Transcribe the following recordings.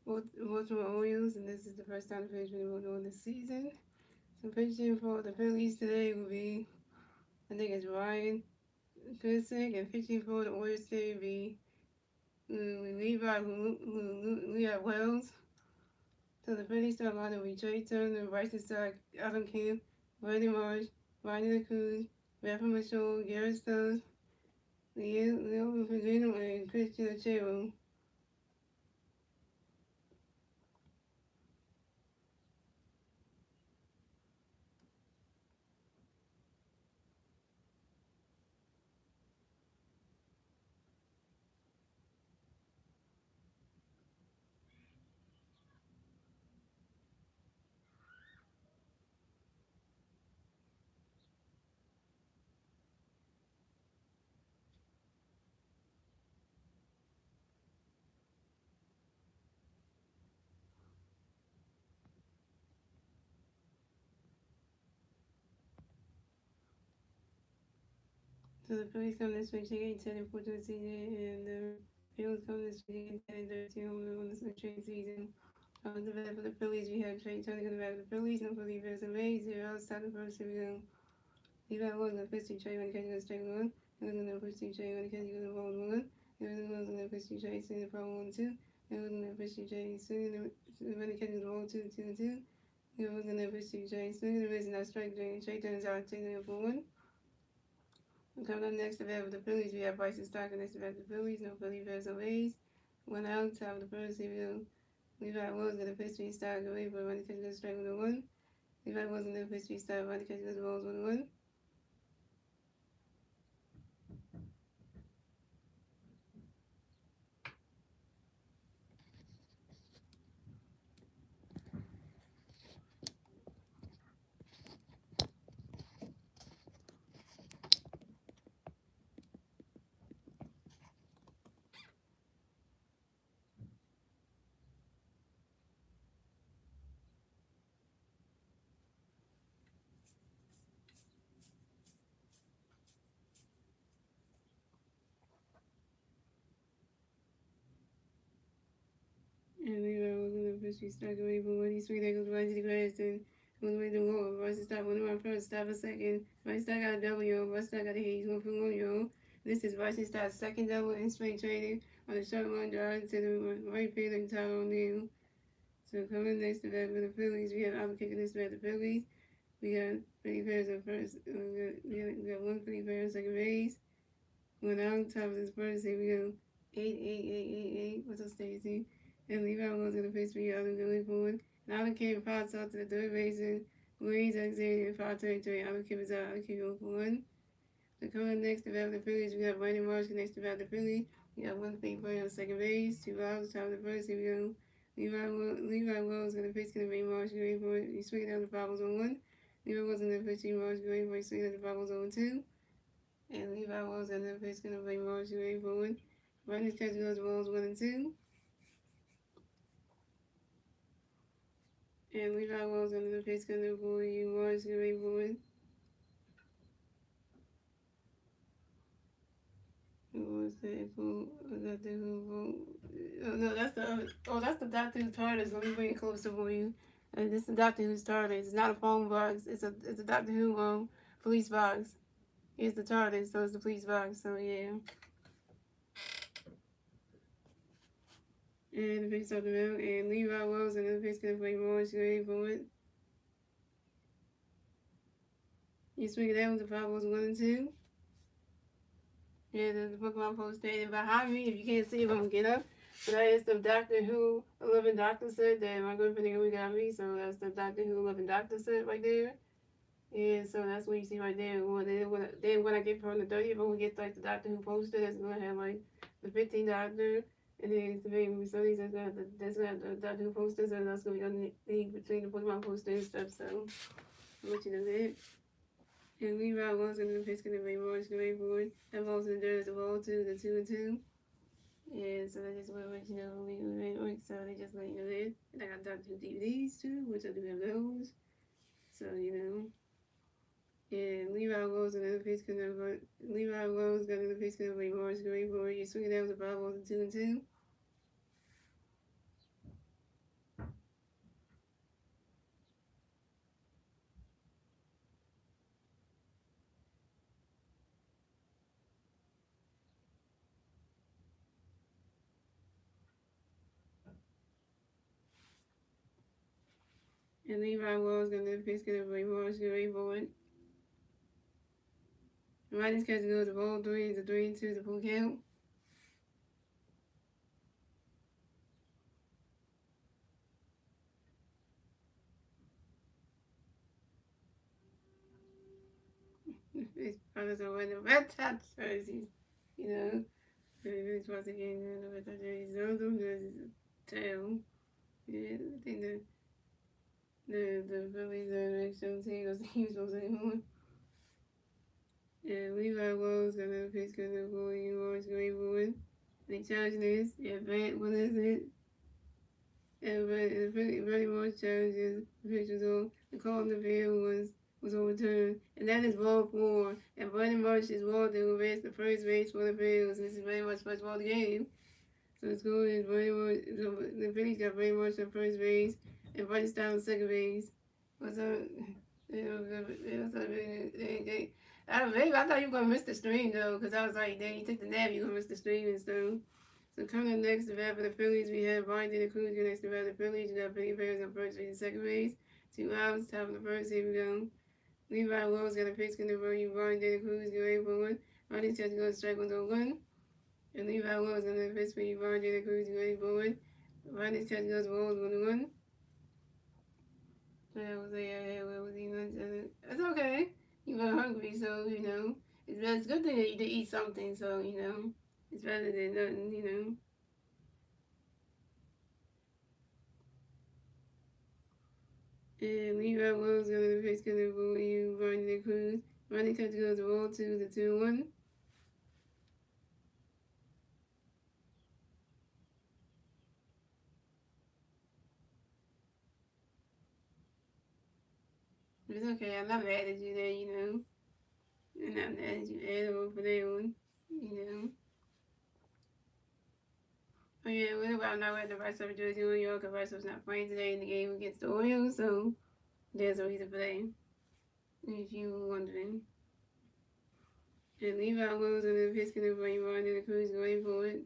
Baltimore Orioles, and this is the first time the Phillies been moved on this season. So pitching for the Phillies today will be, I think it's Ryan Goodsick, and pitching for the Orioles today will be Levi Wells. So the Phillies start lineup will be Trey Turner, Bryson Stott, Adam Kemp, Brady Marsh, Ronnie LaCruz, Rafa Machon, Garrett Stones, Leo Pellegrino, and Christian Achero. So the Phillies come this week, they get 10 and 14 season, and the Eagles come this week, they get 10 and 13 home run on this trade season. On the back for the Phillies, we have Trey Turner on the back of the Phillies, no for the Bears and Rays, 0 outside the first, here we go. Levi was going to pitch to Trey when the catch goes straight one. He was going to pitch to Trey when the catch goes ball one. He was going to pitch to Trey, swing the ball 1-2. He was going to pitch to Trey, swing when the catch goes ball 2-2-2. He was going to pitch to Trey, swing the miss, and that strike Trey turns out, taking it for 1. Coming up next to bat with the Phillies, we have Bryson Stott next to bat with the Phillies. No Philly Bears, no A's. 1 out, top of the first. Here we go. Levi was going to pitch to Stott away, but when the catch goes strike 1-1. Levi was going to pitch to Stott when the catch goes balls 1-1. And Levi was going to pitch to Stott away, but when he swing that goes right to the grass, and on the way to walk, Bryson Stott went around first, stop a second. Bryson Stott got a double, yo. Bryson Stott got a hit. He's going for 1, yo. This is Bryson Stott's second double in straight trading on the short line drive to the right field and Tyler O'Neill. So coming next to that with the Phillies, we have Albert kicking this to the Phillies. We got Philly Bears at first. We got 1 Philly Bears second base. 1 out, top of this first. Here we go. 8. What's up, Stacy? And Levi was going to pitch for you. I'm going forward. And Albert came 5 out to the third baseman. Louise Alexander, 5 territory. Albert Kim is out. Albert Kim going for 1. So coming next to bat the Phillies, we got Brandon Marsh next to bat the Phillies. We got 1 Philly player on second base. 2 outs, top of the first. Here we go. Levi Wells going to pitch, going to be Marsh, going for it. He swing down the fouls on 1. Levi Wells going to pitch, Marsh, going for it. Swing down the fouls on 2. And Levi Wells going to pitch, going to be Marsh, going for it. Brandon's catch goes balls 1 and 2. And Levi Wells going to pitch, going to be Marsh, going for it. Who was that? Who was that? Who? Oh, no, that's the other. Oh, that's the Doctor Who TARDIS. Let me bring it closer for you. This is the Doctor Who's TARDIS. It's not a phone box. It's a Doctor Who police box. Here's the TARDIS, so it's the police box. So yeah. And the pitch talking about and Levi Wells and the pitch gonna play more. She's ready for it. You swing it out with the 5 balls 1 and 2. Yeah, the Pokemon poster. And behind me, if you can't see it, I'm gonna get up. So that is the Doctor Who 11 Doctor set that my girlfriend we got me. So that's the Doctor Who 11 Doctor set right there. Yeah, so that's what you see right there. Then when I get from the 30th, I'm gonna get like the Doctor Who poster that's gonna have like the 15th Doctor. And then it's the baby studies that's gonna have the Doctor Who posters, and that's gonna be underneath between the Pokemon poster and stuff. So I'll let you know that. And Levi was in the pitch gonna be more going forward. That ball's in the dirt as a ball too, the 2 and 2. Yeah, so I just want to let you know we went so they just let you know that. And I got Doctor Who DVDs too, which I do have those. So you know. And Levi Rose and the pitch Levi Rose got in the pitch gonna be more going forward. You swing it out with the 5 balls and 2 and 2. And Levi Wells gonna pitch gonna bring Morris Gary forward. Riders catch goes to ball three, the 3-2 the full count. It's brothers are wearing the red top jerseys, you know. It's once again the red top jerseys. Those of them jerseys are terrible. Yeah, I think the Phillies are the next show team was the Houston anymore. Yeah, Levi Wells gonna pitch gonna go you Morris Gary forward. They challenge this. Yeah, what is it? And very much challenges the pictures of the call in the field was overturned. And that is ball four. And Buddy Marsh is Walter who raised the first base for the Bills. This is very much first ball of the game. So the score is very much the Phillies got very much at first base and Buddy's down on second base. What's up? What's up? I thought you were gonna miss the stream though, because I was like, then you took the nap, you gonna miss the stream and stuff. So coming up next, the bat for the Phillies, we have Ryan De La Cruz next to bat for the Phillies. You got Benny Perez on first base and second base. 2 outs, top of the first. Here we go. Levi Wells got a pitch in the row. You Ryan De La Cruz, get ready for one. Ryan tries to go strike one, don't run. And Levi Wells on the pitch for you Ryan De La Cruz, get ready for one. Ryan tries to go to Wells, 1-1. Where was I? Where was he? That's okay. You were hungry, so you know it's a good thing that you did eat something. So you know it's better than nothing. You know. And Levi Wells going to face going to roll you, Ronnie the Cruz. Ronnie comes to go to roll to the 2-1. It's okay. I love the attitude there, you know. And I'm the attitude add over that one, you know. Oh yeah, what about now at the rest of Jersey, New York? The rest was not playing today in the game against the Orioles, so there's a reason for that. If you were wondering. And Levi Wells and the pitch going to bring Ronnie the Cruz going for it.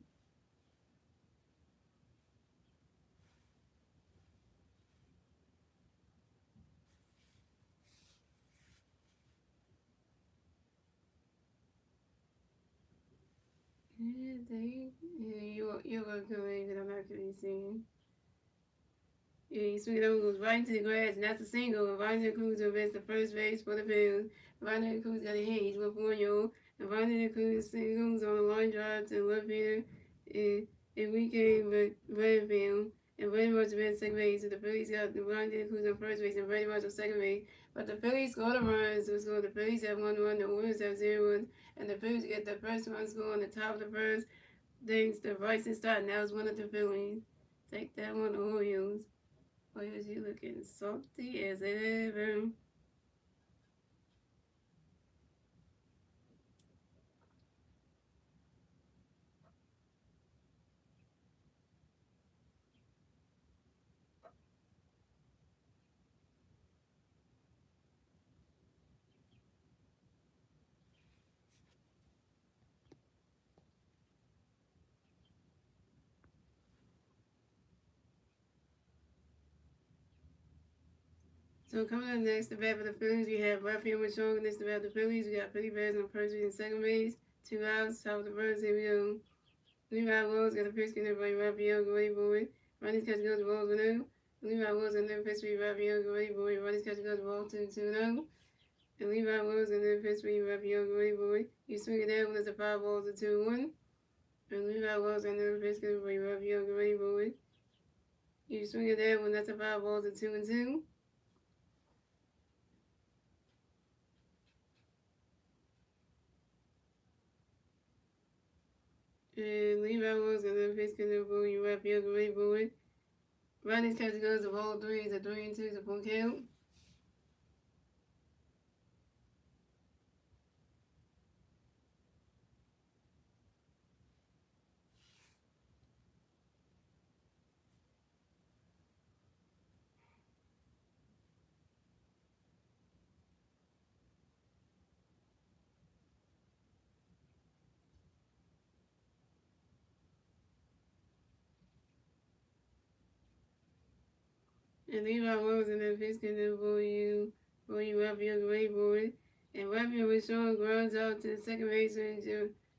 You're going to come in because I'm not going to be singing. Yeah, he swung it over, goes right into the grass, and that's a single. And Ronnie Cruz advanced the first base for the Bills. Ronnie Cruz got a hit. He's with 1-0. And Ronnie Cruz singles on a line drive to left fielder. And we came with Redfield. And Brady March advanced second base. So the Phillies got Ronnie Cruz on first base and Brady March on second base. But the Phillies scored a run. So the Phillies have 1-1. The Orioles have 0-1. And the Phillies get the first run score on the top of the first. Thanks to Bryson Stott. And that was one of the Phillies. Take that one, Orioles. Why is he looking salty as ever? So coming up next, the bat for the Phillies, we have Raphael Machon next to bat for the Phillies. We got Pretty Bears on first base and second base. 2 outs, top of the first. Here we go. Levi Wells got a pitch in there by Raphael, go ready for it. Ronnie's catch goes to Wells 1-0. Levi Wells and then pitch for Raphael, go ready for it. Ronnie's catch goes to Wells 2-0. And Levi Wells and then pitch for Raphael, go ready for it. You swing it there when it's a 5 balls to 2-1. And Levi Wells and then pitch goes for Raphael, go ready for it. You swing it there when that's a 5 balls to 2-2. And Levi Wells and then pitch goes for Raphael, go ready for it. Ronnie's catch goes to ball three, it's a 3-2, it's a full count. And Levi Wells and then Piskin for you Raphael Grateford. And Raphael was showing grounds out to the second baseman,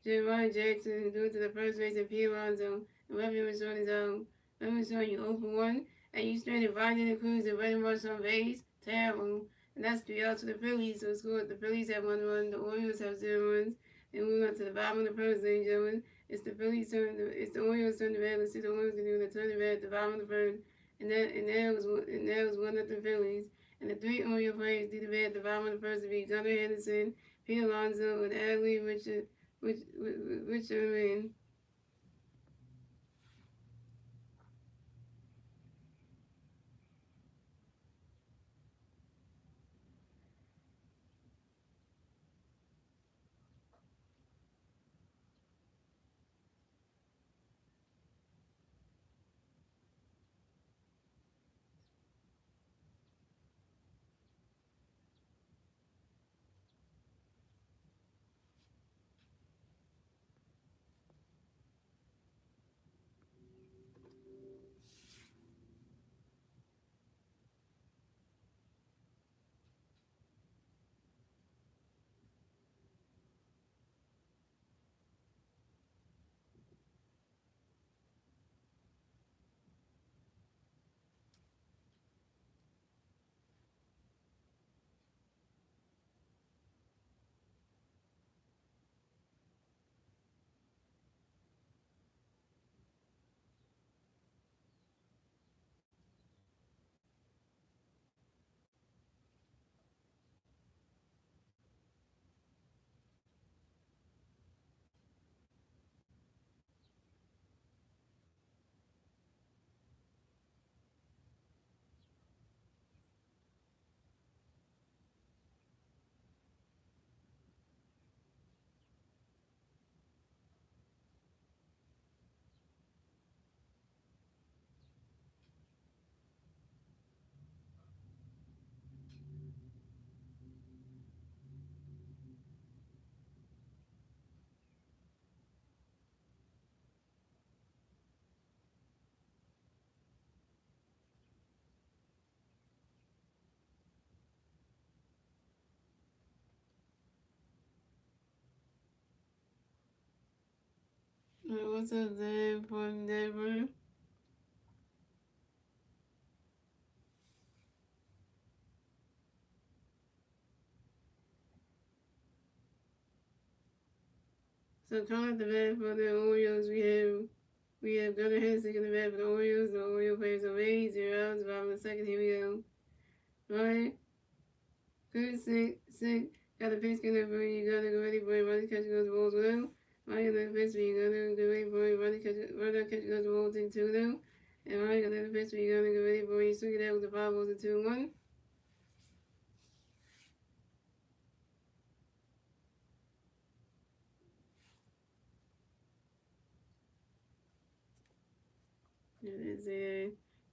Jeremiah Jackson, due to the first baseman, P. Alonso. And Raphael was showing his own. Raphael was showing you 0 for 1. And you stranded Ryan the Cruz and Red Rush on base. Terrible. And that's 3 outs for the Phillies. So scored. The Phillies have 1 run. The Orioles have 0 runs. And we went to the bottom of the first, ladies and gentlemen. It's the Phillies turn. It's the Orioles turn the red. Let's see the Orioles can do the turn the red at the bottom of the first. And that was one of the Phillies. And the three Oriole players did the red at the bottom of the first to be Gunnar Henderson, Pete Alonso, and Adley Richard. What's up, Zan from Denver? So coming at the bat for the Orioles, we have Gunnar Henderson in the bat for the Orioles. The Oriole players are 0 outs. Bottom of the second. Here we go. Right. Good, sick. Got the pitch in there for you. Got to go ready for it. Running catch goes balls well. Right, got the pitch for you. Got to go ready for it. Running catch goes balls in 2 though. And right, got the pitch for you. Got to go ready for it. Swing it out with the 5 balls in 2-1.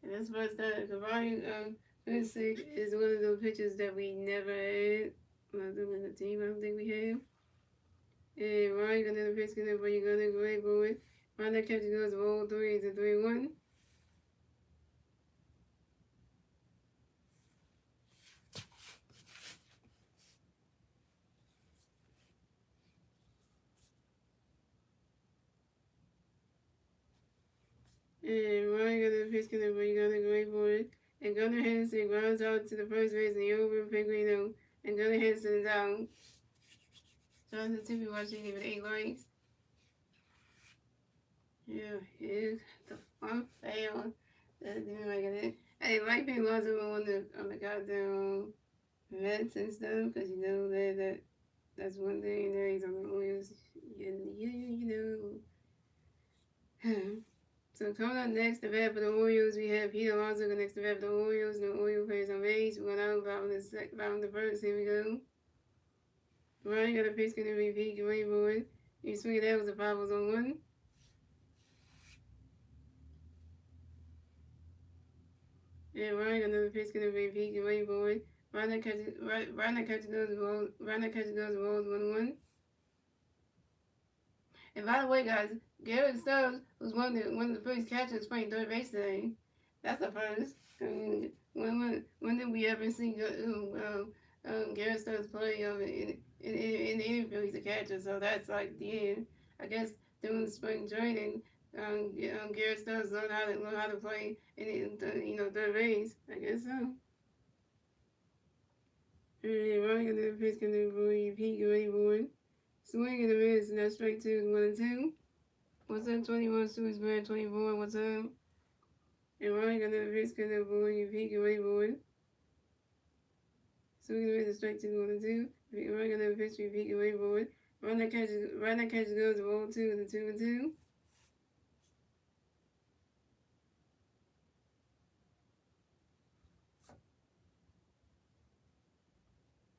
And that's first time. Ryan Fissick is one of those pitchers that we never had. Not doing the team, I don't think we have. And Ryan got another pitch in there for you. Got to go ready for it. Ryan that catch goes ball 3. It's a 3-1. And Ryan got the pitch in but you gotta go wait for it. And Gunnar Henderson grounds out to the first base and the over Pellegrino. And Gunnar Henderson is out. Jonathan Tippy watching it with 8 likes. Yeah, here's the fun fail. That's like it. Hey, like people also on the goddamn Mets and stuff, because you know that's one thing there. He's on the Orioles. You know. So coming up next, the bat for the Orioles, we have Peter Alonso next to bat for the Orioles. No Oriole players on base. We're going out bottom of the first. Here we go. Ryan got a pitch going to repeat. Get ready for it. You swing it out with the 5 balls on 1. And Ryan got another pitch going to repeat. Get ready for it. Ryan catches goes balls. Ryan catches goes balls 1-1. And by the way, guys, Garrett Stubbs was one of the Phillies catchers playing third base today. That's the first. I mean, when did we ever see Garrett Stubbs play in the NFL? He's a catcher, so that's like the end. I guess during spring training, Garrett Stubbs learn how to play in third base. I guess so. And running into the pitch can avoid peak ready board. Swing and a miss, and that's straight two, 1-2. What's up, 21? Sue's bad, 24. What's up? And running under the pitch can avoid peak ready board. Swing and a miss, and straight two, 1-2. Running under the pitch, peak ready board. Run that catches goes to ball two, the 2-2.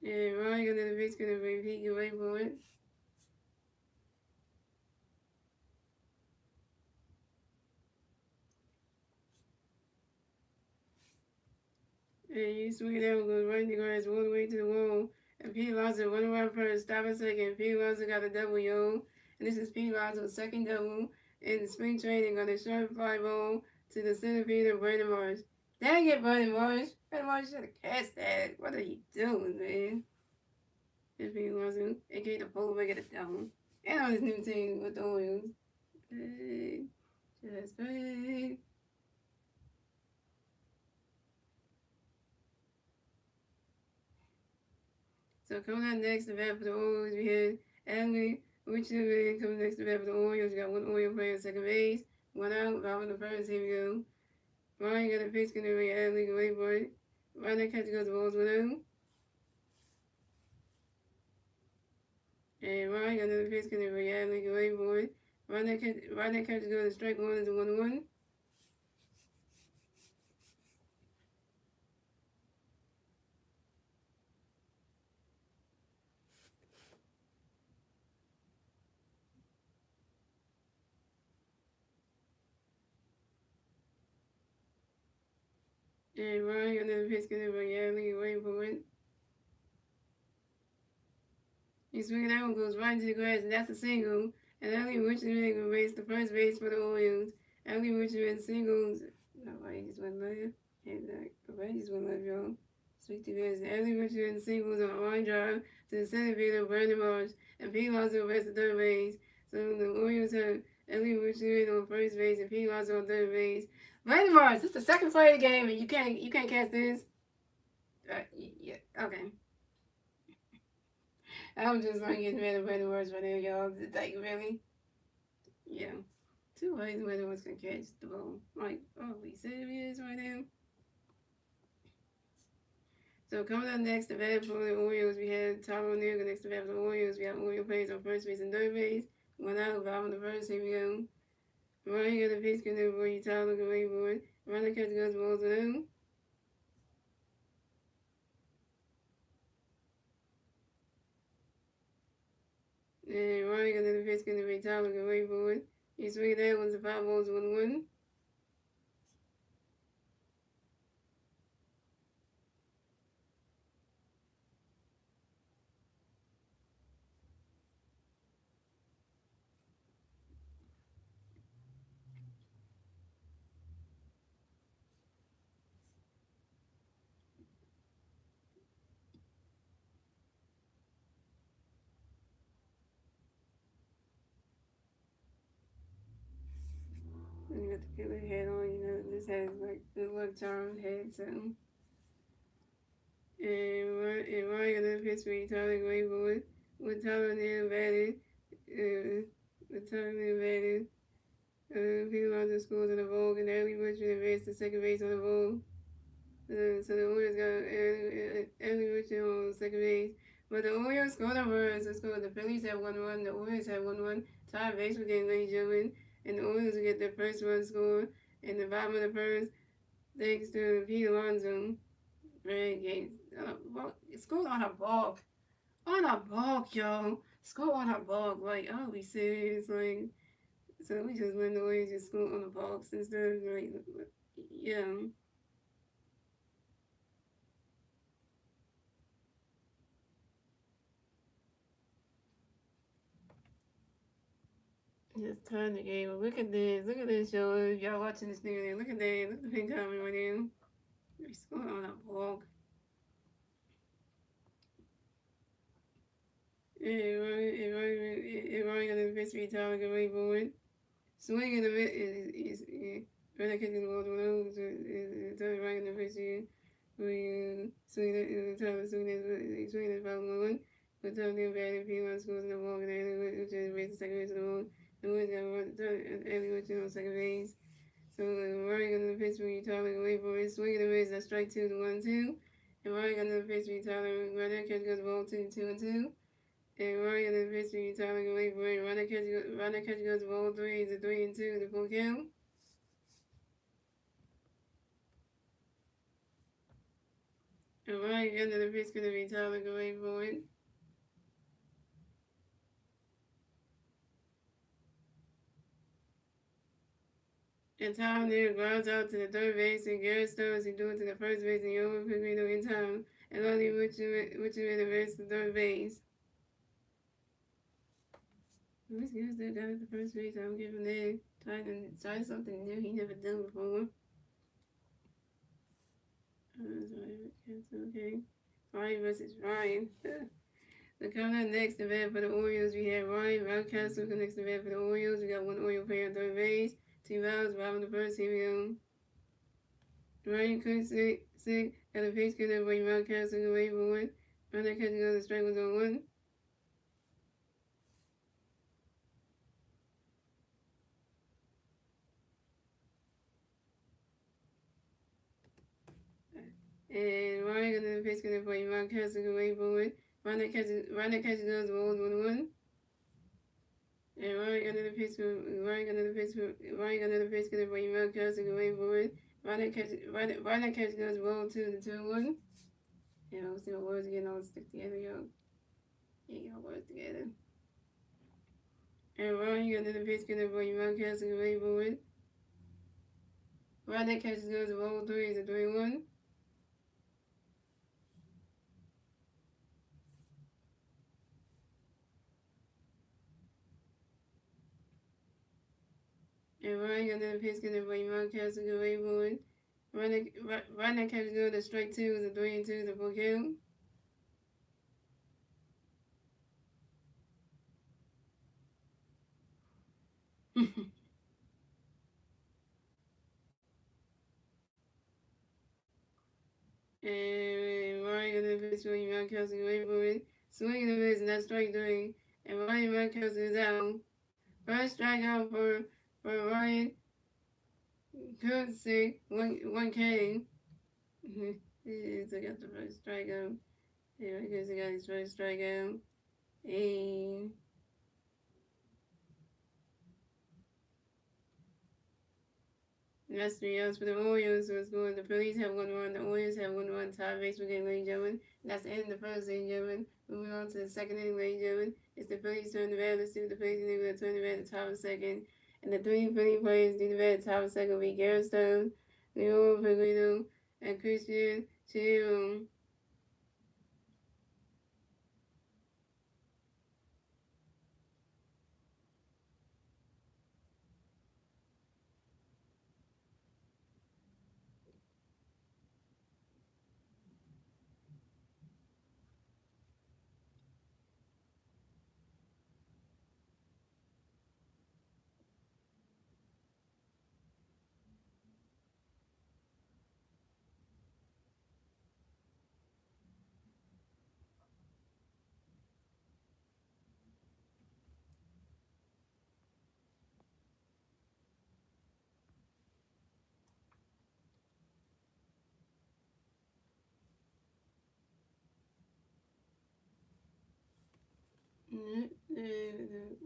And running under the pitch can avoid peak ready board. And you swing it out, goes right in the grass all the way to the wall. And Pete Lonzo run around first, stop a second. Pete Lonzo got a double, yo. And this is Pete Lonzo's second double in spring training on a short fly ball to the center fielder, Brandon Marsh. Dang it, Brandon Marsh. Brandon Marsh should have catched that. What are you doing, man? It's Pete Lonzo, aka the polar bear, get a double. And on his new team with the Orioles. Big. Just big. So coming out next to bat for the Orioles, we had Adley Richard coming next to bat for the Orioles. We got one Oriole player at second base, one out, bottom of the first. Here we go. Ryan got a pitch going to be Adley go wait for it. Ryan catch goes the balls 1 out. And Ryan got another pitch going to be Adley go wait for it. Ryan catch goes to strike one is a 1-1. And Ryan got another pitch going to be Adley go wait for it. He swings that one goes right into the grass, and that's a single. And Ellie Richardson race the first base for the Orioles. Ellie Richardson singles. Nobody just went left. Nobody just went left, y'all. Speak to this. Ellie Richardson singles on a line drive to the center fielder, Brandon Marsh, and Pete Lonzo rests the third base. So the Orioles have Ellie Richardson on first base and Pete Lonzo on third base. Brandon Marsh, this is the second play of the game, and you can't catch this. Yeah, okay. I'm just like getting rid of better words right now, y'all. Like, really? Yeah. Two ways whether one's gonna catch the ball. Like, are we serious right now? So coming up next, the bat for the Orioles, we have Tyler O'Neill. Next to bat for the Orioles, we have Oriole players on first base and third base. One out, bottom of the first. Here we go. Ryan got a pitch connect for you, Tyler. Go wait for it. Ryan catch goes balls down. And Ryan got another pitch connect for you, Tyler. Go wait for it. You swing that one's a 5 balls 1-1. And you got the killer head on, this has like good luck charm head, so. And Ryan got another pitch for you, Tyler Grayboy. With Tyler now batted, with Tyler now batted, people on the schools on the Vogue, and Early Richard advanced to second base on the Vogue. So the Orioles got Early Richard on second base. But the Orioles scored on runs. The Phillies have 1 run, the Orioles have 1 run. Tied base with them, ladies and gentlemen. And the Orioles will get their first run scored in the bottom of the first, thanks to Pete Alonso. Great game. Scored on a balk. On a balk, yo. Score on a balk. Like, I'll be serious. Like, so we just went away and just score on the balks instead of, like, yeah. Just turn the game. Look at this. Look at this show. If y'all watching this thing, look at that. Look at the pink comment right there. What's going on a blog? It running on the fist retailing away forward. Swinging the bit is when I catch the ball to nose. It's running on the fist. We swing the time swing the ball one. But tell the bad if he wants to go in the ball and which is raise the second base of the ball. The one's got run every which on second base. So running on the pitch when you tell away for it, swinging the base that strike two to 1-2. And running on the pitch when you tell running catch goes ball 2-2-2. And running on the pitch when you tell away for it, running catch goes ball 3 to 3-2 the full count. And running under the pitch gonna be telling away for it. And Tom there grounds out to the third base, and Garrett Stones he doing to the first base, and Yohan Pellegrino in time, and only Richard in the rest to third base. This guy still got at the first base. I'm giving that try something new he never done before. Okay. Ryan versus Ryan. The coming up next event for the Orioles, we have Ryan Mountcastle. The next event for the Orioles, we got one Oriole player on third base, 2 outs, Rob on the first. Here we go. Ryan couldn't sick at the pitch couldn't bring Mountcastle away for one. Runner catching on the strike was on one. And Ryan on the pitch couldn't bring Mountcastle away for one. Runner catching goes balls 1-1. And Ryan under the pitch gonna bring Mountcastle away for it. Runner catch goes ball 2-1. Yeah, we'll see what words again all stick together, yo. Yeah, y'all work together. And Ryan under the pitch gonna bring Mountcastle away for it. Runner catch goes ball 3-1. And Ryan under the pitch gonna bring Mountcastle away for it. Runner catch goes to strike two is a 3-2 the full count. And Ryan under the pitch bring Mountcastle away for it. Swinging the miss and that's strike three. And Ryan Mountcastle is out. First strikeout for Ryan. Could say one K. He took out the first strikeout. Yeah, I guess he got his first strikeout. And that's 3 outs for the Orioles. So it's going. The Phillies have 1 run. The Orioles have 1 run. Tie base for game, ladies and gentlemen. That's the end of the first inning, gentlemen. Moving on to the second inning, ladies and gentlemen. It's the Phillies turn the bat. Let's see what the Phillies do. They're turn the bat to top of second. And the three Philly players do the bat top of second will be Garrett Stone, Leo Pellegrino, and Christian Chill.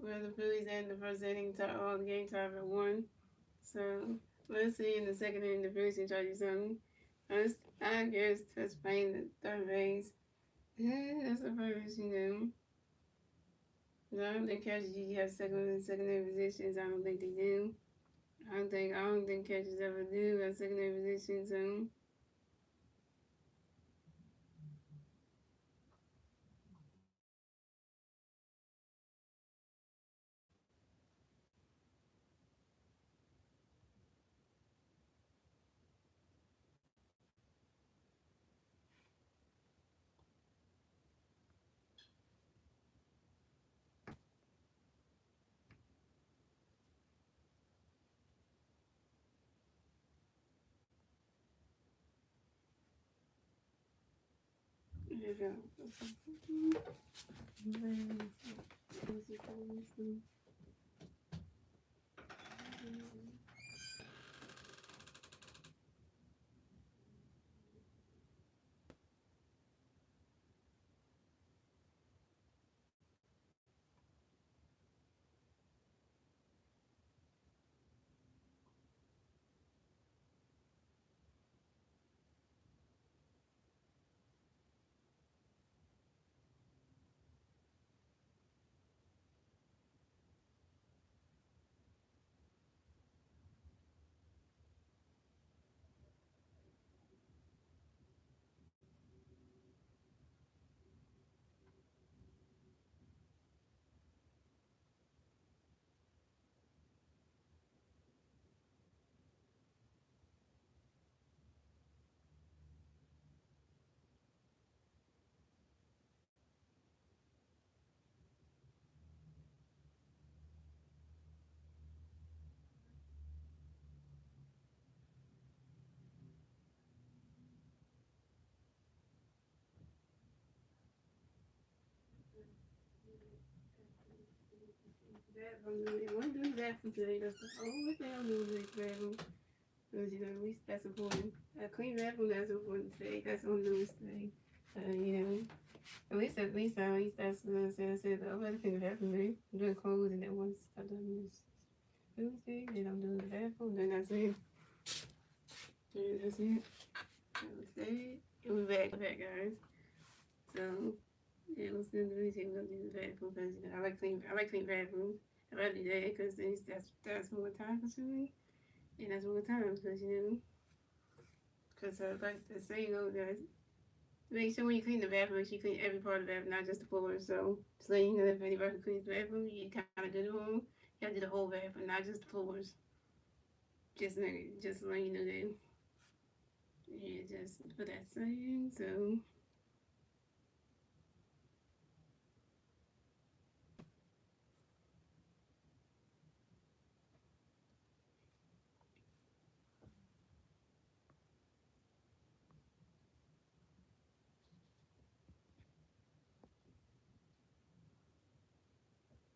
Where the Phillies end the first inning, the game tied for 1. So let's see in the second inning, the Phillies can try to do something. First, I guess just playing the third base. Yeah, that's the first, I don't think catchers usually have secondary positions. I don't think they do. I don't think catchers ever do have secondary positions. So One do that for today. That's the only thing I'm doing in the bathroom. Because, at least that's important. A clean bathroom, that's important today. That's on the list today. At least that's what I said. The other thing, the bathroom, right? I'm doing clothes, and then once I'm done this Tuesday, then I'm doing the bathroom, then that's it. And that's it. That was it. And we're back, guys. So, yeah, let's do the music. We're gonna do the bathroom because, I like clean bathrooms. I rather do that because that's more time consuming, and that's more time because, because like the saying goes, guys, make sure when you clean the bathroom, you clean every part of the bathroom, not just the floor. So, just letting you know if anybody who cleans the bathroom, you kind of do the whole, you gotta do the whole bathroom, not just the floors. Just letting you know that. Yeah, just for that saying. So,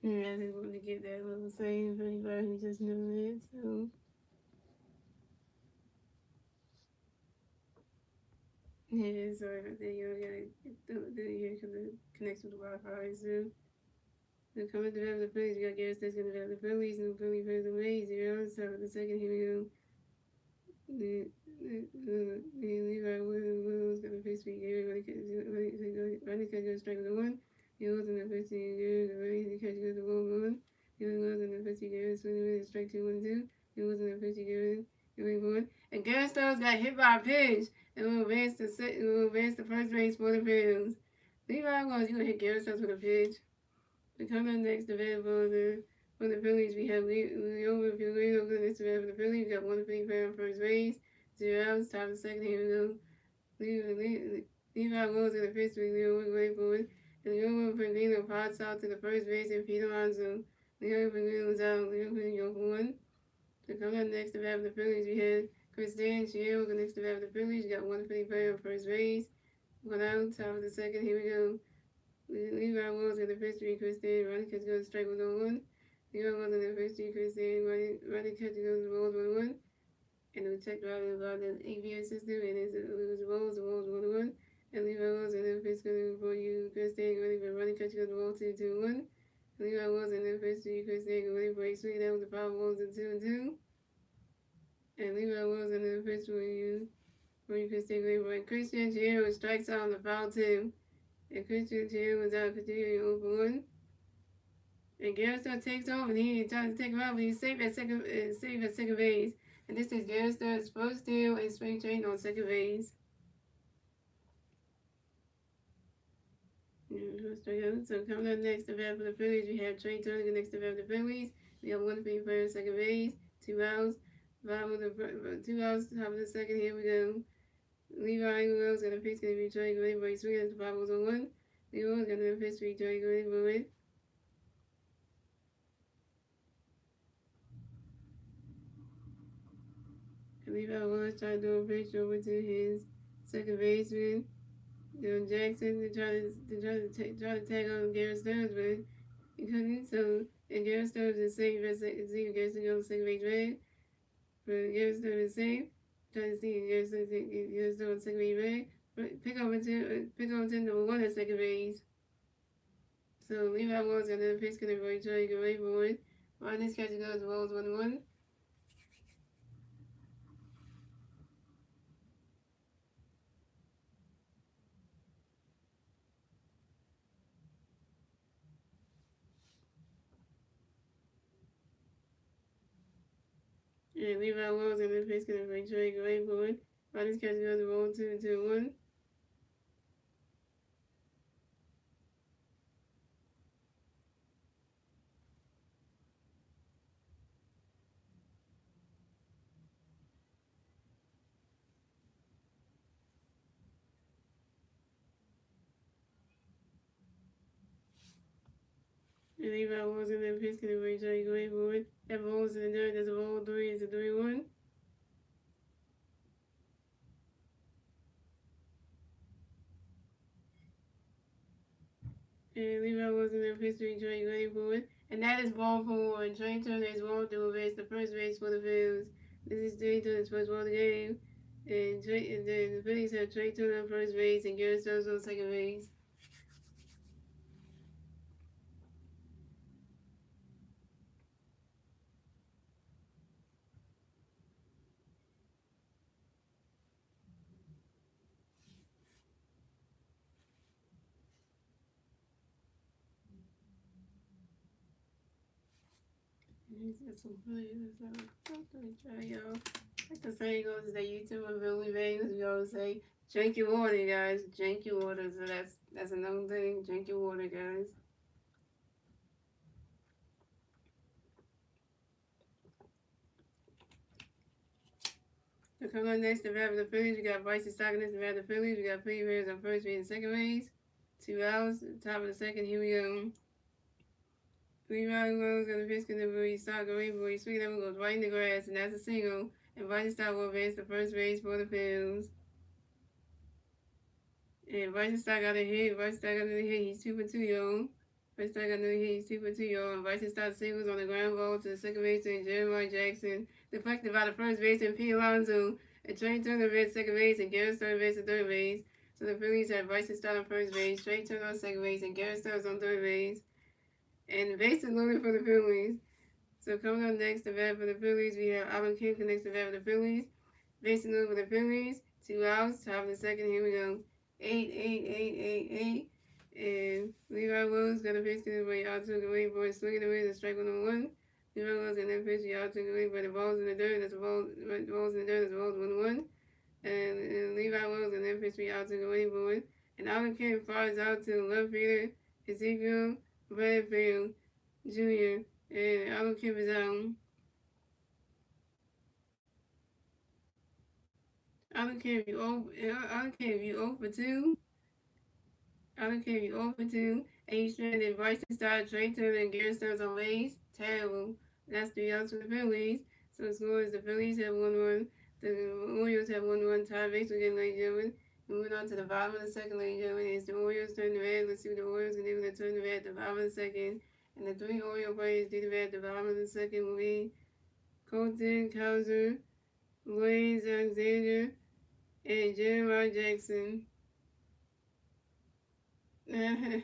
yeah, I just wanted to get that little saying for anybody who just knew it. So, yeah, sorry about that. You gotta the connection with the Wi-Fi. So, the coming to the Phillies, we got Garrett that's gonna develop the Phillies, and the Phillies first away, 0. So, the second, here we go. The Levi Wills got a face speed here. Running catch goes strike with the one. The Wills in the face speed here. The running catch goes to 1-1. The Wills in the face speed here. Swinging with strike 2-1-2. The Wills in the face speed here. The one. And Garrett Stokes got hit by a pitch and will advance to first base for the Phillies. Levi Wills, you gonna hit Garrett Stokes with a pitch. To come up next, for the Phillies, we have Leo Filipino for the next for the Phillies. We got one Philly player on first base, 0 outs, top of the second. Here we go. Levi Wills in the first week, Leo way forward. And Leo Filipino pots out to the first base and Pete Alonso. Leo Filipino was out. Leo Filipino for one. To come up next to have the Phillies, we had Chris Danchiel. The next to have the Phillies, we got one Philly player on first base, one out, top of the second. Here we go. Levi Wills in the first three, Kristen. Ronnie Catch goes strike with 1. Levi Wills in the first three, Kristen. Ronnie Catch goes rolls 1-1. And we checked out about the AVS system, and it was rolls 1-1. And Levi Wills in the first three for you, Kristen. Ronnie Catch goes roll 2-1. Levi Wills in the first three, Kristen. Ready for a swing. That was the 5 rolls and 2-2. And Levi Wills in the first for you, Kristen. Ready for Christian Gio strikes out on the foul 2. And Christian Gio was out continuing over 1. And Garrison takes off and he tries to take him out, but he's safe at second base. And this is Garrison's first deal in spring training on second base. So coming up next to bat for the Phillies, we have Trey Turner next to bat for the Phillies. We have one free player second base, 2 outs. 2 outs, top of the second. Here we go. Levi Wills got a pitch, going to be Trey Gray, but he's swinging at the 5 on 1. Leroy's got a pitch, be Trey Gray, but it. Levi Wills tried to do a pitch over to his second baseman. Jackson to tag on Garrett Stubbs, but he couldn't. So and Garrett Stubbs is safe. See Garrett Stubbs goes second base red, but Garrett Stubbs is safe. Trying to see Garrett Stubbs on second base red. But pick up ten number one at second base. So Levi Walls and then pitch gonna be trying to get away for it. On this catch goes Walls 1-1. And Levi Walls and then pitch gonna be trying to get away for it. On this catch goes Walls 2-1. And Levi Walls and then pitch gonna be trying to get away for it. That ball's in the dirt. That's a ball 3. It's a 3-1. And Levi Walls and then pitch to be trying to get away for it. And that is ball 4. And Trey Turner is ball through base. The first base for the Phillies. This is Trey Turner's first ball of the game. And then the Phillies have Trey Turner on first base and Garrett Stubbs on second base. He's got some players. I'm gonna try y'all. Like the saying goes, that YouTube and Billy Vegas, we always say, drink your water, guys. Drink your water. So that's another thing. Drink your water, guys. So coming on next, the bat for the Phillies, we got Bryson Stockton next, the bat for the Phillies. We got Pete Rivers on first base and second base. 2 outs, top of the second. Here we go. Levi Rose got the pitch delivery. Start going for his sweet level goes right in the grass, and that's a single. And Bryson Stockton will advance to first base for the Phillies. And Bryson Stock got a hit. Bryson Stock got another hit. He's 2 for 2, y'all. Bryson Stock got another hit. He's 2 for 2, y'all. And Bryson Stock singles on the ground ball to the second baseman, Jeremiah Jackson. Deflected by the first baseman, Pete Alonso. And Trey Turner at second base and Garrett Stubbs at third base. So the Phillies have Bryson Stock on first base, Trey Turner on second base, and Garrett Stubbs on third base. And the base is loaded for the Phillies. So coming up next, the bat for the Phillies, we have Alvin King connects the bat for the Phillies. Base is loaded for the Phillies. 2 outs, top of the second. Here we go. 8. And Levi Wills got a pitch to the way out to the way for swinging away the strike 1-1. Levi Wills got that pitch out to the way, but the ball's in the dirt. That's the ball's in the dirt. That's the ball's 1-1. And Levi Wills got that pitch out to the way for it. And Alvin King fires out to the left fielder, Ezekiel Bradfield Jr. And Alvin King is out. I don't care if you I don't care if you 0 for 2. I don't care if you 0 for 2. And you stranded Bryson Stott, Trey Turner, and Garrett Stubbs on base. Terrible. That's 3 outs for the Phillies. So the score is the Phillies have 1-1. The Orioles have 1-1 tie base again, ladies and gentlemen. Moving on to the bottom of the second, ladies and gentlemen. It's the Orioles turn the red. Let's see what the Orioles can do. They turn the red at the bottom of the second. And the 3 Oriole players do the red at the bottom of the second will be Colton Cowser, Blaze Alexander, and Jeremiah Jackson. I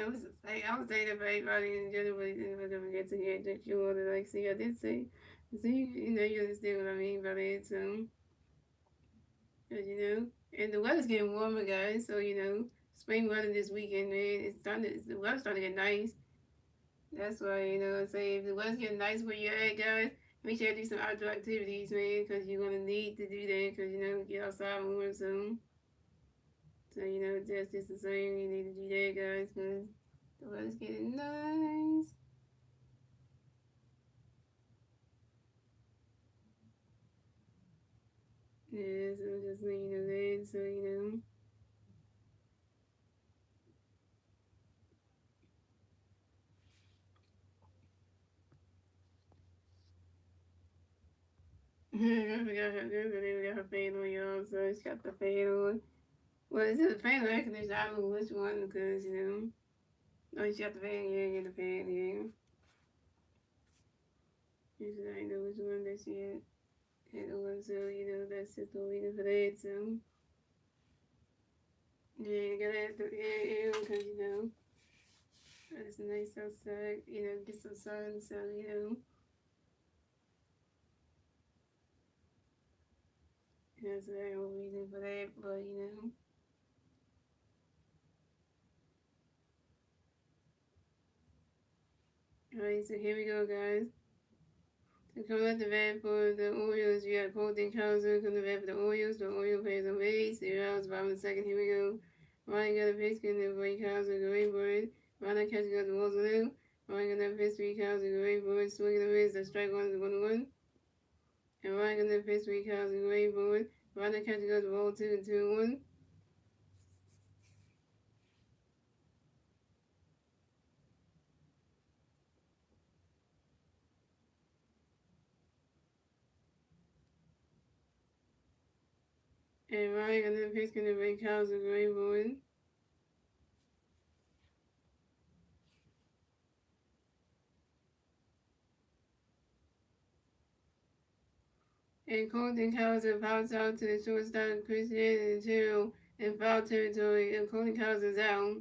was saying that for everybody in general, but if I ever get to hear drink your water, like, see, I did say, so you understand what I mean by that, so, cause, and the weather's getting warmer, guys, so, spring weather this weekend, man, the weather's starting to get nice. That's why, I say, if the weather's getting nice where you're at, guys, make sure you do some outdoor activities, man, because you're going to need to do that, because, get outside more soon. So, that's just the same. You need to do that, guys, because the weather's getting nice. Yeah, so just letting you know that. So, I forgot her fade on, y'all. So, she got the fade on. Well, it's a fan air conditioner. I don't know which one because, oh, you got the fan, yeah, get the fan, yeah. Usually I know which one that she had on, so, that's just the reason for that, so. Yeah, you gotta have the air because, it's nice outside, get some sun, so, that's the whole reason for that, but, Alright, so here we go, guys. So coming at the bat for the Orioles, you got Colton Cowser coming at the bat for the Orioles. The Orioles players on base. The Orioles bottom of the second. Here we go. Ryan got a pitch, getting the Blake Cowser, great bird. Ryan catching up the walls on him. Ryan got a pitch, 3 Cowser, great bird. Swinging the miss, the strike one is 1-1. And Ryan got a pitch, 3 Cowser, great bird. Ryan catching up the ball 2-1. And Ryan got a pitch, getting the Blake Cowser, great bird. And Colton Cowser fouls out to the shortstop, Christian and Chill in foul territory, and Colton Cowser's out.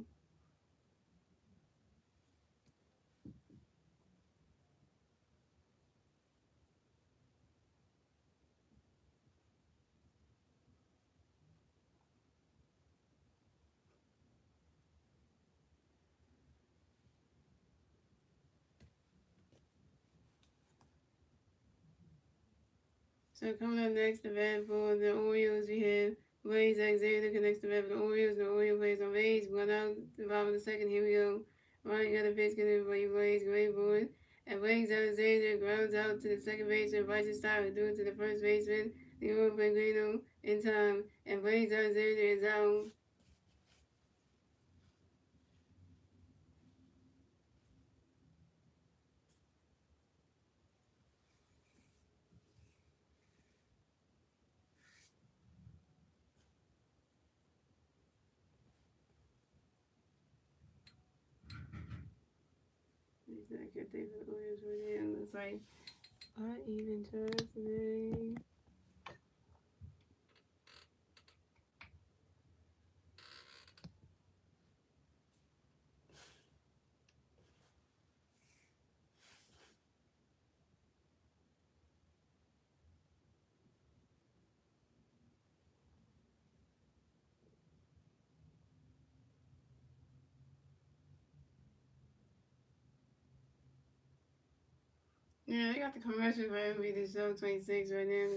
So coming up next, the bat for the Orioles, we have Blaze Alexander connects the bat for the Orioles. The Orioles plays on base. One out, the bottom of the second. Here we go. Ryan got a pitch, getting for Blaze, great board. And Blaze Alexander grounds out to the second baseman, Bryson Stott, who threw it to the first baseman, Leroy Pellegrino, in time. And Blaze Alexander is out. It's not a good day for the Orioles right now. Looks like even turns today. Yeah, they got the commercial for every the show 26 right now.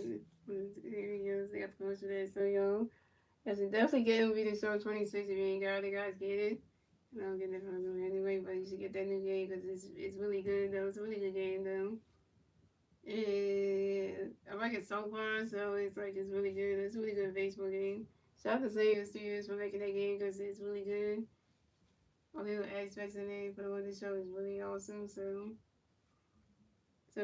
Here he goes. They got the commercial there. So, you should definitely get MV the show 26 if you ain't got it, guys. Get it. And I'll get it from them anyway, but you should get that new game because it's really good, though. It's a really good game, though. And I like it so far, so it's like it's really good. It's a really good baseball game. Shout out to Sega Studios for making that game because it's really good. All the little aspects in it, but the show is really awesome, so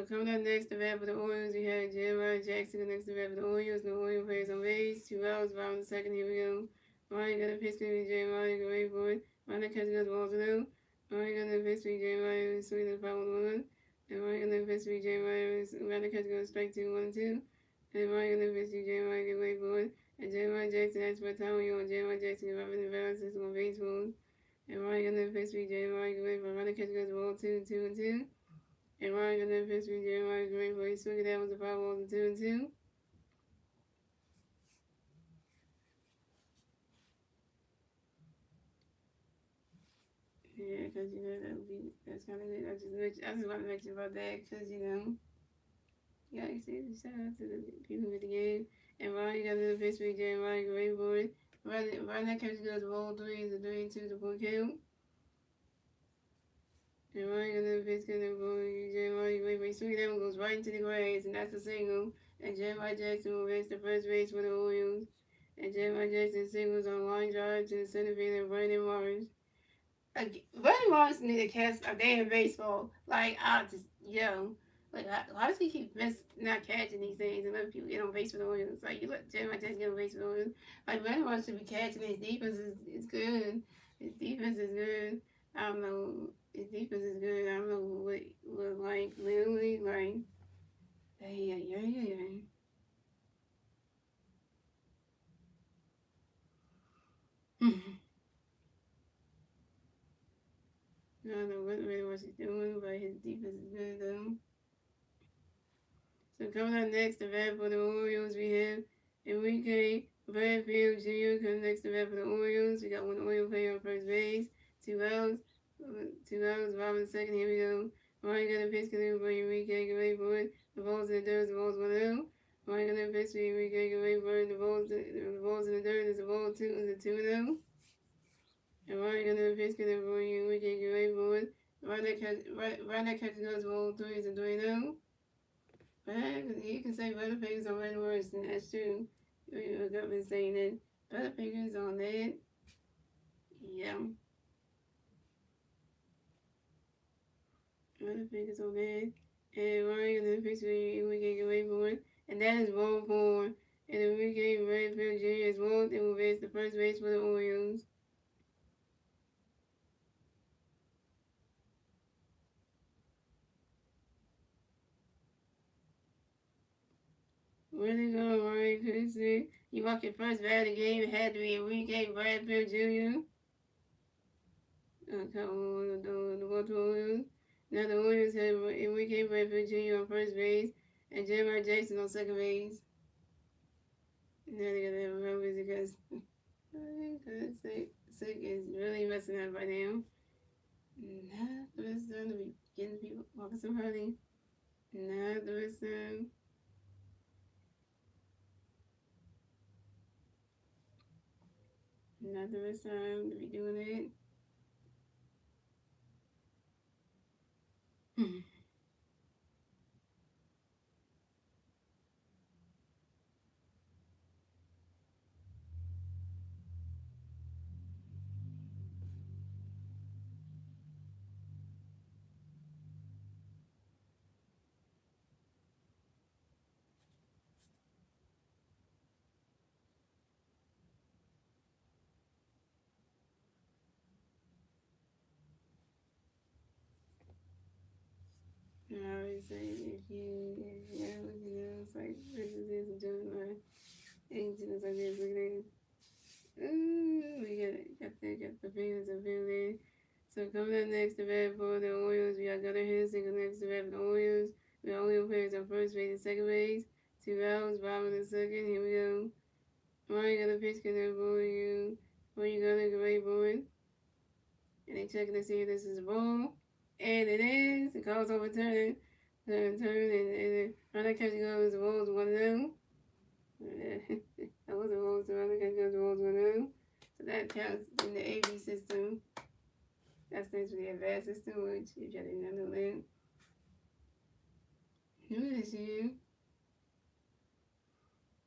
coming up next, the bat for the Orioles, we have Jeremiah Jackson next to the bat for the Orioles. The Orioles players on base. 2 outs, bottom of the second. Here we go. Ryan got a pitch to Jeremiah, great for it. Ryan catching up the ball to them. Ryan got a pitch to Jeremiah, swinging the foul 1. And Ryan got a pitch to Jeremiah, Ryan catching up strike 2, 1-2. And Ryan got a pitch to Jeremiah, get away for it. And Jeremiah Jackson, that's what time we on. Jeremiah Jackson, Robin the balance is on baseball. And Ryan got a pitch to Jeremiah, get away for it. Ryan catching up the ball 2, 2-2. And Ryan got that pitch from Jeremiah Green, but he swung it out with the foul balls 2-2. Yeah, because that's kind of good. I just want to mention about that because yeah, like I said, shout out to the people with the game. And Ryan got another pitch from Jeremiah Green, boy. Ryan that catch goes roll 3 is a 3-2 to point count. And Ryan got another pitch from Jeremiah Green, but he swung it out and goes right into the grass, and that's a single. And Jeremiah Jackson will race the first base for the Orioles. And Jeremiah Jackson singles on line drive to the center fielder Brandon Morris. Brandon Morris need to catch a day in baseball. Like, I just, yo. Like, why does he keep not catching these things and letting people get on base for the Orioles? Like, you let Jeremiah Jackson get on base for the Orioles. Like, Baltimore should be catching. His defense is good. His defense is good. I don't know. His defense is good. I don't know what like, literally, like, yeah. I don't know what really what he's doing, but his defense is good, though. So coming up next, the bat for the Orioles, we have Enrique Bradfield Jr. coming next to bat for the Orioles. We got one Oriole player on first base, two outs, Robin second. Here we go. Ryan got a pitch coming for Enrique, get ready for it. The ball's in the dirt, the ball's 1-0. Ryan got a pitch for Enrique, get ready for it. The ball's in the dirt, it's a ball 2, it's a 2-0. And Ryan got a pitch coming for Enrique, get ready for it. Right that catch goes ball 3, it's a 3-0. But you can say Butterfingers are way worse, and that's true. We've been saying that Butterfingers on that. Yeah. Butterfingers on that. And Ryan in the picture we can get away for it. And that is ball 4. And the weekend Redfield Jr. is walked and will face the first base for the Orioles. Where they go, Ryan Coulson? You walk your first bat of the game. It had to be Enrique Bradfield Jr. The Baltimore Orioles. Now the Orioles have Enrique Bradfield Jr. on first base and Jeremiah Jackson on second base. Now they gotta have rubbers because sick is really messing up right now. Not the best time to be getting people walking so early. Not the best time. Not the best time to be doing it. I always say it's like this is a doing my agents like this looking at we got the fingers of feeling. So coming up next to bat for the Orioles, we got Gunnar Henderson coming next to bat for the Orioles. We got Oriole players on first base and second base. Two outs, Robin in second. Here we go. Ryan got a pitch connect for you. Where you gonna get ready for it? And they checking to see if this is a ball. And it is. The call's overturned. And running catch goes, the ball's 1-0. That was a ball, so running catch goes, the ball's 1-0. So that counts in the AV system. That stands for the advanced system, which if y'all didn't know that. Who is you?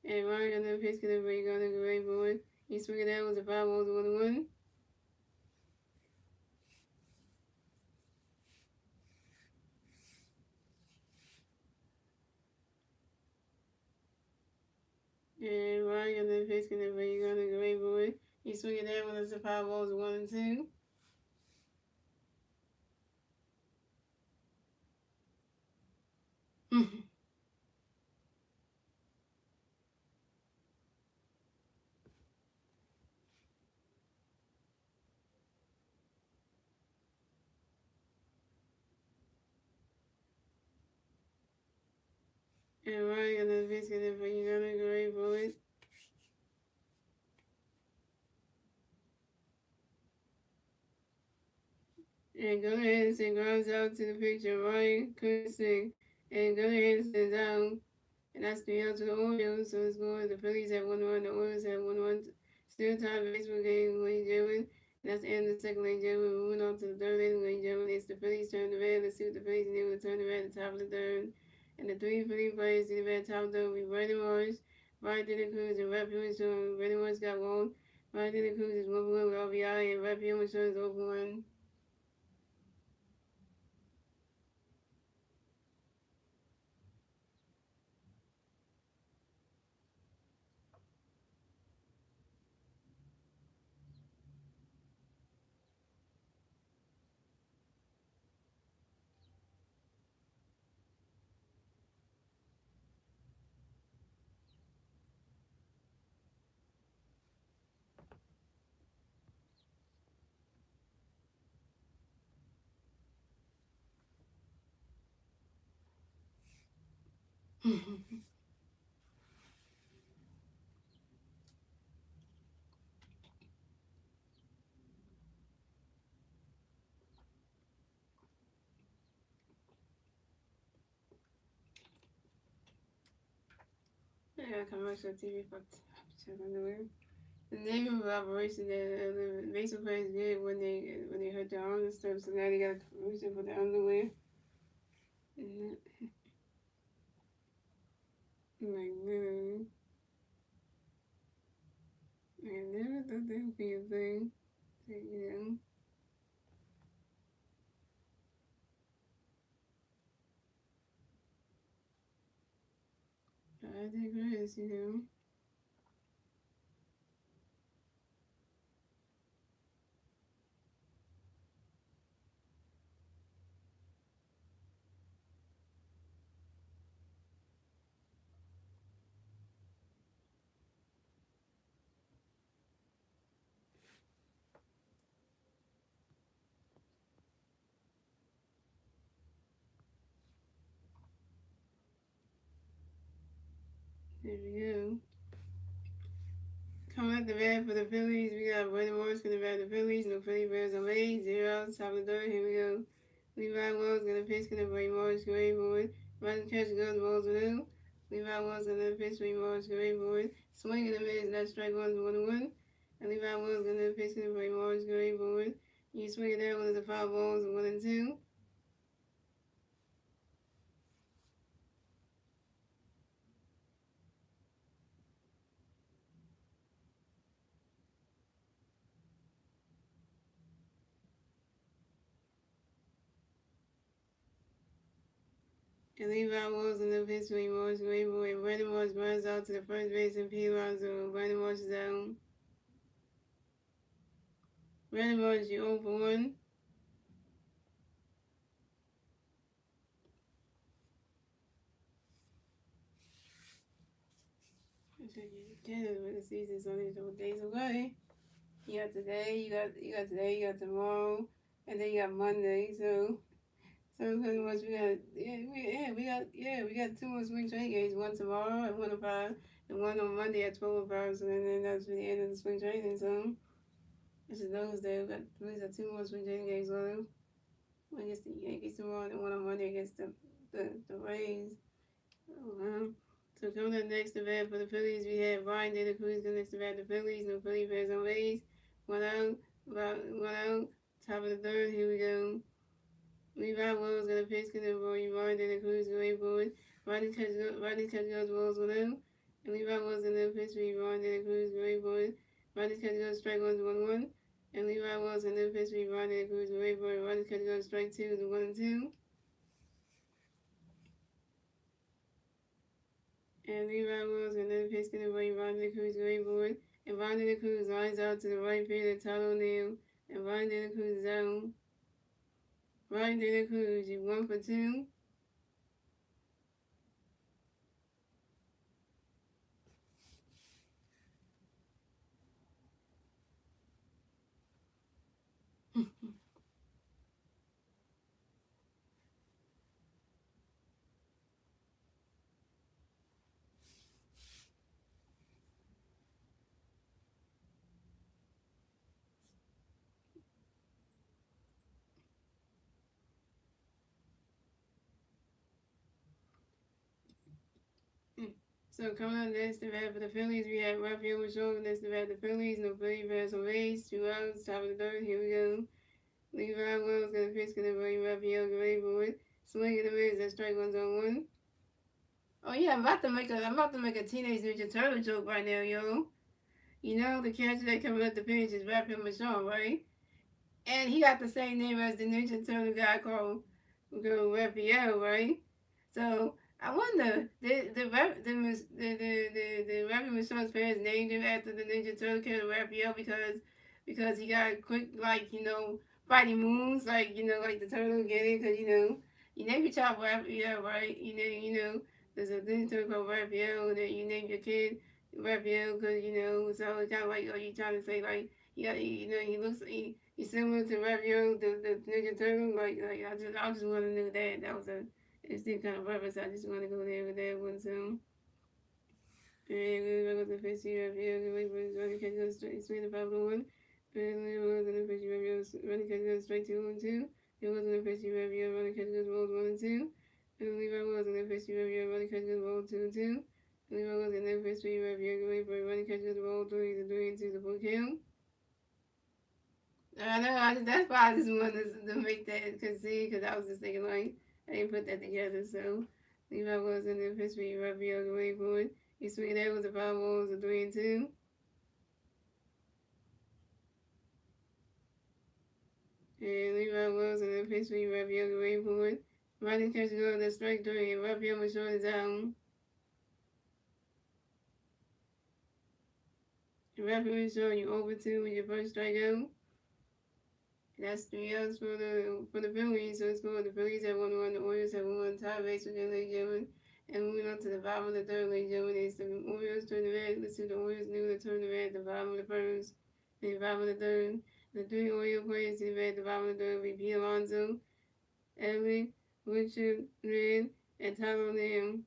And Ryan got another pitch connect for you, gonna get ready for it. He swung it out, was a 5 balls, 1-1. And Ryan got another pitch connect for you, gonna get ready for it. He swung it out, was a 5 balls, 1-2. And Ryan got another pitch connect for you, gonna get ready for it. And Gunnar Henderson grounds out to the picture. Ryan Coulson and Gunnar Henderson is out. And that's the out to the Orioles. So it's going. The Phillies have 1-1. The Orioles have 1-1. Still tied baseball game, ladies and gentlemen. And that's the end of the second, ladies and gentlemen. We're moving on to the third inning, ladies and gentlemen. It's the Phillies turn the red. Let's see what the Phillies are able to turn the red at the top of the third. And the three Philly players to the red top of the third will be Brandon Morris, Ryan Dillon Cruz, and Rap Human Strong. Brandon Morris got one. Ryan Dillon Cruz is 1-1 with RBI, and Rap Human Strong is 0-1. Yeah, commercial TV for check on the web. The name of the operation that the baseball players did when they hurt their arms and stuff. So now they got a commercial for the underwear. And like literally, I never thought that would be a thing. That, I digress. There we go. Coming up the bat for the Phillies, we got Brandon Morris gonna bat the Phillies. No Philly Bears on base. 0 outs, top of the third. Here we go. Levi Wells gonna pitch, gonna bring Morris great forward. Running catch goes balls anew. Levi Wells gonna pitch, bring Morris great forward. Swing and a miss, that strike one, 1-1. And Levi Wells gonna pitch, gonna bring Morris great forward. You swing it down, one of the foul balls, 1-2. And Levi Wells gonna pitch, bring Morris great forward. Brandon Morris runs out to the first base and P. Ronzo. Brandon Morris is down. Brandon Morris, you 0 for 1. Together with the season's only a couple days away. You got today, you got today, you got tomorrow, and then you got Monday. So pretty much we got 2 more spring training games. One tomorrow at 1:05, and one on Monday at 12:05. So then that's the end of the spring training. So I should know we got 2 more spring training games on them. One against the Yankees tomorrow, and one on Monday against the Rays. Oh, so coming up next to bat for the Phillies, we have Ryan De La Cruz going next to bat the Phillies. No Philly fans on base. 1 out, one out. Top of the third. Here we go. Levi Wells gonna pitch, gonna bring Ryan De La Cruz going forward. Rodney catch goes balls 1 out. And Levi Wells gonna pitch, bring Ryan De La Cruz going forward. Rodney catch goes strike 1-1. And Levi Wells gonna pitch, bring Ryan De La Cruz going forward. Rodney catch goes strike 2 to 1-2. And Levi Wells and then pitch gonna bring Ron De La Cruz going forward. And Ron De La Cruz lines out to the right field of Todd O'Neill. And Ron De La Cruz is down. Ron De La Cruz, you 1 for 2. So coming up next to bat for the Phillies, we have Rafael Machon next to bat the Phillies. No Philly fans on base. 2 outs, top of the third. Here we go. Levi Wells gonna pitch, gonna bring Rafael going forward. Swing and a miss. That strike one's on 1. Oh yeah, I'm about to make a Teenage Ninja Turtle joke right now, yo. You know the catcher that coming up the pitch is Rafael Machon, right? And he got the same name as the Ninja Turtle guy called Raphael, right? So I wonder, the Raphael Machon's parents named him after the Ninja Turtle character Raphael because he got quick, like, fighting moves, like, like the turtle get it, because, you name your child Raphael, right? There's a Ninja Turtle called Raphael, and then you name your kid Raphael, because, so it's kind of like, are you trying to say, like, he's similar to Raphael, the Ninja Turtle. Like I just want to know that. That was a It's still kind of rough, so I just want to go there with that one. So, and we go to the first year of year, wait for his running catch goes straight to 5-1. And we was in the first year of year, running catch goes straight to 1-2. It was in the first year of year, running catch goes rolled 1-2. And Levi was in the first year of year, running catch goes rolled 2-2. Levi was in the first year of year, wait for running catch goes rolled 3-3 to the full count. I know. That's why I just wanted to make that because I was just thinking like I didn't put that together. So Levi was in the first week right beyond the way forward. You swing that was a 5 balls, a 3-2. And Levi was in the first week right beyond the way forward. Riding catch go the strike three and right beyond was short is out. And right beyond showing you over two with your first strikeout. That's 3 outs for the Phillies. So it's going the Phillies have 1-1, the Orioles have 1-1, tie base again, ladies and gentlemen. And moving on to the bottom of the third, ladies and gentlemen, it's the Orioles turn the red. Let's see the Orioles knew to turn the red at the bottom of the first, the bottom of the third. The three Orioles players to the red at the bottom of the third will be P. Alonso, Ellie, Richard, Red, and Tyler Lamb.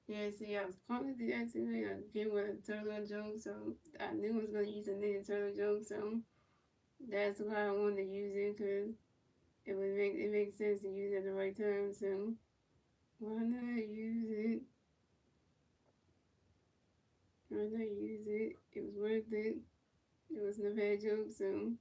Yeah, see, I was calling the actually. I came with a turtle joke, so I knew I was going to use a Ninja Turtle joke, so that's why I wanted to use it, because it makes sense to use it at the right time. So why not use it? Why not use it? It was worth it. It wasn't a bad joke. So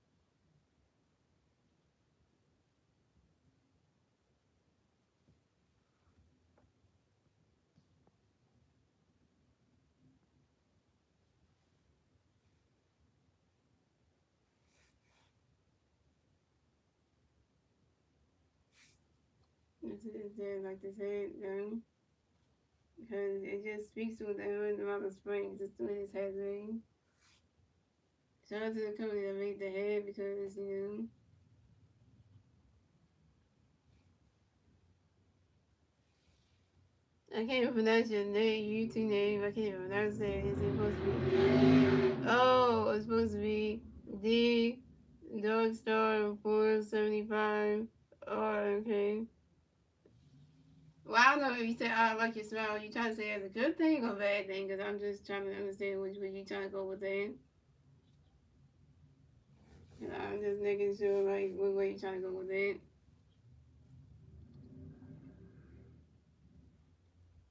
it's there like to say it, because it just speaks to the amount of springs it's doing this has been. Shout out to the company that made the head because I can't even pronounce your name, YouTube name. I can't even pronounce it. Is it supposed to be? Oh, it's supposed to be D Dog Star 475. Oh, okay. Well, I don't know if you say I like your smile. You trying to say it's a good thing or bad thing? Because I'm just trying to understand which way you trying to go with that. I'm just making sure like what way you trying to go with that.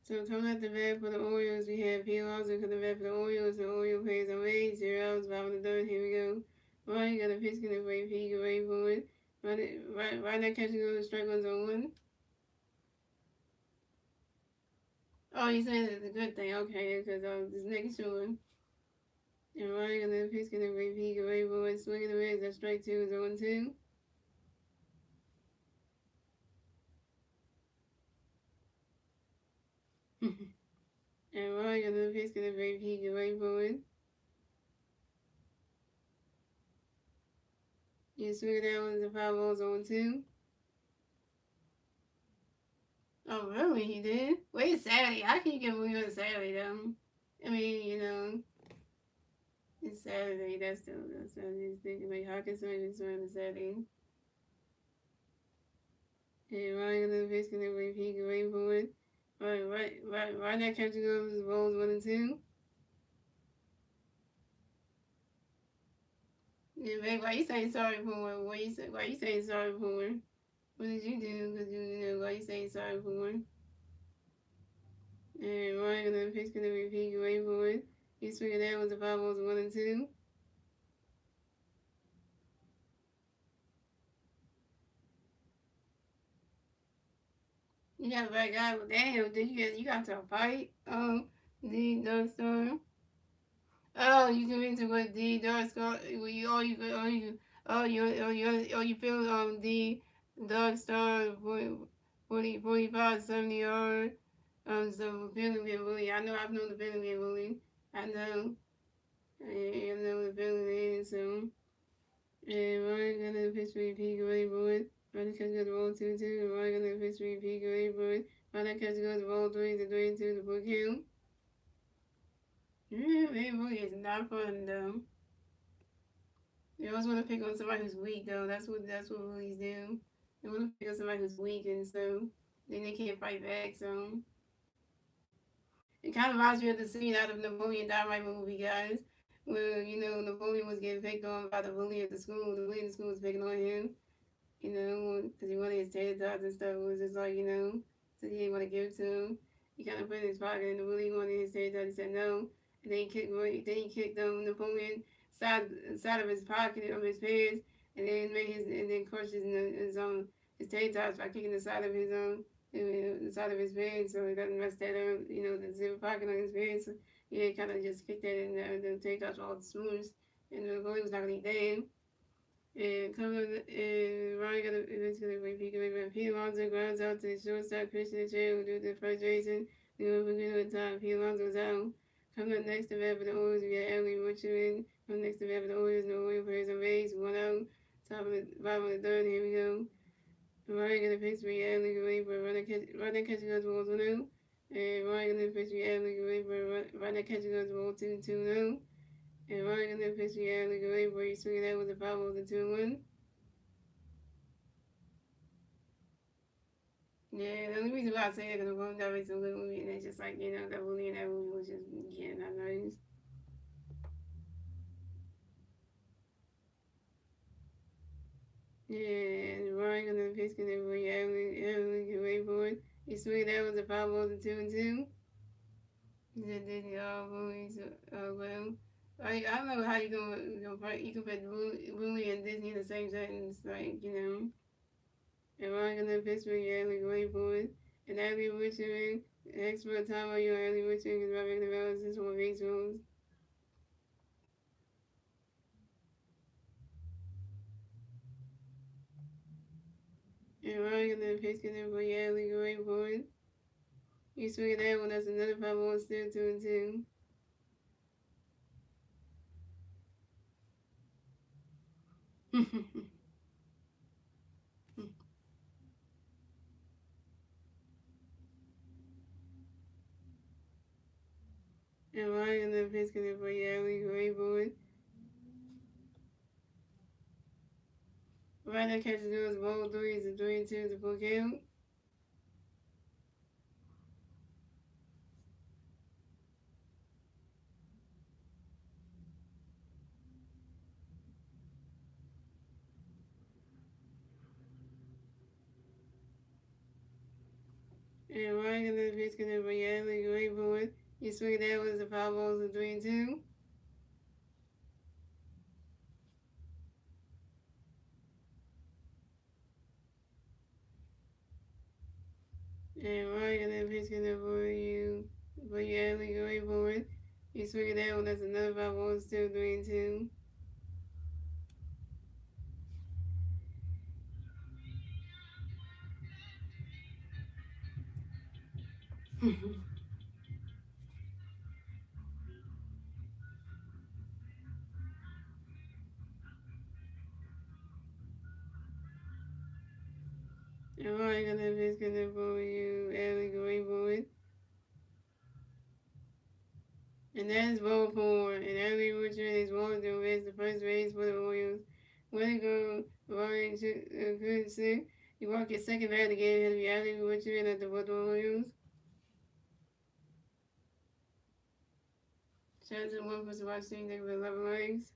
So coming at the bat for the Orioles, we have P. Lawson coming the bat for the Orioles. The Orioles plays on Ray, 0 outs, bottom of the third. Here we go. Ryan got a pitch in the way, P. Get ready for it. Right now catching on the strike one's on one. Oh, you saying it's a good thing? Okay, because I was just making sure. And Ryan got a pitch in the way, P. Get ready for it. Swinging the Reds, that strike two is on 2. And Ryan got a pitch in the way, P. Get ready for it. You swing that one, the 5 balls on 2. Oh, really? He did? Wait, Saturday. How can you get movie on Saturday, though? I mean, it's Saturday. That's what I was thinking. Like, how can somebody be on Saturday? Hey, Ryan the fish can everybody peek and wait for it. Why not catching up his balls 1 and 2? Yeah, babe, why you saying sorry for it? Why you saying sorry for it? What did you do? Because why you saying sorry for it? And Ryan the fish can everybody peek and wait for it. He's figured out was the 5 balls 1 and 2. You got a bad guy. Well, damn, you got to a fight? The Dark Storm. Oh, you come into what the Dark Storm? You feel the Dark Star 45 70 yard. So feeling being bullied. I know I've known the feeling being bullied. I know. I know the feeling is so. And Ryan got a pitch for P. Gray Boyd. Ryan catch got the ball 2-2. And Ryan got a pitch for P. Gray Boyd. Ryan catch got the ball 3-2 to book him. Yeah, man, bully is not fun though. They always want to pick on somebody who's weak though. That's what bullies do. They want to pick on somebody who's weak and so then they can't fight back. So it kind of reminds me of the scene out of Napoleon Dynamite movie, guys, where Napoleon was getting picked on by the bully at the school. The bully at the school was picking on him, because he wanted his tater tots and stuff. It was just like, so he didn't want to give it to him. He kind of put it in his pocket, and the bully wanted his tater tots. He said no, and then he kicked Napoleon side of his pocket of his pants, and then crushed his tater tots by kicking the side of his pants, so he doesn't mess that up. The zipper pocket on his pants. So, yeah, he kind of just kicked that in there. The tater tots were all smooth, and the bully was not gonna eat that. And Ronnie got eventually when Pete Alonso grounds out to the shortstop, Christian Chair will do the first racing. The over good time. Pete Alonso's out. Coming up next to bat for the Orioles, we got Ellie Richardson. Coming next to bat for the Orioles, no Oriole players on base, one out. Bottom of the third, here we go. Ryan gonna pitch for Ellie away for running catching us balls 1-0. And Ryan gonna pitch for Ellie away for running catching us ball 2-0. And Ryan gonna pitch for Ellie away for you swinging that with the foul of the 2-1. Yeah, the only reason why I say that because I'm that makes a good movie, and it's just like that movie and that movie was just not nice. Yeah, and Ryan on the pitch gonna be Evelyn can wait for it. He swear that was a 5 balls and 2-2. He said Disney all movies well. I don't know how you can put movie and Disney in the same sentence, And Ryan on the pitch for Evelyn can wait for it. And Abby Richardson, expert time on you, Abby Richardson is rubbing the relatives on base rules. And Ryan and the pitch can for Yale going forward. You swing that one, that's another 5-1 still 2-2. And Ryan and the pitch can for Yale going forward. Ryder catches those ball threes and 3-2 to full count. And Ryan and the pitch can for Yale going forward. You swing that one, the 5 balls and 3-2. And Ryan and the pitch can for Yale going forward. You swing that one, that's another 5 balls, still 3-2. And Ryan and the pitch can for Ellie going forward. And that is ball four. And Ellie Richard is walking to base the first base for the Orioles. Way to go, Ryan good sick. You walk your second bat again ahead of Ellie Richard at the Baltimore Orioles. Johnson won for Sebastian Day with 11 legs.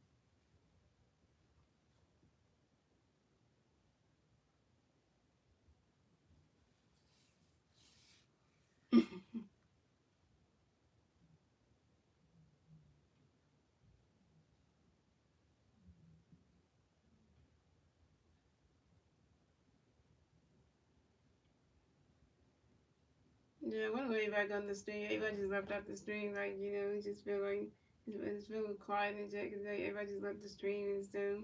Yeah, I want to way back on the stream. Everybody just left off the stream, it just feel like it's feeling quiet and shit because everybody just left the stream and stuff.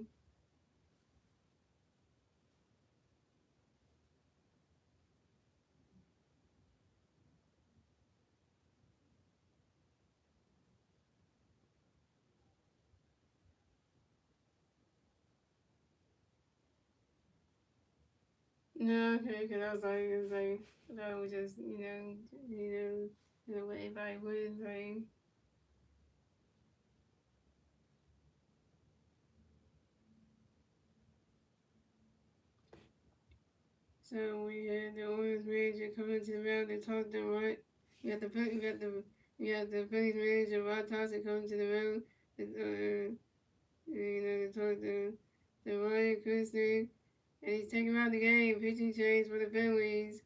No, okay, because I was like, I thought it was just, what everybody would, So we had the Orioles manager come into the mound and talk to them, right? We got the Phillies manager Rod Thompson coming to the mound. To talk to Ryan Christie, and he's taking out the game. Pitching change for the Phillies.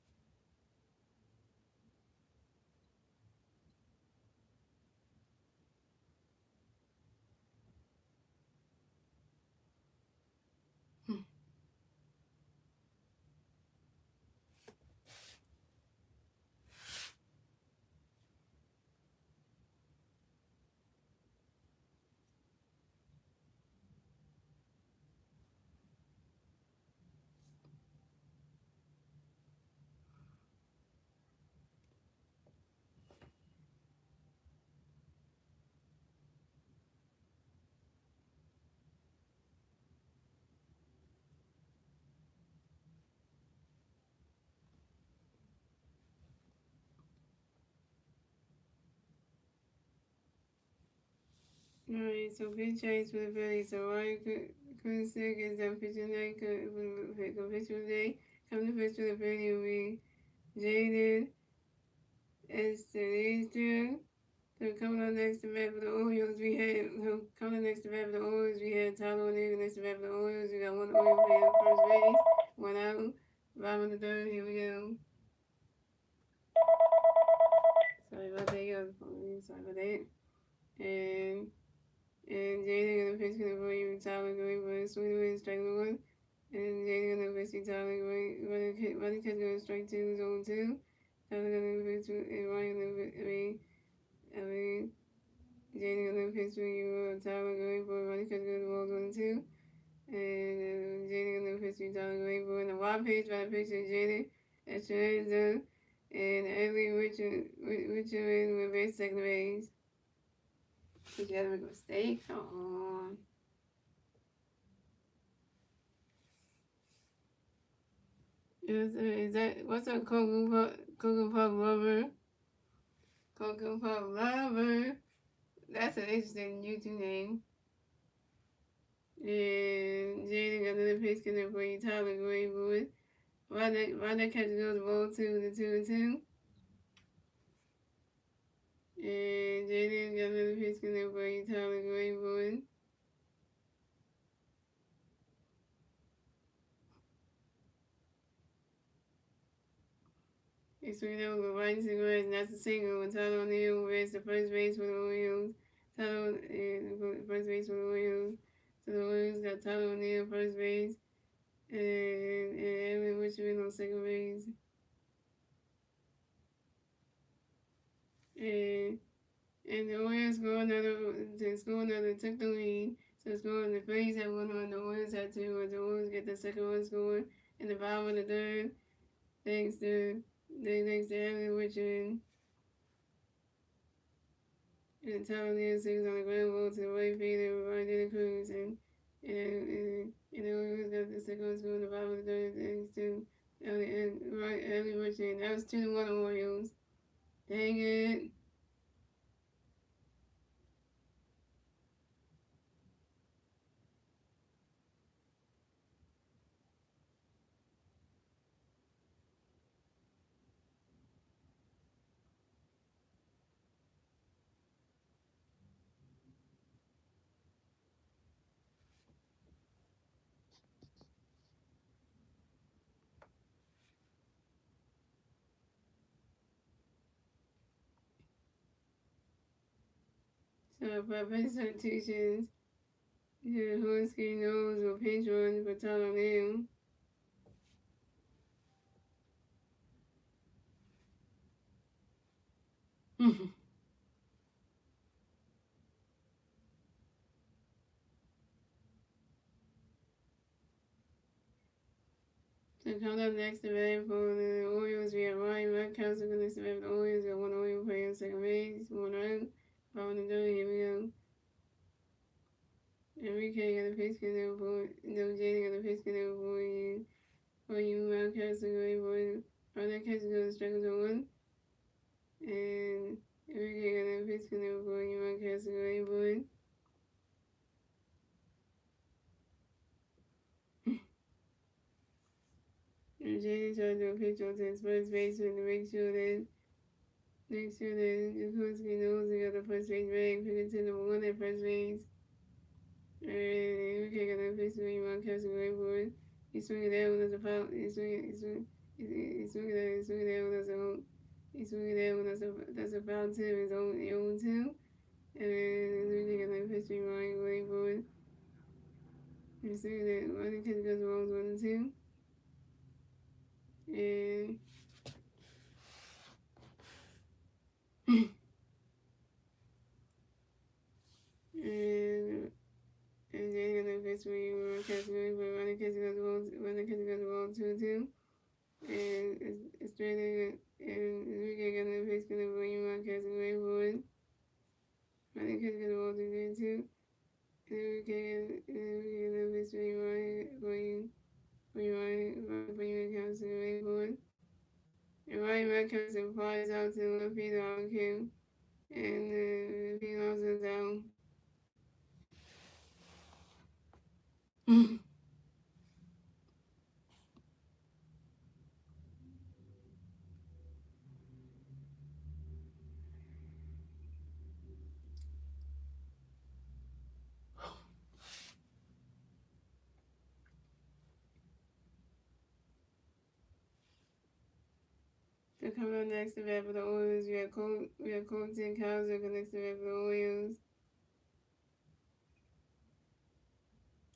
Alright, so pitch change for the Phillies. So Ryan Christie is the pitcher today. Go pitch for the day. Coming to pitch for the Phillies will be Jaden Estevez. So coming on next to bat for the Orioles, we had Tyler O'Neill next to bat for the Orioles. We got one Oriole player on first base, one out, five on the third. Here we go. Sorry about that, y'all. Sorry about that. And Jaden gonna pitch for you, Tyler going for a swing away, strike one. And Jaden gonna pitch you, Tyler going, running catch going strike two, zone two. Tyler gonna pitch and Ryan gonna Jaden gonna pitch for you, Tyler going for running catch going balls 1 and 2. And Jaden gonna pitch you, Tyler going for the wild pitch by the pitcher Jaden at Shenandoah. And Edley Richard with base second base. Did you have to make a mistake? Come on. Is that what's up, Cocoa Pop Lover? Cocoa Pop Lover. That's an interesting YouTube name. And Jaden got another pitch coming for you, Tyler Greenwood. Why that catch goes ball 2 to 2 and 2. And Jaden got another pitch coming for you, Tyler Greenwood. It's swinging over right into the grass, and that's a single. And Tyler O'Neill raised the first base for the Orioles. Tyler first base for the Orioles. So the Orioles got Tyler O'Neill first base, and Evan Richmond on second base. And the Orioles took the lead. So the Phillies had 1 run, the Orioles had 2 runs. The Orioles get the second one scored in the bottom of the third, thanks to Evan Richmond. And Tyler O'Neill sings on the ground ball to the right field and Ryan De La Cruz, and the Orioles got the second one scored in the bottom of the third, thanks to Evan Richmond. That was 2-1 Orioles. Dang it. So by base substitutions, Husky knows will pinch run for Tyler O'Neill. So coming up next to bat for the Orioles, we have Ryan Mudcastle next to bat for the Orioles. We got one Oriole player on second base, one out, five on the third. Here we go. Enrique got a pitch connect for Jaden got a pitch connect for you Mudcastle going for that catch goes strike one. And Enrique got a pitch connect for you Mudcastle going for Jaden tried to pitch onto his first baseman to make sure that Jakunski knows he got the first base bag, pitching to number one at first base. And we got the pitch to Ron catching the board. He swung it out as a foul. He swung it out as a home. He swung it out that's a foul tip. It's only 0-2. And then we got the pitch to Ron board. You see that Ronnie catch goes balls 1-2. And and then got the pitch to Ron catching but Ronnie catching goes balls 2-2. And it's straight in and we got the pitch to Ron catching board. Ronnie catching goes balls 2-2. And we get the pitch to Ron comes to the board. And Ryan comes and flies out to the left field on him. And he also down. So coming up next to bat for the Orioles, we have Colton Cowser next to bat for the Orioles.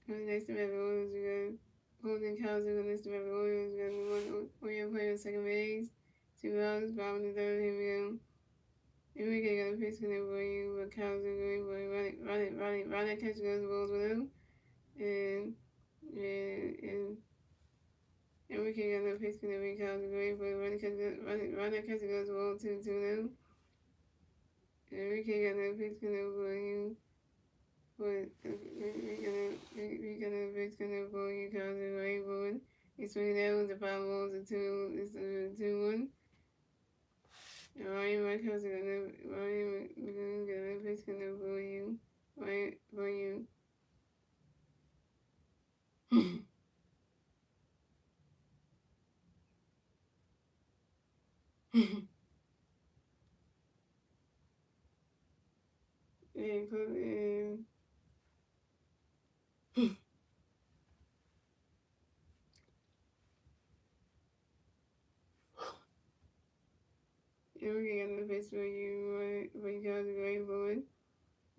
Coming next to bat for the Orioles, we got Colton Cowser next to bat for the Orioles. We got one Oriole player on second base. 2 outs, bottom of the third. Here we go. And we got a pitch connect for you, but Cowser going for it. Run that catch goes the balls with him. And we can get a pitch connect for Cowser going for it. Run that catch goes the ball 2-2 now. And we can get a pitch connect for you. But we got a pitch connect for you, Cowser going for it. It's when that was the 5 balls and 2-1. And Ryan Michaels is gonna get a pitch connect for you. For you. And we can get a pitch for you, Cowser going for it.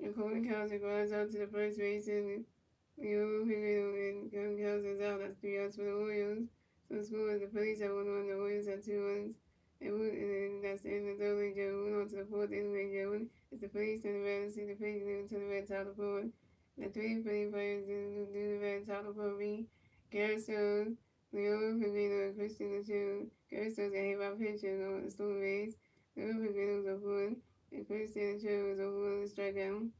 And Colton Cowser goes out to the first base and and Cowser's out. That's 3 outs for the Orioles. So the score is the Phillies have 1-1, the Orioles have 2 runs. And then that's the end of the third league game. Moving on to the fourth inning league game. It's the Phillies and the Reds. See the Phillies moving to the Reds top of the board. The 3 Philly players do the Reds top of the board be Garrett Stone, Leo Pellegrino, and Christian LeChue. Garrett Stone's got hit by a pitcher on the stolen base. Leo Pellegrino was over one, and Christian LeChue was over one to strikeout.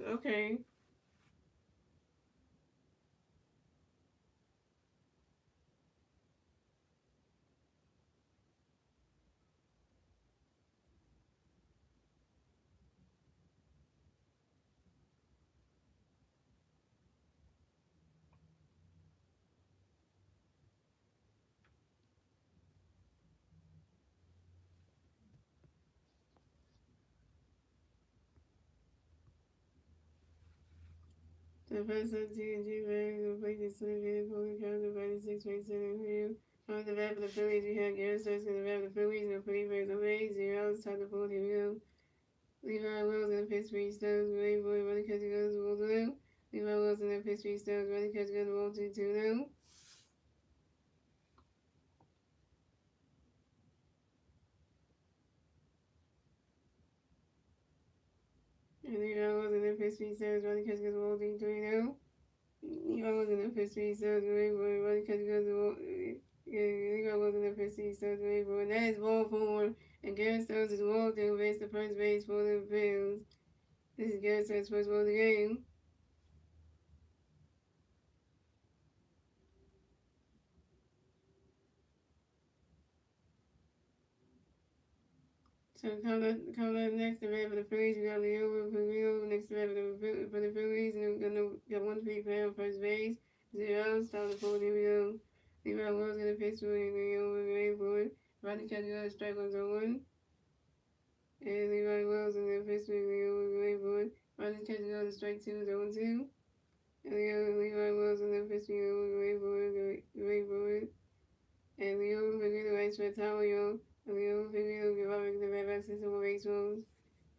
Okay. The first 17 bags will play the same vehicle counted by the 6.7 wheel. On the back of the Phillies, we have Garrett Stone in the back of the Phillies, and the Phillies on base, 0 outs, top of the fourth, here we go. Levi Wells in the pitch three stones. Ray Boy running catch goes to Walter New. Levi Wells in the pitch three stones. Running catch goes to Walter 2 now. And Levi Wells in the pitch three stones. Running catch goes to Walter 3 now. Levi Wells in the pitch three stones. Ray Boy running catch goes to Walter. Levi Wells in the pitch three stones. Ray Boy. And that is ball four. And Garrett Stones is Walter base the first base for the Phillies. This is Garrett Stones' first ball of the game. So coming up next, the bat for the Phillies, we got Leo Perino next to bat for the Phillies, and we're got 1-3 player on first base. 0, start the fourth, here we go. Levi Wells gonna pitch for Leo Perino for it. Rodney Castro strike 1-1. And Levi Wells gonna pitch for Leo Perino for it. Rodney Castro strike 2, 0-2. And Levi Wells gonna pitch for Leo Perino for it. And Leo Perino rights for Tario. And Leo Perino give up the right back system of base rules.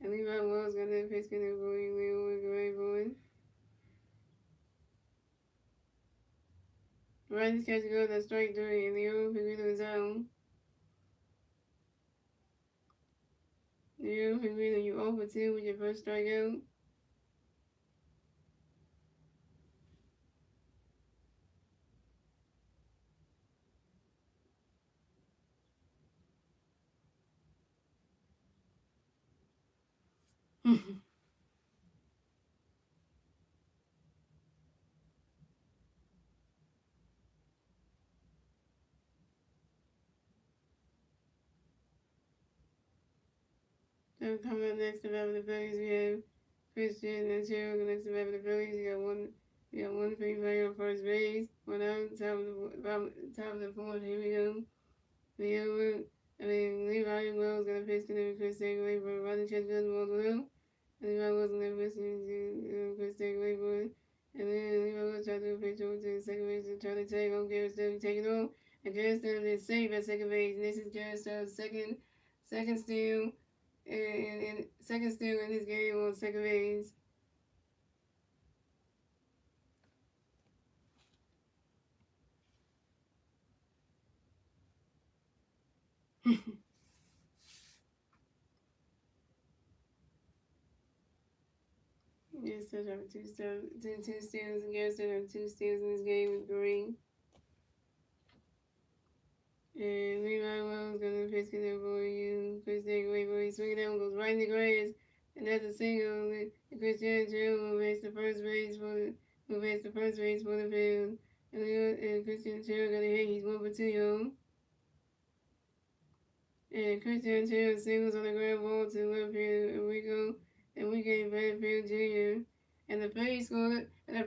And Levi Wells got that pitch going for Leo Perino. Rodney's catch goes at strike 3, and Leo Perino is out. Leo Perino, you 0 for 2 with your first strikeout. So coming up next to bat for the Phillies, we have Christian and Cheryl next to bat for the Phillies. You got one free player on first base. One out, top of the fourth. Here we go. Levi Wells got a pitch to Chris Takeaway for Rodney Chestnut and Walter Hill. And Levi Wells got a pitch to Chris Takeaway for it. And then Levi Wells tried to pitch over to the second base to try to take on Garrett Stubbs, take it off. And Garrett Stubbs is safe at second base. And this is Garrett Stubbs' second steal and second steal in this game on second base. Garrett Stubbs have two steals, and Garrett Stubbs have 2 steals in this game with Green. And Levi Wells gonna pitch it for you. Chris Takeaway for you. Swing it down, goes right in the grass. And that's a single. And Christian Chill will base the first base for the field. And Christian Chill got a hit. He's 1 for 2, yo. And Christian Chill singles on the ground ball to left field. And we gave Redfield Jr. And the Phillies scored. And the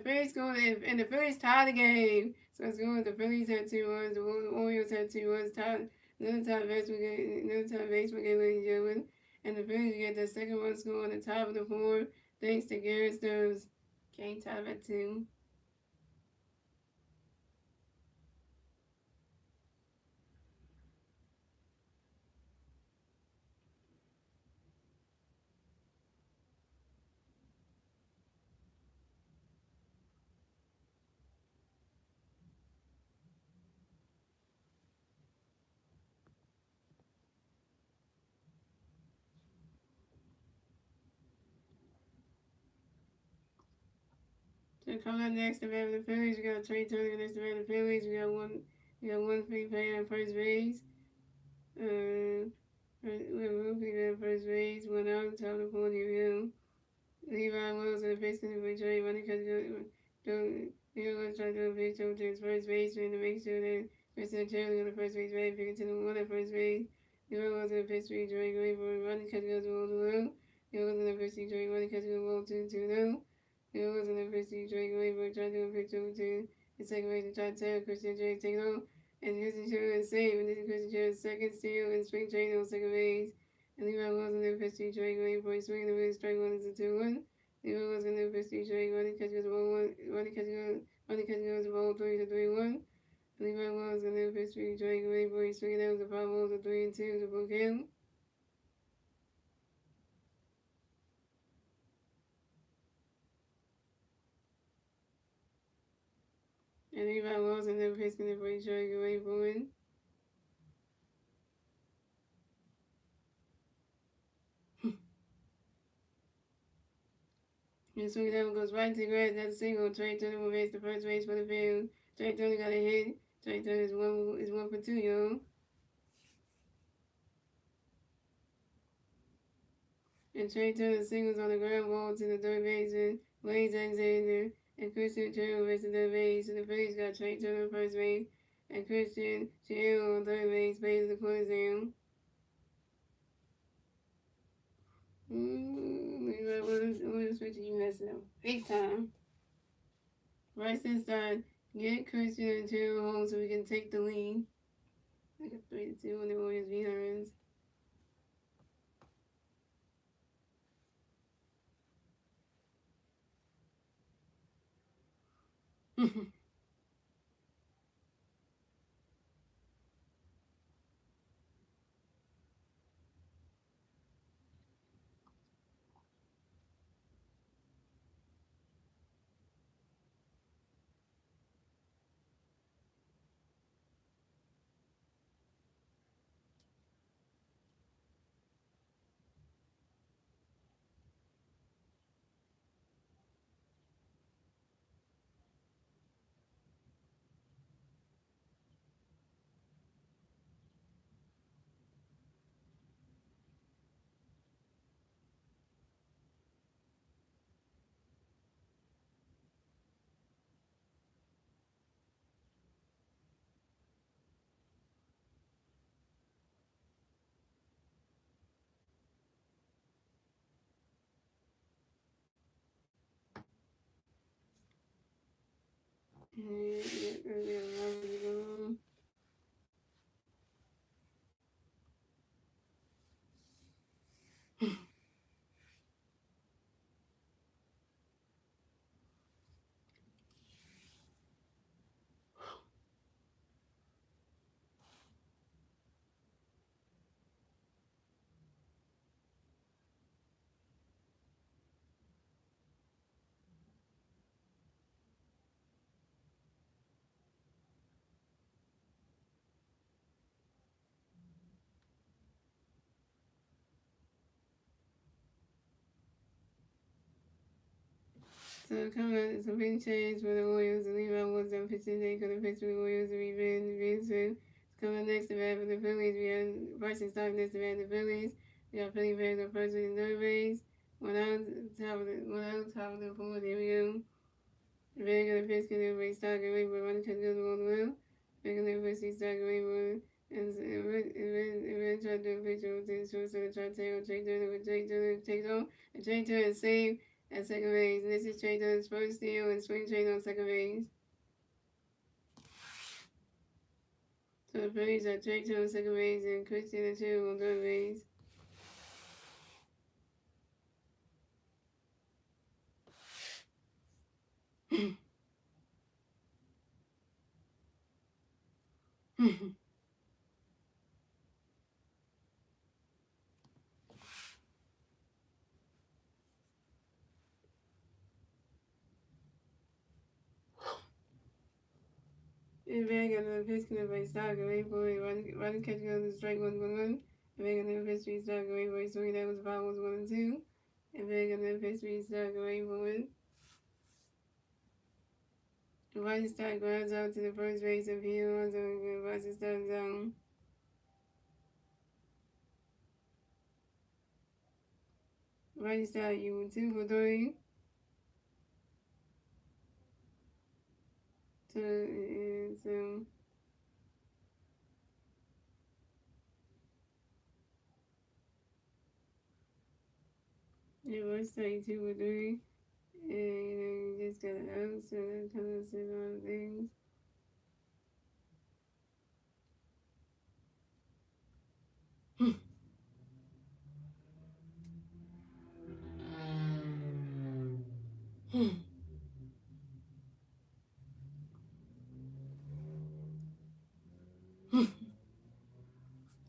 Phillies tied the game. So it's going. The Phillies had 2 runs. The Orioles had 2 runs. Another tie baseball game, ladies and gentlemen. And the Phillies get the second run score on the top of the 4th, thanks to Garrett Stubbs. Game time at 2. So coming up next, the bat for the Phillies, we got Trey Turner next to the bat for the Phillies. We got one free player on first base. We have one free player on first base. 1 out, top of the 4th, here we go. Levi Wells in the basement for Trey running because Levi Wells tried to do a pitch over to his first baseman to make sure that Christian Taylor on the first base bag, picking to the 1 at first base. Levi Wells in the pitch for Trey going for running because goes to roll the well. Levi Wells in the pitch for Trey running because goes to roll 2-2 now. Levi Wells in the pitch for Trey going for trying to do a pitch over to the second base to try to tell Christian Taylor take it off. And Christian Taylor is safe, and this is Christian Taylor's second steal in spring training on second base. And Levi Wells in the pitch for Trey going for a swing and a miss, strike 1 is a 2-1. Levi Wells in the pitch for Trey running catch goes 1-1, running catch goes ball 3 to 3-1. Levi Wells in the pitch for Trey going for a swing and a 5 balls to 3-2 to book him. And anybody lost and never faced in for each other, get ready for it. And swing that goes right to the grass. That's a single. Trey Turner will race the first base for the field. Trey Turner got a hit. Trey Turner is one for two, yo. And Trey Turner singles on the ground ball to the third baseman, Blaze Alexander, and Christian Chero races the third base. So the Phillies got Trey Turner on first base, and Christian Chero on third base, plays the corner down. What else would you messing up? Big time. Bryson started get Christian and Chero home so we can take the lead. Like a 3-2 when the Warriors behind. So coming some big change for the Warriors. The Levi was on pitching day because the pitch for the Warriors to be Ben Smith. Coming next to bat for the Phillies. We have Bryson Stock next to bat the Phillies. We got Philly Bears on first and third base. Top of the fourth. Here we go. Very good pitch because everybody Stock and wait for running to the other well. Very good pitch Stock and wait for and tried to pitch over to the shortstop, try to take Turner, but Jake Turner takes off, and Jake Turner is saved at second base. And this is Jake Turner's first steal and spring training on second base. So the Phillies are Jake Turner on second base and Christian and Chill on third base. And back at the pitch connect by Stock and wait for it. Running catch goes to strike 1-1. And back at the pitch speed Stock and wait for it. Swing that was about 1-2. And back at the pitch speed Stock and wait for it. Bryson Stock grounds out to the first base of Hill on the Bryson Stock zone. Bryson Stock, you 2 for 3. So, yeah, Bryson Stock, 2 for 3. And, you just got an out, so that kind of says a lot of things.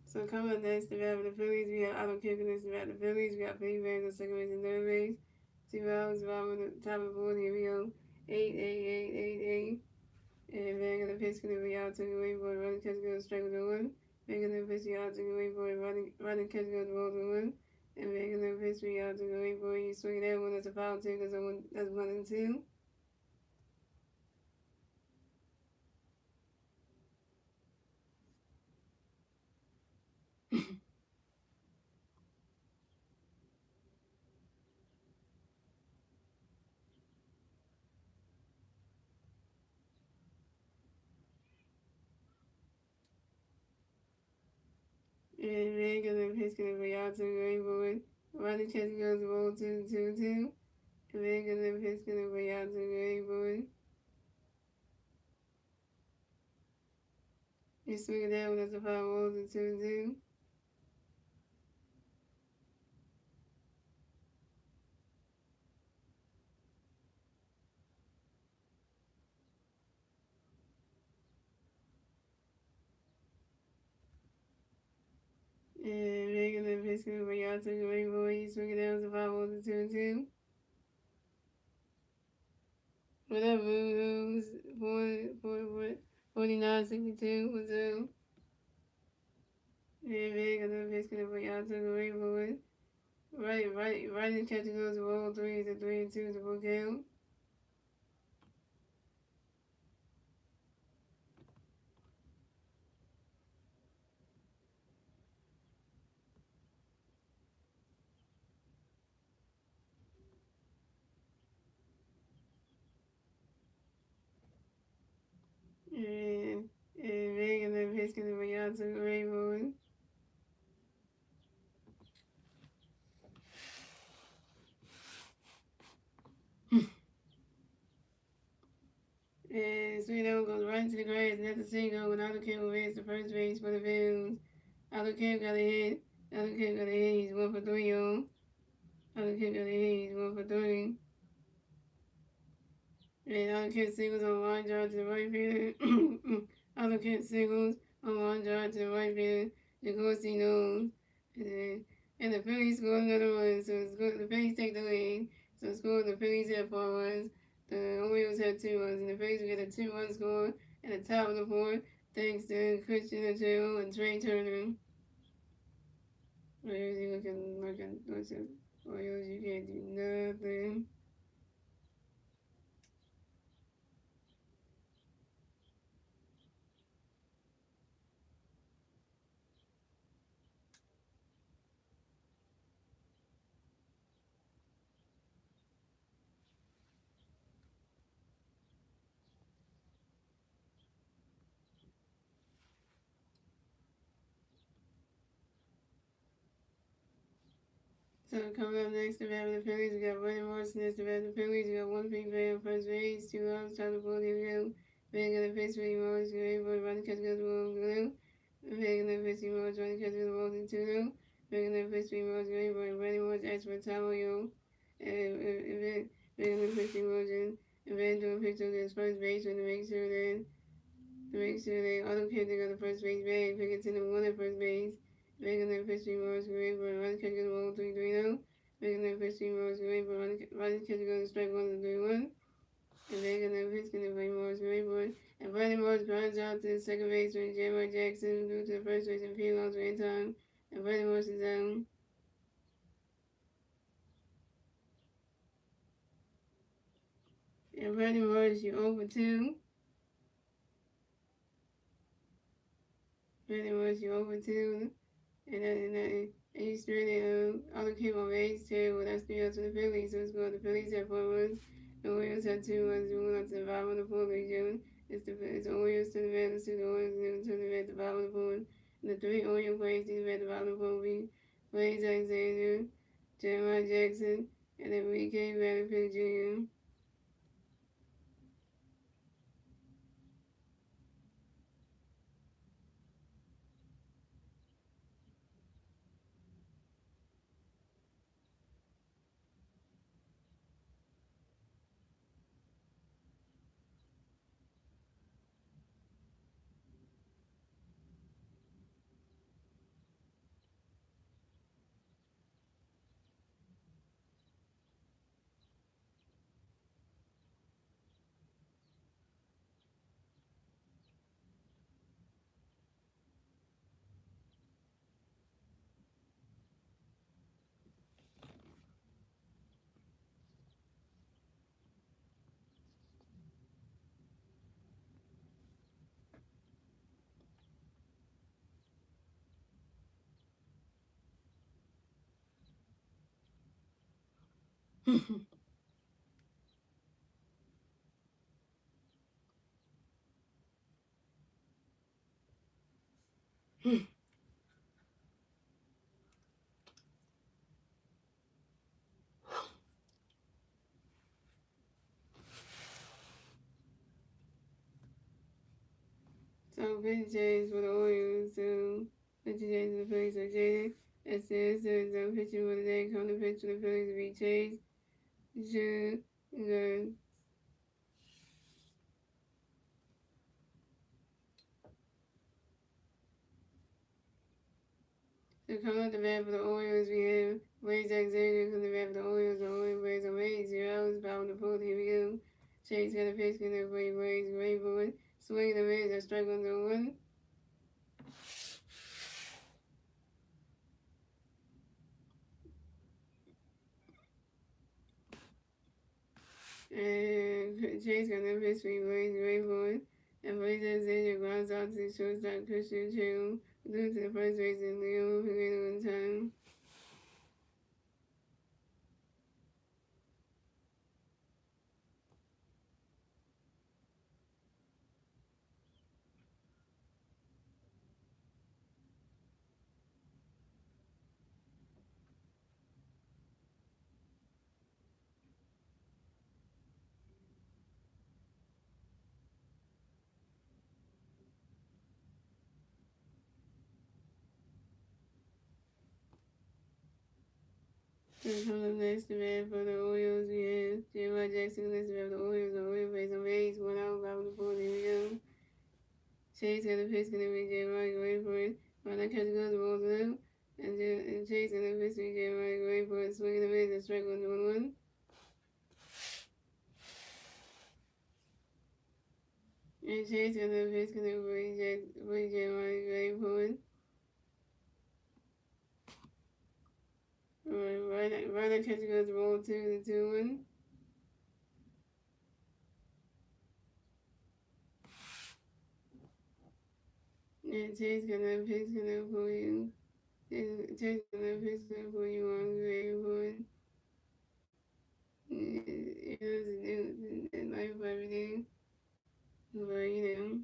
So coming next to bat for the Phillies, we got Otto Kicking next to bat the Phillies. We got Philly Bears on second base and third base. 2 outs, bottom of the top of the board. Here we go. 8. And regular pitch going to be out to the way for running catch goes strike with the one. Regular pitch out to the way for running catch goes ball to one. And regular pitch out to the way for you swing that one as a foul too because that's 1 and 2. And regular pitch going to be out to the way for it. Running catch goes ball 2-2-2. And regular pitch going to be out to the way for it. You swing that one as a foul ball to 2-2. And regular pitch going to be out to the way for it. You swing that one as a foul ball to 2-2. Whatever, it was 49-62 was and regular pitch going to be out to the way for it. Right in catching those roll 3 is a 3-2 is a full count. And regular pitch going to be out to the way for it. And Sweeto goes right into the grass, and that's a single. And Otto Kim advances to first base for the Phillies. Otto Kim got a hit. Otto Kim got a hit. He's 1 for 3, y'all. Otto Kim got a hit. He's 1 for 3. And Otto Kim singles on line drive to the right field. Otto Kim singles on line drive to the right field. Of course he knows. And the Phillies score another one. So the Phillies take the lead. So score the Phillies have 4 runs. The Orioles have 2 runs. And the Phillies will get a 2-run score at the top of the board thanks to Christian Achille and Trey Turner. Orioles, you looking, listen. Orioles, you can't do nothing. So coming up next, the bat of the Phillies, we got Brandon Morrison as the bat of the Phillies. We got 1 big fan on first base, 2 outs, top of the ball, the field. Bang on the face, Brady Morris, great boy, running catch goes the ball, blue. Bang on the face, Brady Morris, running catch goes the ball, 2-0. Bang on the face, Brady Morris, great boy, Brady Morris, asked for a towel, yo. And bang on the face, Brady Morris, and then do a picture of his first baseman to make sure they auto kick they got the first base bag, pick it to the 1 at first base. Making their pitching Morris great for running catch goes the ball 3-3-0. Making their pitching Morris great for running catch goes strike 1-3-1. And making their pitching the Morris great for and Brandon Morris grinds out to the second baseman, J.Y. Jackson, due to the first base and field outs in time. And Brandon Morris is down. And Brandon Morris, you over 2. Brandon Morris, you over 2. And he straight other came on base too. Well, that's 3 outs for the Phillies. So it's good. The Phillies have 4 runs. The Orioles have 2 runs. Moving on to the bottom of the fourth region. It's the Orioles to the Mariners to the Orioles to the bottom of the fourth. And the 3 Orioles players to the bottom of the fourth will be Blaze Alexander, Jeremiah Jackson, and then Enrique Vanderbilt Jr. So 50 J's for the Orioles. So 50 J's for the Phillies are Jaden. It says the pitcher for the day. Come to pitch for the Phillies to be Chase. The So coming up the bat for the Orioles, we have Blaze Xavier from the bat for the Orioles. The Orioles Blaze on 8-0. Power the pull. Here we go. Chase got a pitch. Going to play Blaze. Great board. Swing the mids. A strike on the one. And Chase got no pitch. Blaze. Great board. And Blaze Xavier grounds out to the shortstop Christian Chill. Due to the first base and Leo. Who got it on time. So coming up next, the bat for the Orioles, we have J.Y. Jackson. Next, the bat for the Orioles. The Orioles Blaze on 8. 1 out. Power the pull. Here we go. Chase got a pitch, gonna be J. Wait for it. When I catch goes, rolls up. And Chase got a pitch, J. Wait for it. Swinging the miss, and strike 1-1. And Chase got a pitch, gonna be J. Wait for it. Right, I catch goes, roll 2-1. And Chase got a pitch, gonna pull you. And Chase got a pitch, gonna pull you on, wait for it. It was a life of everything. But, you know.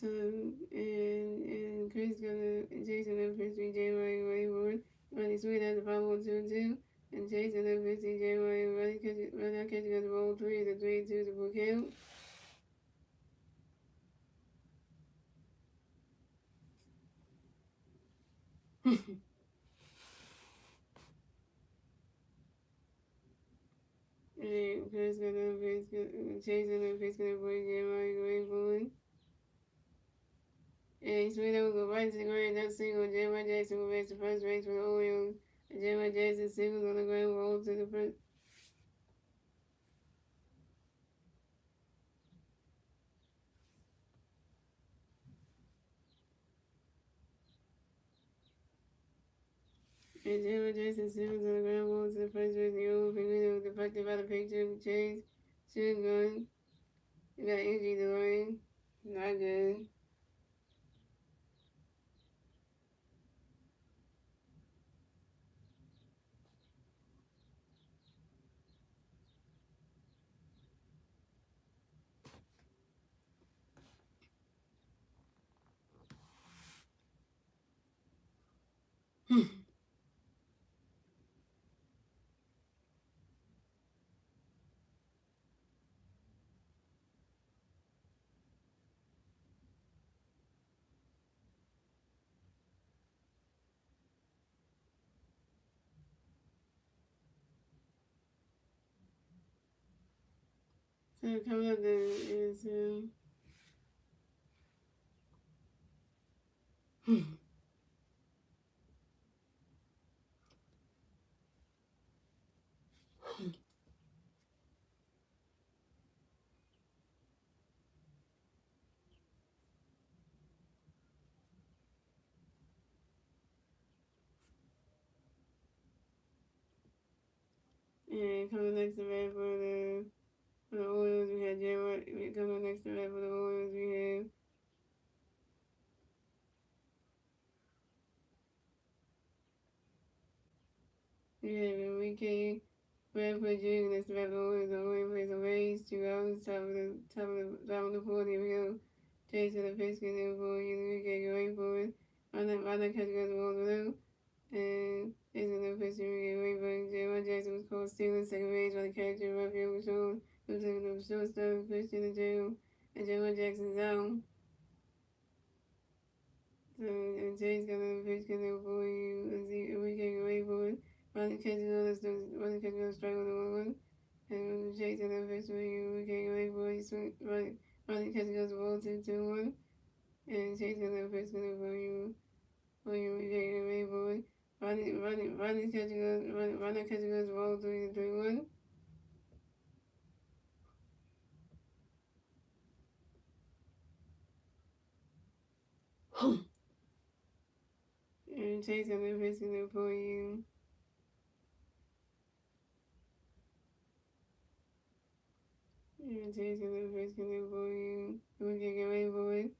So, and Chris gonna, Jason up for CJ Ward, running sweet as a 5-1-2-2, and Jason up for CJ Ward, running catching as a roll 3 is a 3-2 to full count. And Chris gonna face, Jason up for CJ Ward, and sweet over go right to the ground, that single, J.Y. Jackson will face the first base for the Orioles, and J.Y. Jackson singles on the ground, roll to the first. And J.Y. Jackson singles on the ground, roll to the first base, the old finger deflected by the picture of Chase. Shoot gun. You got injury delay. Not good. So coming up there is And coming next to bat for the Orioles, we had J-Rod. Coming next to bat for the Orioles, we have Enrique Bradford Jr. next to bat for the Orioles. The Orioles plays the Rays, 2 outs, top of the fourth. Here we go. Chase to the pitch, get in for Enrique, going for it. Run that catch goes the ball below. And Chase to the pitch, Enrique, going for it. J-Rod Jackson was called stealing second base while the catcher right field was shown. Losing the shortstop, pitch to the jail. And J-Rod Jackson's out. So, and Jay's gonna pitch gonna for you and see if we can wait for it. Running catching on us, running catching on strike on the 1-1. And Jay's gonna pitch for you, we can wait for it. Running catching us ball 2-1. And Jay's gonna pitch gonna for you, we can wait for it. Running catching us ball 3-1. And Chase gonna pitch gonna for you. And Chase gonna pitch gonna for you. We can wait for it.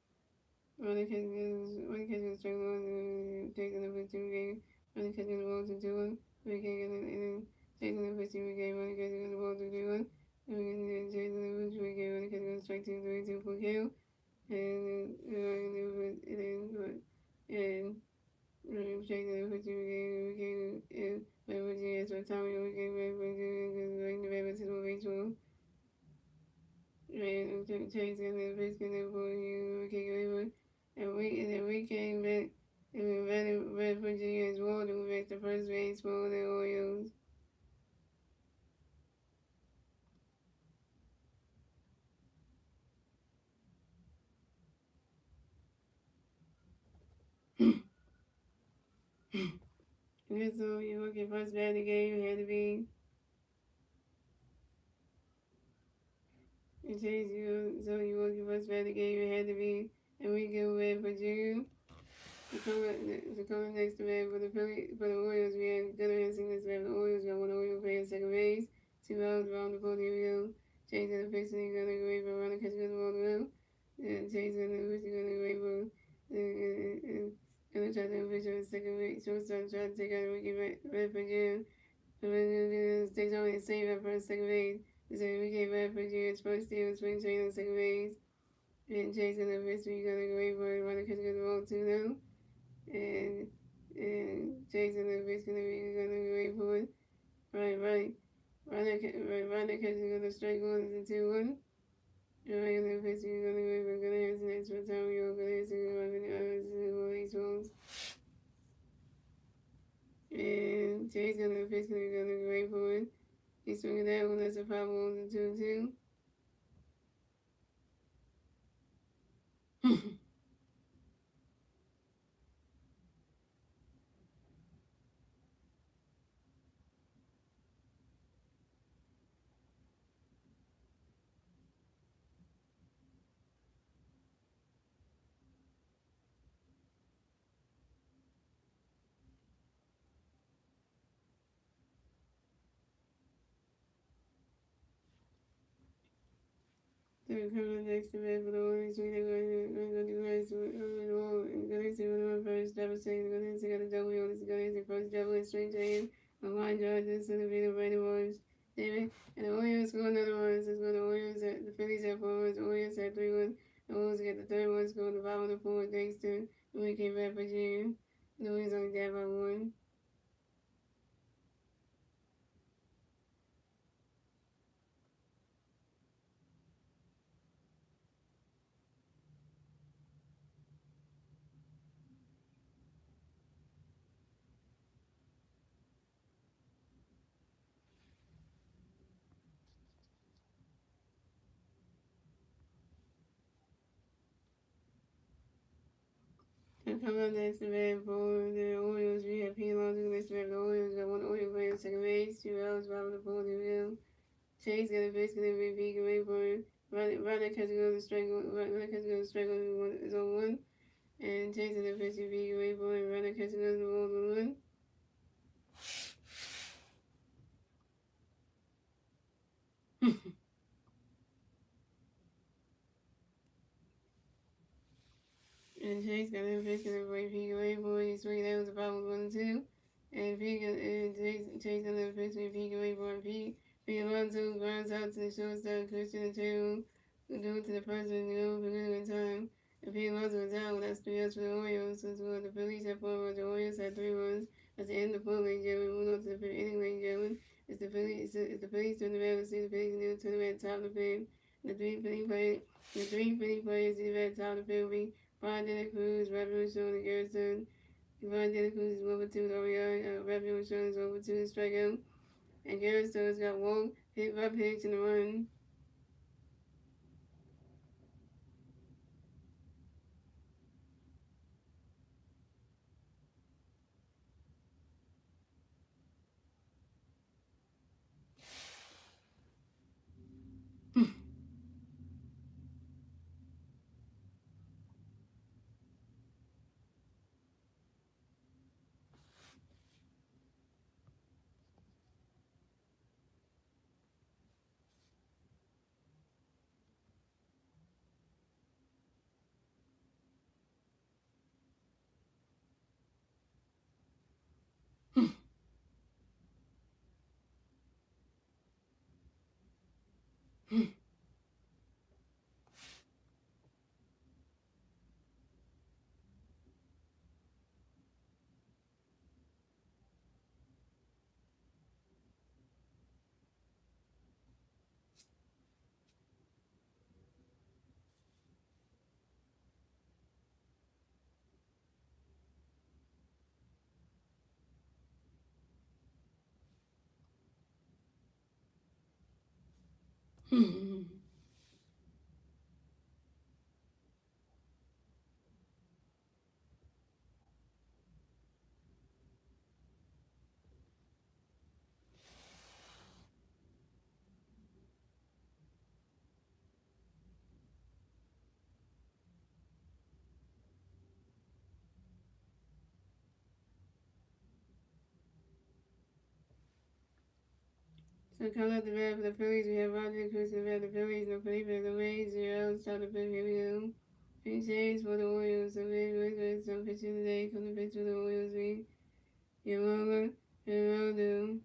Running catching strike one, taking the 15 game. Running catching the ball to 2-1. We can get in taking the 15 game. Running catching the ball to 3-1. And we can chasing the pitch. We can running catching the strike 2-3 for KO. And chasing the 15 game. We can and Virginia for Tommy. We can bring the baby to the baseball. And chasing the pitch for you. We can get and we came back and we West Virginia as well to make the first base for the Orioles. And so you look at first bat of the game, it had to be it says so you look at first bat of the game, it had to be and we go West Virginia. To come next to bat for the Orioles, we had Gunnar Hansen next to bat for the Orioles. We got one Oriole player second base, 2 outs around the fourth. Here we go. Chase in the pitch, and Gunnar away for a runner catching the ball well. And Chase in the pitch, Gunnar away for Gunnar tried to pitch on second base. Shortstop tried to take out Ricky Redford Jr. Takes only a save at first second base. This is Ricky Redford Jr.'s first steal, spring training on second base. And Chase in the pitch, Gunnar away for a runner catching the ball 2-0. And Jason the bitch gonna be wait for it. Right. Right catching gonna strike one is a 2-1. Right in the bitch you're gonna wait for gonna have next for time you're gonna see one these ones. And Jason the bitch gonna wait for it. He's swinging that one, that's a 5-1 and 2-2. They're coming next to bed for the Orioles. We're going to do guys and going to see one first devastating. Going to see got a double on this going to first double in straight hand. A line drive this and the video by the Orioles. David and the Orioles score another one. So the Orioles at the Phillies at 4 the Orioles at 3-1. The Orioles get the third one scored the bottom of the fourth thanks to the weekend back Virginia. The Orioles only down by 1. Come on next to bat for the Orioles. We have P. Alonso next to bat for the Orioles. Got one Oriole player second base, 2 outs, bottom of the fourth. Here we go. Chase got a base, gonna be big away for him. Runner catching on the strike, runner catching on the strike is on 1. And Chase got a base, big away for him. Runner catching on the ball on 1. And Chase got him fixing it for he away for his three. That was the problem 1 2. And Pete and Chase got him fixing it Pete away for Pete. Pete Alonso grounds out to the shortstop Christian and Taylor. Due to the person, for good time. If Pete Alonso was out, that's 3 outs for the Orioles. So the Phillies had 4 runs. The Orioles had 3 runs. That's the end of the fourth, ladies and gentlemen. Moving on to the fifth inning, ladies and gentlemen. It's the Phillies turn the bat. See the Phillies new turn the bat top of the field. The three Philly players in the bat top of the field. Brian De La Cruz, Revolution, and Garrison. Brian De La Cruz is over 2 RBI. Revolution is over 2 strikeout. And Garrison's got 1 hit by pitch and a run. So coming up the bat for the Phillies, we have Roger Cruz in the bat for the Phillies, no Felipe the Rays, 0 outs, top of the fifth, here we go. Three Jays for the Orioles, so very good, some pitching today, come to pitch for the Orioles, we Yamaga, Geraldo.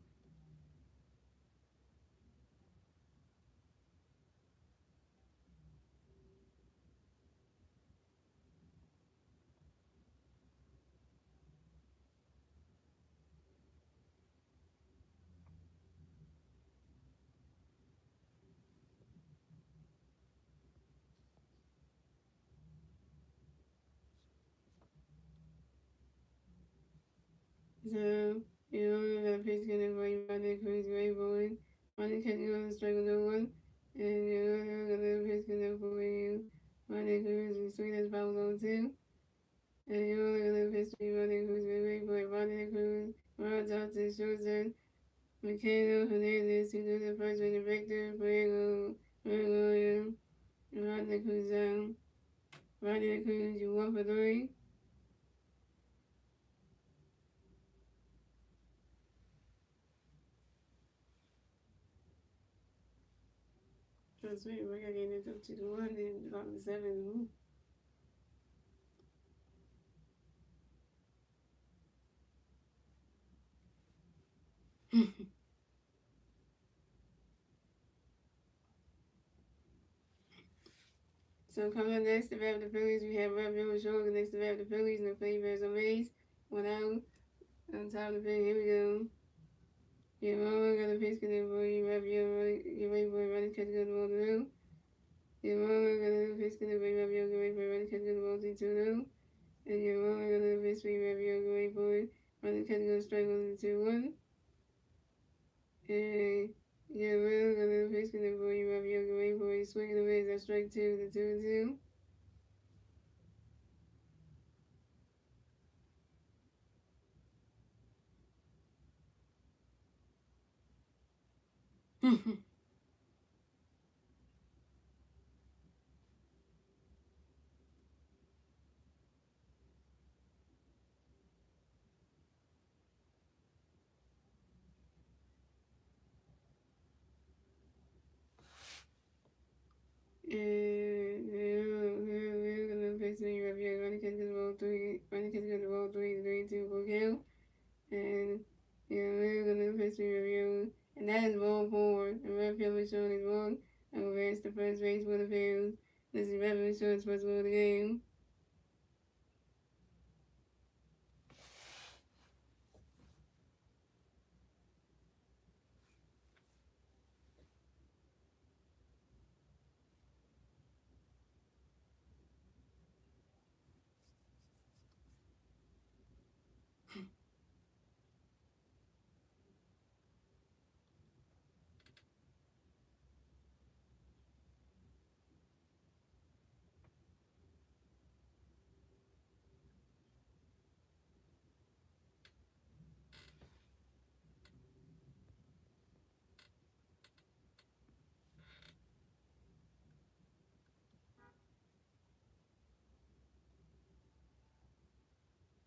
So, got a pitch getting for you, Roger Cruz, great boy. Roger catching on the strike with no one, and got a pitch getting for you. Roger Cruz, and sweet as fouls on 2. And got a pitch for you, Roger Cruz, great boy. Roger Cruz, runs out to shortstop. Mikhailo Hernandez, who did the first one, Victor Fuego, Rodney Cruz down. Rodney Cruz, you 1 for 3. That's right, we're getting it up to the 1 and drop the 7. So coming up next to bat the Phillies, we have Rev Shore. Next to bat the Phillies, no play bears on base. 1 out. On top of the field, here we go. Yeah, Mama got a pitch connect for you. Rev get ready for it. Running catch good ball through. Yeah, Mama got a pitch connect for you. Rev get ready for it. Running catch good ball 2-2. And yeah, Mama got a pitch for you. Rev get ready for it. Running catch good strike 1-2-1. And yeah, Mama got a pitch connect for you. Rev get ready for it. Swinging the ways at strike 2 to 2-2. We're gonna face me review. Running kids gonna roll three. Running kids gonna roll three. 3, 2, 4 kill. And we're gonna face me review. And that is roll forward. And red field is showing is wrong. I will race the first base for the field. This is red field showing first goal of the game.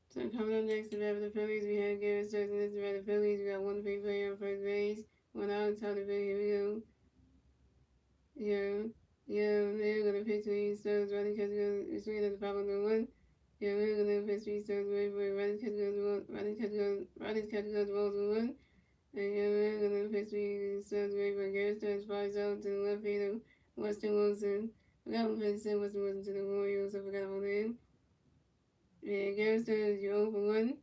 So coming up next to the Phillies, we have Garrett Stokes, and this is the Phillies. We got one free player on first base, one out, top of the field. Here we go. They're gonna pitch three Stokes, running catch goes, swing at the 5-1. We're gonna pitch three Stokes, wait for it, running catch goes, rolls with one. And we're gonna pitch three Stokes, wait for Garrett Stokes, flies out to the left field, Weston Wilson. Forgot what pitch said Weston Wilson to the Orioles, I forgot about him. Garrett Stokes, you're 0 for 1.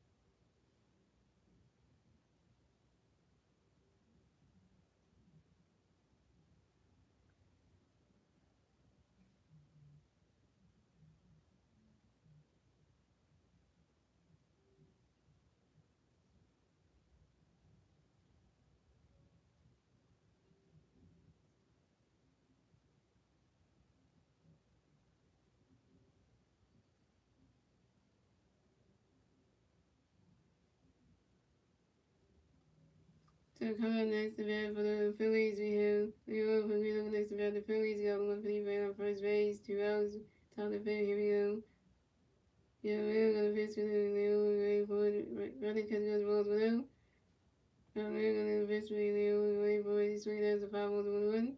So coming up next to bat for the Phillies, we have Leo. When we look next to bat the Phillies, we got one free play on first base, 2 outs, top of the fifth. Here we go. We're gonna pitch with Leo. Ready for it. Running catch goes balls without. We're gonna pitch with Leo. Ready for it. Swing down to 5-1.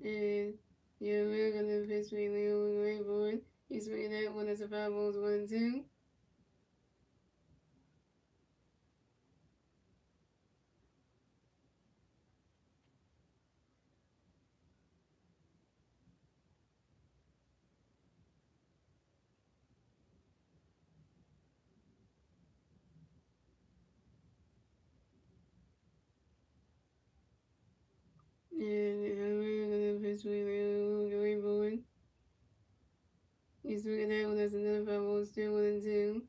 And we're gonna pitch with Leo. Ready for it. He's swinging that one. That's a 5-1-2. And we're gonna pitch with Leo. Ready for it. He's swinging that one. That's another 5-1-2.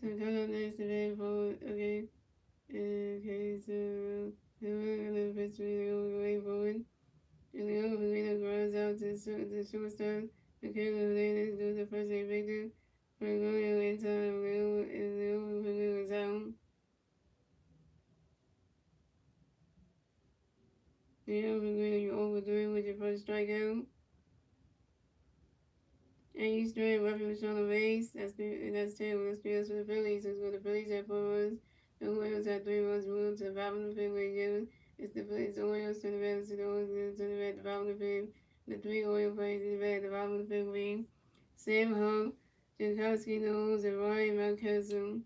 So coming up next to that for so we're gonna pitch way forward. And the other Helena runs out to the shortstop. Michaela Helena does the first base victor. Gregorio in time, and the other Helena is out. The other Helena, you overthrew with your first strikeout. And you straight Ruffy was on the base. That's terrible. That's because for the Phillies. It's what the Phillies had 4 runs. The Orioles had 3 runs. Moved to the bottom of the fifth again. It's the Orioles turn the back to the Orioles turn the back at the bottom of the fifth. The 3 Orioles players in the back at the bottom of the fifth wing. Sam Hunt, Jankowski Knowles, and Ryan Mountcastle.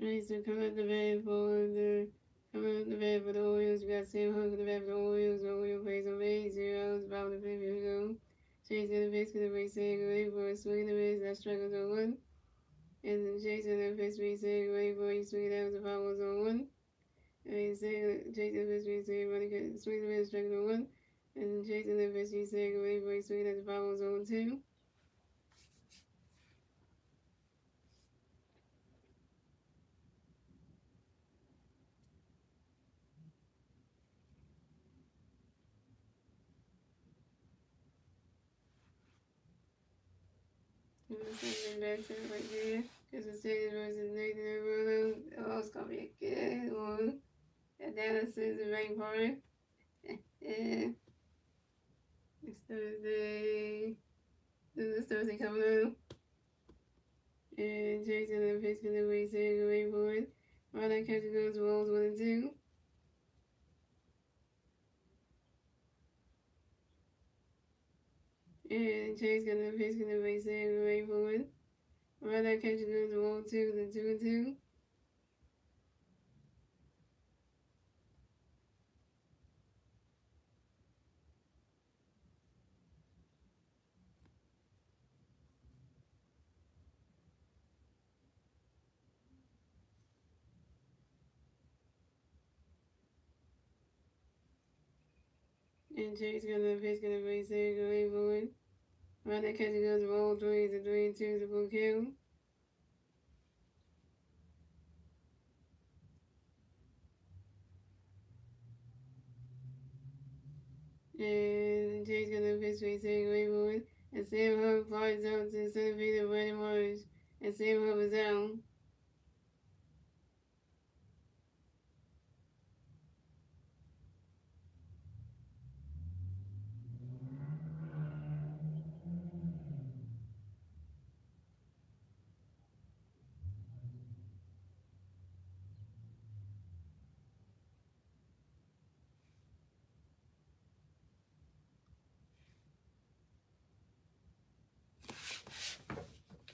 Alright, so coming up the bat for the Orioles, we got Sam Hunt with the bat for the Orioles. The Orioles plays on base, 0 outs, bottom of the fifth, here we go. Chase gonna pitch, gonna race, away for a swing and a miss, that strike was on one. And then Chase gonna pitch, away for a swing, that was a foul, was on one. And Chase gonna pitch, running, swing and a miss, strike was on one. And then Chase gonna pitch, away for a swing, that the foul was on two. Something back to it right there. Because the Saints versus Nathan Arizona. Oh, it's going to be a good one. And Dallas is the main part. Yeah. It's Thursday. This Thursday coming up. And Jason and Fish going to wait, saying wait for it. While that catch goes Wolves 1 and 2. And Chase gonna Fish gonna wait, saying wait for it. While that catch goes Wolves 2 and 2 and 2. And Chase gonna Fish gonna wait, saying wait for it. While that catch goes Wolves 3 and 3 and 2 is a full kill. And Jay's gonna pitch for away for it. And Sam Hunt flies out to center field of Brandon Morris. And Sam Hunt was out.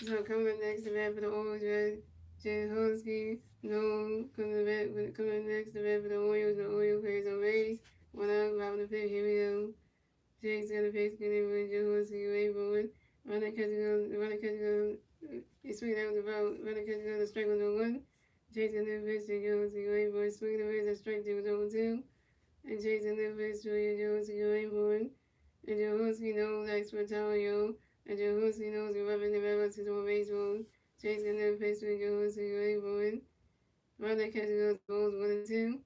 So coming up next to bat for the Orioles, Jay Husky. No, coming next to bat for the Orioles. The Orioles plays on base. 1 out, bottom of the fifth. Here we go. Jay's gonna pitch, getting with Jay Husky away for it. Running catch goes. It's sweet out the ball. Running catch goes. The strike was on one. Jay's gonna pitch to Jay Husky away for it. Swing the way the strike was on two. And Jason Lewis, Julia Jones, going born. And Jehoski knows expert Tario. And Jehoski knows the weapon develops his own baseball. Jason Lewis, Julia Jones, going born. Runner catching those balls 1 and 2.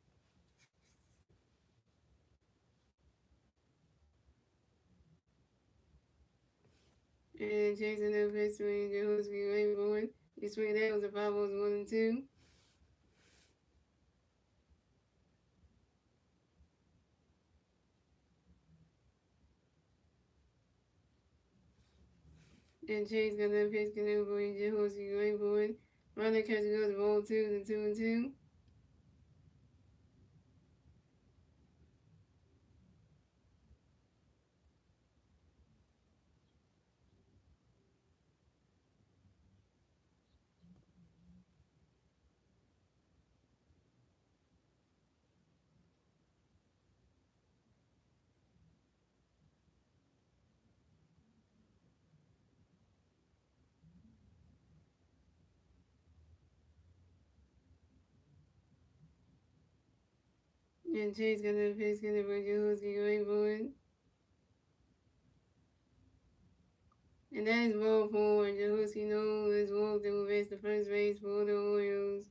And Jason Lewis, Julia Jones, going born. He swing that was the 5 balls 1 and 2. And Chase got that pitch connect for Jehoski going forward. Runner catching those ball 2 and 2 and 2. And Chase got that pitch connect for Jehoski going forward. And that is ball four. Jehoski knows is walked and will base the first base for the Orioles.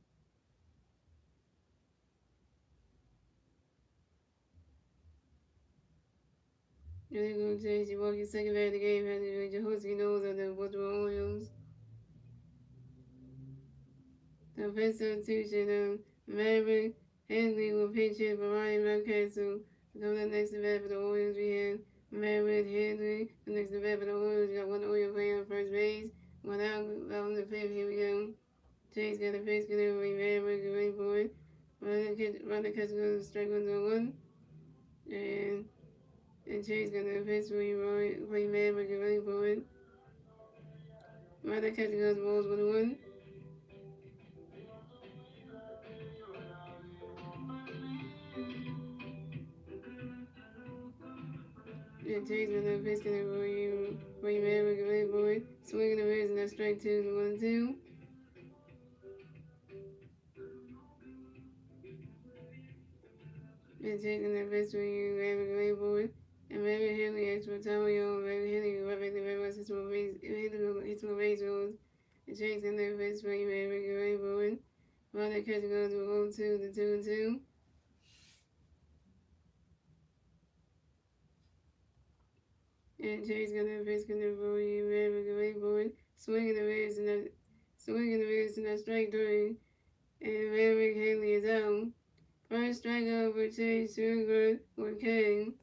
And they're going to change the walking second half of the game had to the Husky nose of the Baltimore Orioles. The first substitution, Maverick Henley will pinch hit for Ryan Mountcastle. Come the next at bat for the Orioles, we had Maverick Henley. The next at bat for the Orioles, got one Oriole player on first base. One out on the fifth, here we go. Chase got a face, get over Maverick, get ready for it. Run the catch goes strike 1-1. And Chase got a face for you, play Maverick, get ready for it. Run the catch goes balls 1-1. And Chase got a face, get over you, play Maverick, get ready for it. Swinging the miss, and that's strike 2, 1-2. And taking the best for you, Maverick, get ready for it. And Maverick Henley asked for time, Maverick Henley, right back to very much hits my base rules. And Chase got the best for you, Maverick, get ready for it. While the catch goes to 1-2, the 2-2. And Chase got the best for you, Maverick, get ready for it. Swinging the wrist, and that strike 3. And Maverick Henley is out. First strikeout for Chase Sugar for King.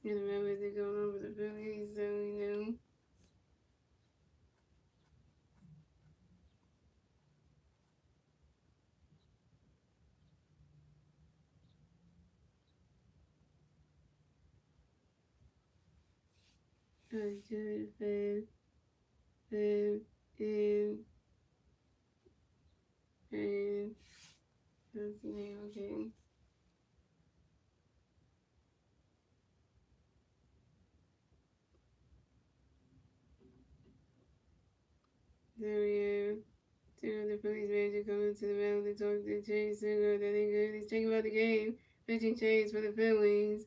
And remember they're going over the Phillies, so I should and that's the name, okay. There we are. Two of the Phillies manager coming to the mound to talk to Chase Sugar. That ain't good. He's taking about the game. Pitching Chase for the Phillies.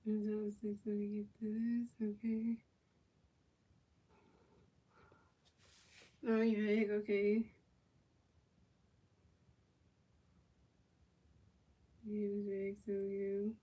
Until 6, let me get to this. Okay. Oh, you're back. Okay. You was back, so you.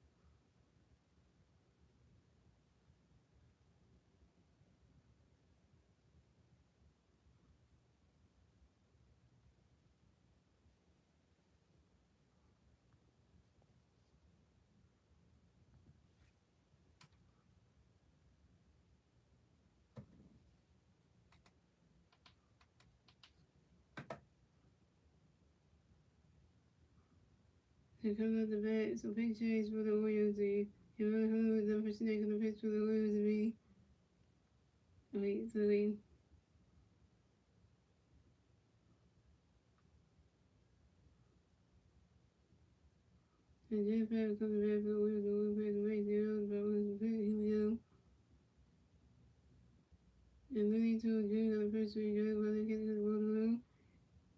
Here comes out the bat. So pick change for the Orioles. You really who was the person they're gonna pitch for the Orioles to be? Wait, so wait. And Jeff Pat comes back for the Orioles. The Orioles play the right zero. The Orioles will pick. Here we go. And Lily told June on the first three Joe while they get to the ball alone.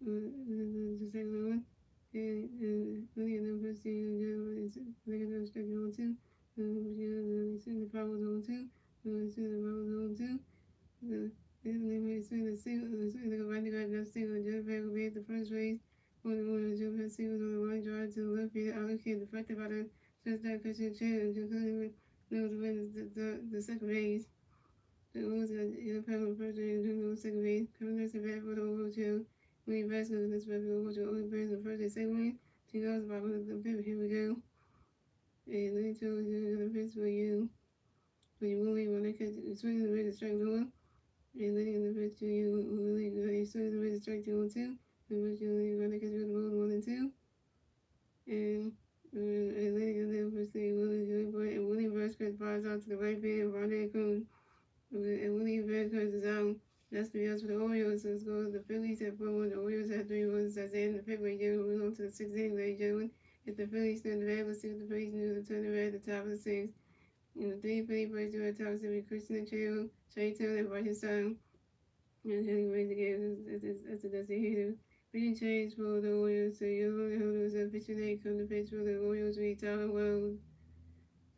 The second one. And Lily and the first three Joe is they got to strike on two. They send the power on two. They send the power on two. They swing the single. They swing the right guy got single. Jeff Pat will be at the first base. On the one, Jeff Pat singles on the line drive to the left field. Allocate deflected by the shortstop pitcher chair. Jeff Pat knows the win the second base. The Orioles got independent first and two second base. Coming next to bat for the Orioles too. Willie Vasquez this bat for the Orioles. Only plays the first and second base. Two goes by the pivot. Here we go. And then two is the pitch for you. For you Willie when they catch swing the way to strike one. And then in the pitch to you Willie when they swing the way to strike two and two. And pitch you Willie when they catch the ball 1 and 2. And then in the pitch to you Willie and Willie Vasquez fires out to the right field. Ronnie Coon. And Willie Vasquez is out. That's the odds for the Orioles. So let's go. The Phillies have 4-1. The Orioles have 3-1. That's the end of the February game. We're on to the 6th inning, ladies and gentlemen. If the Phillies turn the bad, let's see what the Phillies do to turn the red at the top of the 6th. And the three Philly players do at the top of the 6th. Christian Achille, Trey Taylor, and Bryson Song. And Henry wins the game. That's a dusty hitter. Pitching change for the Orioles. So your holders of pitching eight come to pitch for the Orioles. We Tyler Wells.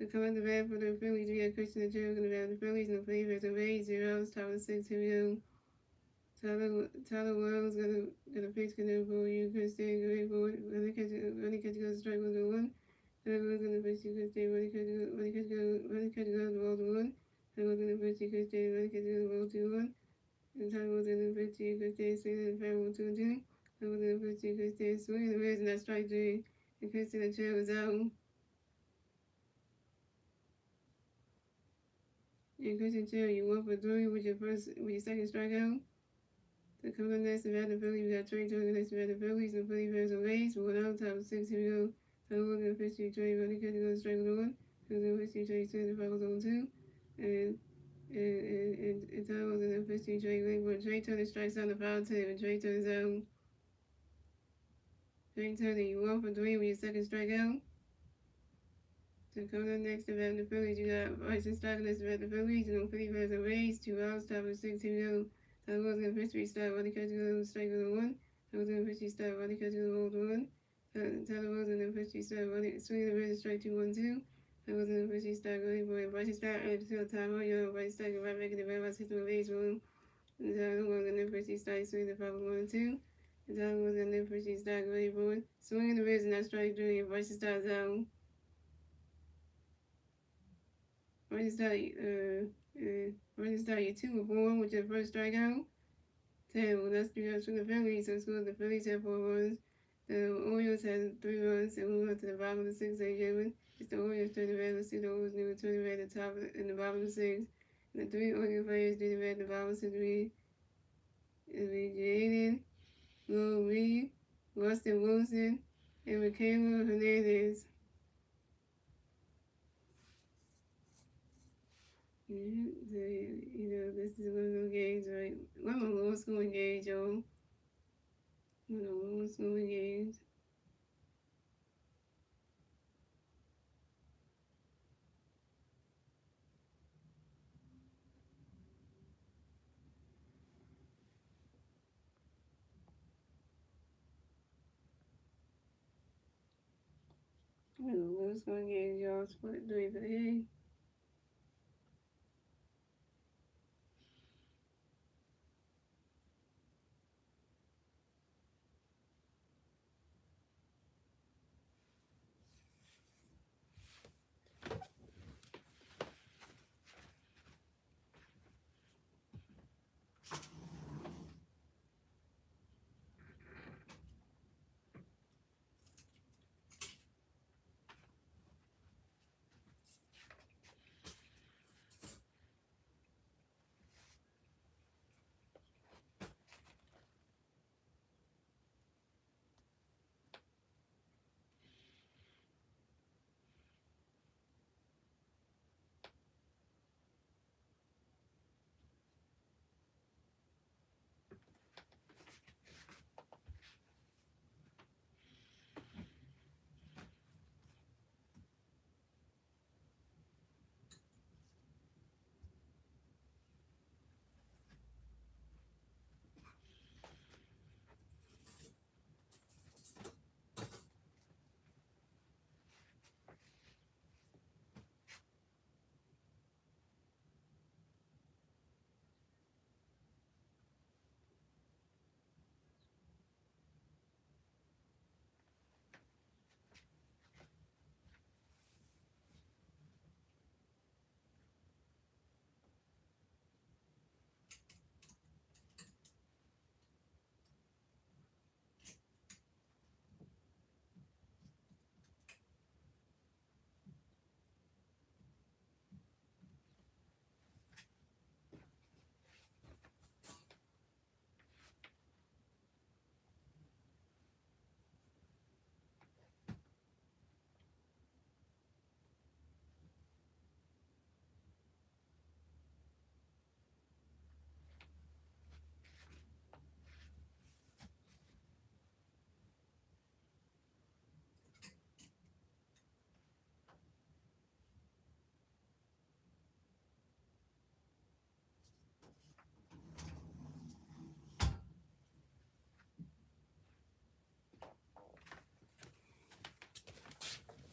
The coming to bat for the Phillies. We got Christian Achille going to bat the Phillies. And the Phillies have 8-0. Top of the 6th. Here we go. Tyler Wells got a pitch connect for you. Christian going forward. Running catch goes strike with the one. Tyler Wells gonna pitch you. Christian running catch goes the ball to one. Tyler Wells gonna pitch you. Christian running catch goes the ball to one. And Tyler Wells gonna pitch you. Christian swinging the fan 1-2. Tyler Wells gonna pitch you. Christian swinging the reds and that strike three. And Christian the chair was out. And Christian chair you 1 for 3 with your second strikeout. The coming next about the Phillies, we got Trey Taylor next about the Phillies, and Philly fans on base. We're on top of 6. Here we go. So we're going to pitch to Trey, running catch goes strike with one. So we're going to pitch to Trey, swing the fouls on 2. And Tyler was going to pitch to Trey, but Trey Taylor strikes on the foul tip, and Trey Taylor's out. Trey Taylor, you 1 for 3 with your second strikeout. So coming up next about the Phillies, you got Bryson Stock next about the Phillies, and Philly fans on base. 2 outs, top of 6. Here we go. I was going to pitch restart, running catch goes strike with a one. I was going to pitch restart, running catch goes the one. Tyler was going to pitch restart, running swing the red strike 2-1-2. I was going to pitch restart, going for it. Bryson Stock at the time, Bryson Stock right back in the red, I hit the base room. And Tyler was going to pitch restart, swing the foul 1-2. And Tyler was going to pitch restart, going for it. Swinging the reds and that strike 3, and Bryson Stock's out. Bryson Stock, you 2 for 4 with your first strikeout. Well, that's because from the Phillies, so the Phillies have 4 runs. The Orioles had 3 runs, and we went to the bottom of the 6th, Jalen. It's the Orioles turning red. Let's see the Orioles new turning red at the top in the bottom of the 6th. And the 3 Orioles players turning red at the bottom of the 6th. It'll be Jaden, Will Reed, Rustin Wilson, and Michaela Hernandez. So, this is one of those games, right? One of the lowest scoring games, y'all. One of the lowest scoring games. Who's gonna get y'all split 3 for the hay?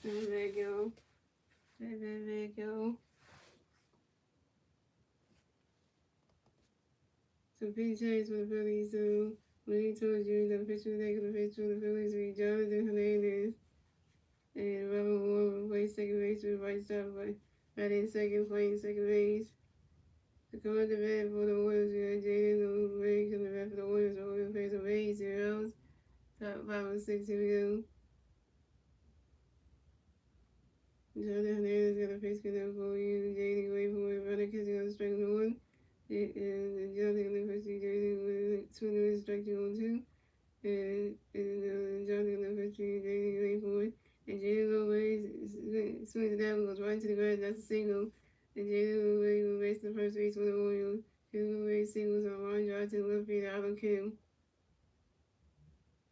There you go. There you go. So Pete Chase for the Phillies, so when he told you the pitcher they could pitch for the Phillies would be Jonathan Hernandez and Robert Moore replaced second base with right stop right in second, playing second base. To come at the bat for the Orioles, you got Jaden Ray coming back for the Orioles. The Orioles face of 8 zeros. Top 5 and 6, here we go. Jonathan Hernandez got a face connect for you. Jaden Ray for a runner catching on strike 1. And Jonathan Lewis, Jaden swinging with strike 2 on 2. And Jonathan Lewis, Jaden Ray for it. And Jaden Ray swings it down, goes right into the grass. That's a single. And Jaden Ray will race the first base for the Orioles. Jaden Ray singles on line drive to the left field out of Kim.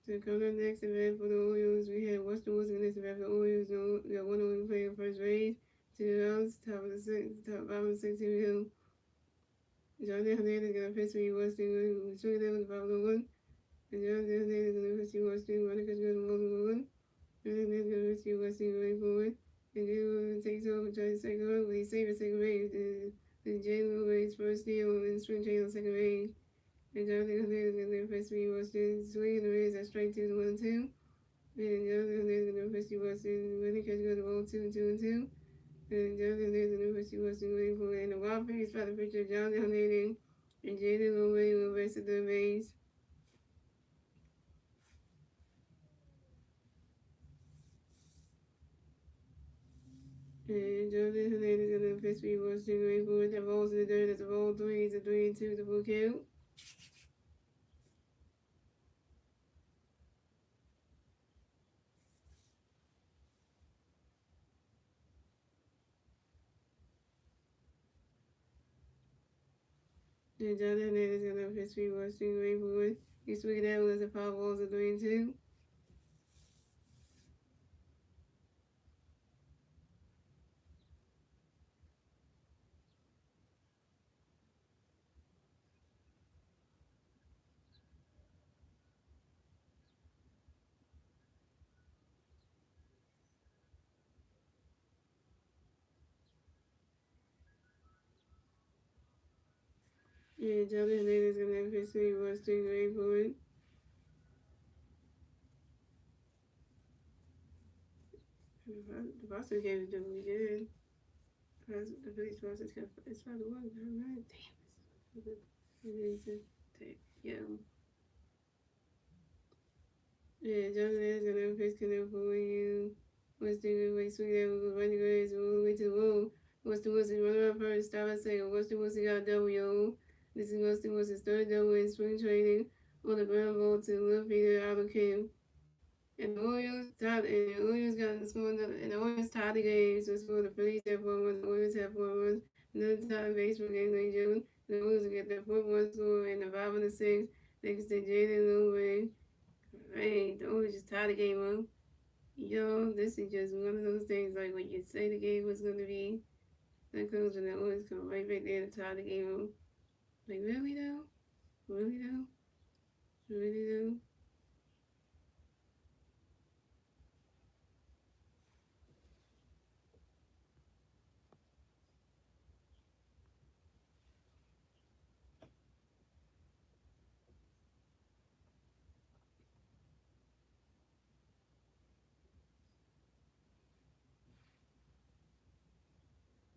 So coming up next event for the Orioles, we have Weston Wilson next event for the Orioles. We got one Oriole player first base, 2 outs, top of the 6th, top 5 of the 6th, here we go. Jonathan Hernandez got a pitch for you, Weston, swinging down with the 5 1. And Jonathan Hernandez got a pitch for you, Weston, running catch goes to 1 1. And then there's going to pitch you, Weston, going forward. And Jalen takes over, tries to second run, but he's safe at second base. And Jalen Lewis first steal and spring trade on second base. And Jonathan Hernandez got a pitch for you, Weston, swinging the race at strike 2 to 1 2. And Jonathan Hernandez got a pitch for you, Weston, running catch goes to 1 2 2 and 2. And Jonathan Hernandez got a pitch for you, Weston, waiting for it. And the wild pitch by the pitcher, Jonathan Hernandez. And Jaden Lowey will race to the base. And Jonathan Hernandez got a pitch for you, Weston, waiting for it. That rolls to the dirt. That's a roll 3. It's a 3 and 2 to full count. And Jonathan Hernandez got a pitch for you, Weston, waiting for it. He's swinging that one as a foul balls a 3 and 2. Yeah, Jonathan Hernandez gonna have history was doing great for it. The Boston game is doing really good. The Phillies process got it's 5-1. Damn, it's so good. Yeah. Yeah, Jonathan is gonna face connect for you. What's the way sweet that was running grass all the way to the wall. What's the Wilson running up first? Stop at second. What's the Wilson got a W? This is What's the Wilson's third double in spring training on the ground ball to left fielder out of camp. And the Orioles got scored and the Orioles tied the game, so scored the Phillies have 4 runs, the Orioles have 4 runs. Another tie baseball game late June. The Orioles get their fourth one score and the 5 and 6 thanks to Jaden Lewis. Hey, the Orioles just tied the game up. Yo, this is just one of those things like when you say the game was gonna be that close and the Orioles come right back there to tie the game up. Like really though? Really though? Really though?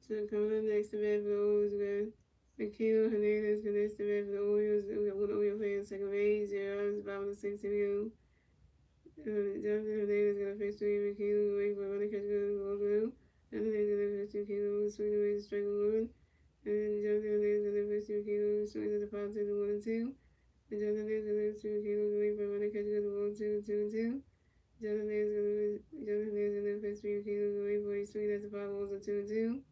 So coming up next to bat for the Orioles, we got Aquino Hernandez connects to bat for the Orioles. We got one Oriole player in second base, 0 runs, 5 and 6 to go. Jonathan Hernandez gonna face three. Aquino wait for a running catch good ball blue. Jonathan Hernandez gonna face two. Aquino swing away to strike one. And Jonathan Hernandez gonna face two. Aquino swing to the 5 to the 1 and 2. And Jonathan Hernandez gonna face two. Aquino wait for a running catch good ball 2 and 2. Jonathan Hernandez gonna face three. Aquino wait for a swing that's the 5 balls of 2 and 2.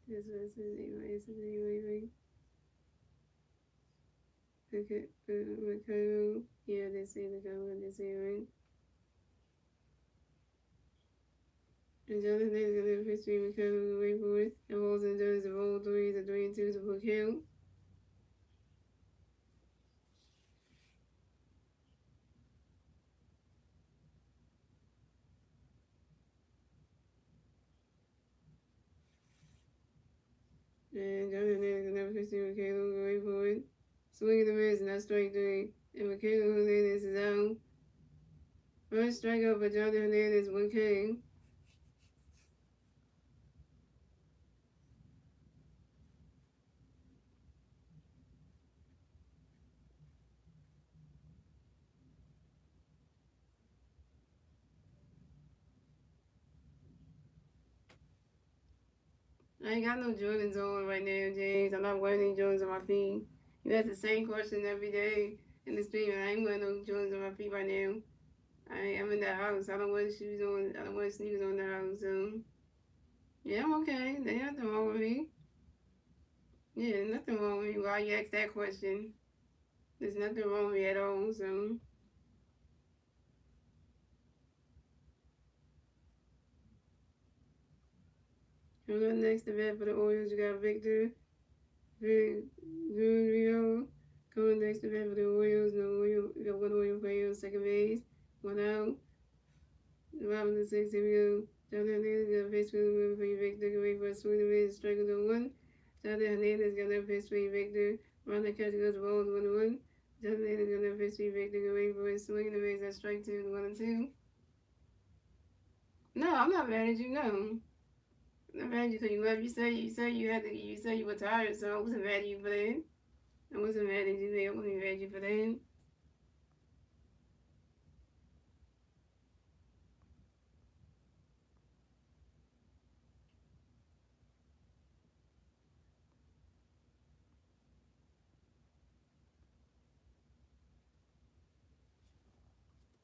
That's what it says anyway. It says anyway. Okay, Ricardo. Yeah, they say the government, they say right. And Jonathan is gonna have history Ricardo wait for it. And Wilson does the roll three, the 3 and 2 to full count. And Jonathan is gonna have history Ricardo wait for it. Swing of the miss, and that's strike three. And Ricardo Hernandez is out. First strikeout for Jonathan Hernandez, 1K. I ain't got no Jordans on right now, James. I'm not wearing any Jordans on my feet. You ask the same question every day in the stream, and I ain't wearing no Jordans on my feet right now. I'm in the house. I don't wear shoes on. I don't wear sneakers on the house. So yeah, I'm okay. There's nothing wrong with me. Yeah, nothing wrong with me. Why you ask that question? There's nothing wrong with me at all. So coming up next event for the Orioles, you got Victor Rio. Coming next event for the Orioles, you got one Oriole player on second base, one out. Robin the six, here we go. Jonathan Hernandez got a face for the for Victor. Can wait for a swing and miss, strike on one. Jonathan Hernandez got a face for Victor. Run the catch goes balls 1-1. Jonathan Hernandez got a face for Victor. Can wait for a swing and miss, that's strike two, 1-2. No, I'm not mad at you. No, I'm not mad at you because you left. You said you had to. You said you were tired, so I wasn't mad at you for that. I wasn't mad at you. I wasn't mad at you for that.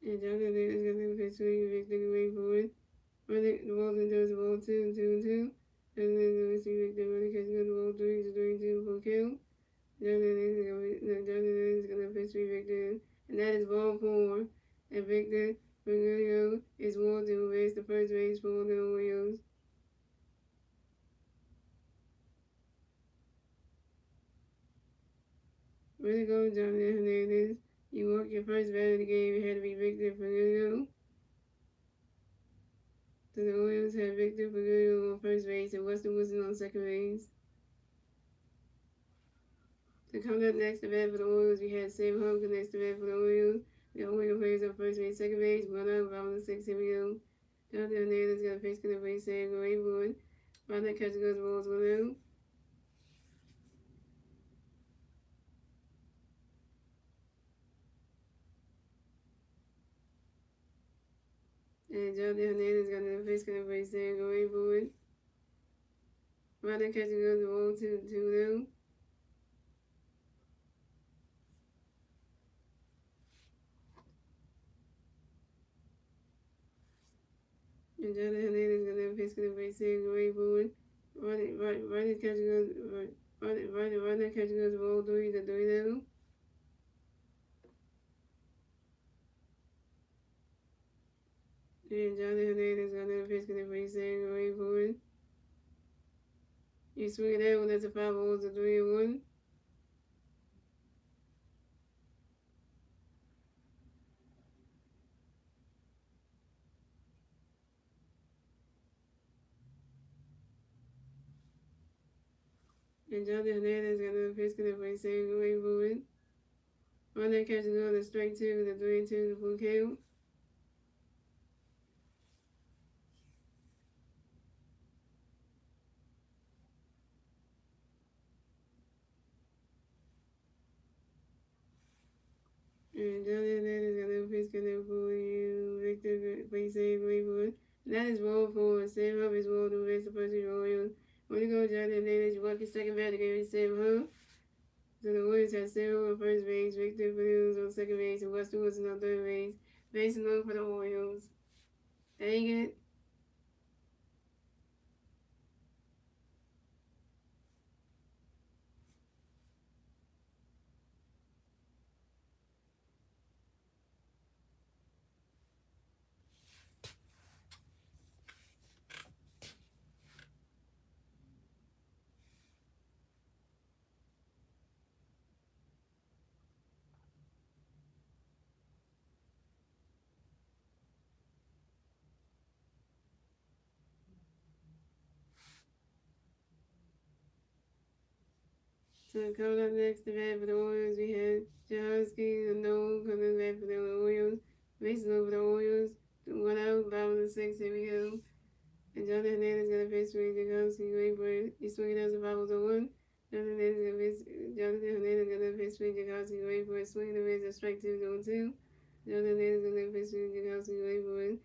And Jonathan Hernandez got a face for Victor. Can wait for it. The ball's into the ball 2 and 2. And then the receiver, the running catch the ball 3 to 2 for kill. Jonathan is going to face Victor. And that is ball 4. And Victor Fernando is one to raise the first base for the Orioles. Way to go, Jonathan Hernandez. You walked your first bat of the game. It had to be Victor Fernando. So the Orioles had Victor Fernando on first base and Weston Wilson on second base. So coming up next to bat for the Orioles, we had Sam Humphrey next to bat for the Orioles. We got Oriole players on first base, second base, one out, bottom of the sixth. Here we go. Jonathan Hernandez got a face connect base, Sam Rayboard. Find that catcher goes balls 1 out. And Jonathan Hernandez got another face connect base, Sam Rayboard. Find that catcher goes balls 2 0. And Jonathan Hernandez got another face connect base, Sam Rayboard. Right that catcher goes right that catcher goes ball 3 to 3 0. And Jonathan Hernandez got another face connect base, Sam Rayboard. You swing it out when that's a 5 balls to 3 and 1. And Jonathan Hernandez got another pitch connect by Sam Rayboard. On that catch is going to strike 2 with a 3 and 2 full count. And Jonathan Hernandez got another pitch connect for you. Victor by Sam Rayboard. That is ball 4. Sam Huff is ball to rest the first Royals. When you go, Jonathan Hernandez, you walk your second batter against Sam Huff. So the Warriors have Sam Huff on first base, Victor Williams on second base, and Weston Wilson on third base. Base alone for the Orioles. Dang it. So coming up next to bat for the Orioles, we had Jahanski, the no coming back for the Orioles. Bases over the Orioles. 1 out, bottom of the sixth. Here we go. And Jonathan Hernandez got a pitch swing. Jahanski wait for it. He's swinging out the bottom of 1. Jonathan Hernandez got a pitch swing. Jahanski wait for it. Swinging the miss. A strike 2 going 2. Jonathan Hernandez got a pitch swing. Jahanski wait for it.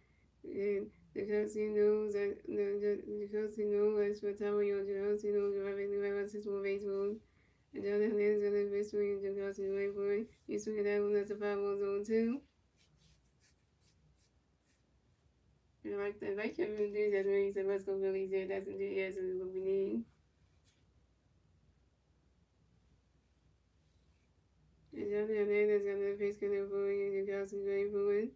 And Jahanski knows that Jahanski knows that's what time we on. Jahanski knows you're having the right 6 more baseball. And Jonathan Hernandez got a pitch swing. Jahanski wait for it. He's swinging that one. That's a 5-1 zone 2. And like Kevin enthusiasm when he said, let's go Phillies there. That's enthusiasm is what we need. And Jonathan Hernandez got another pitch connect for you. Jahanski wait for it.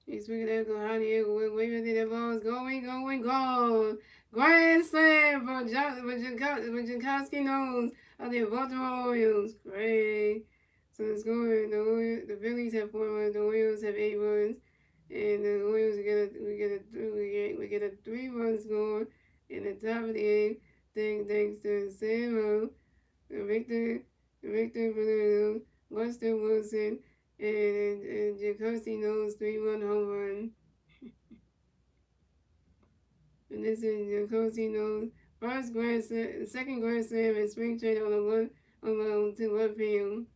He's swinging that go high here. Waving that ball is going, gone. Grand slam for Jankowski knows of the Baltimore Orioles. Great. So it's going. The Phillies have 4 runs. The Orioles have 8 runs, and the Orioles we get a 3-run score in the top of the 8th. Thanks to Sam Victor Fernando, Weston Wilson, and Jacoby knows 3-1 home run. And this is Jacoby knows second grand slam in spring training to 1 p.m.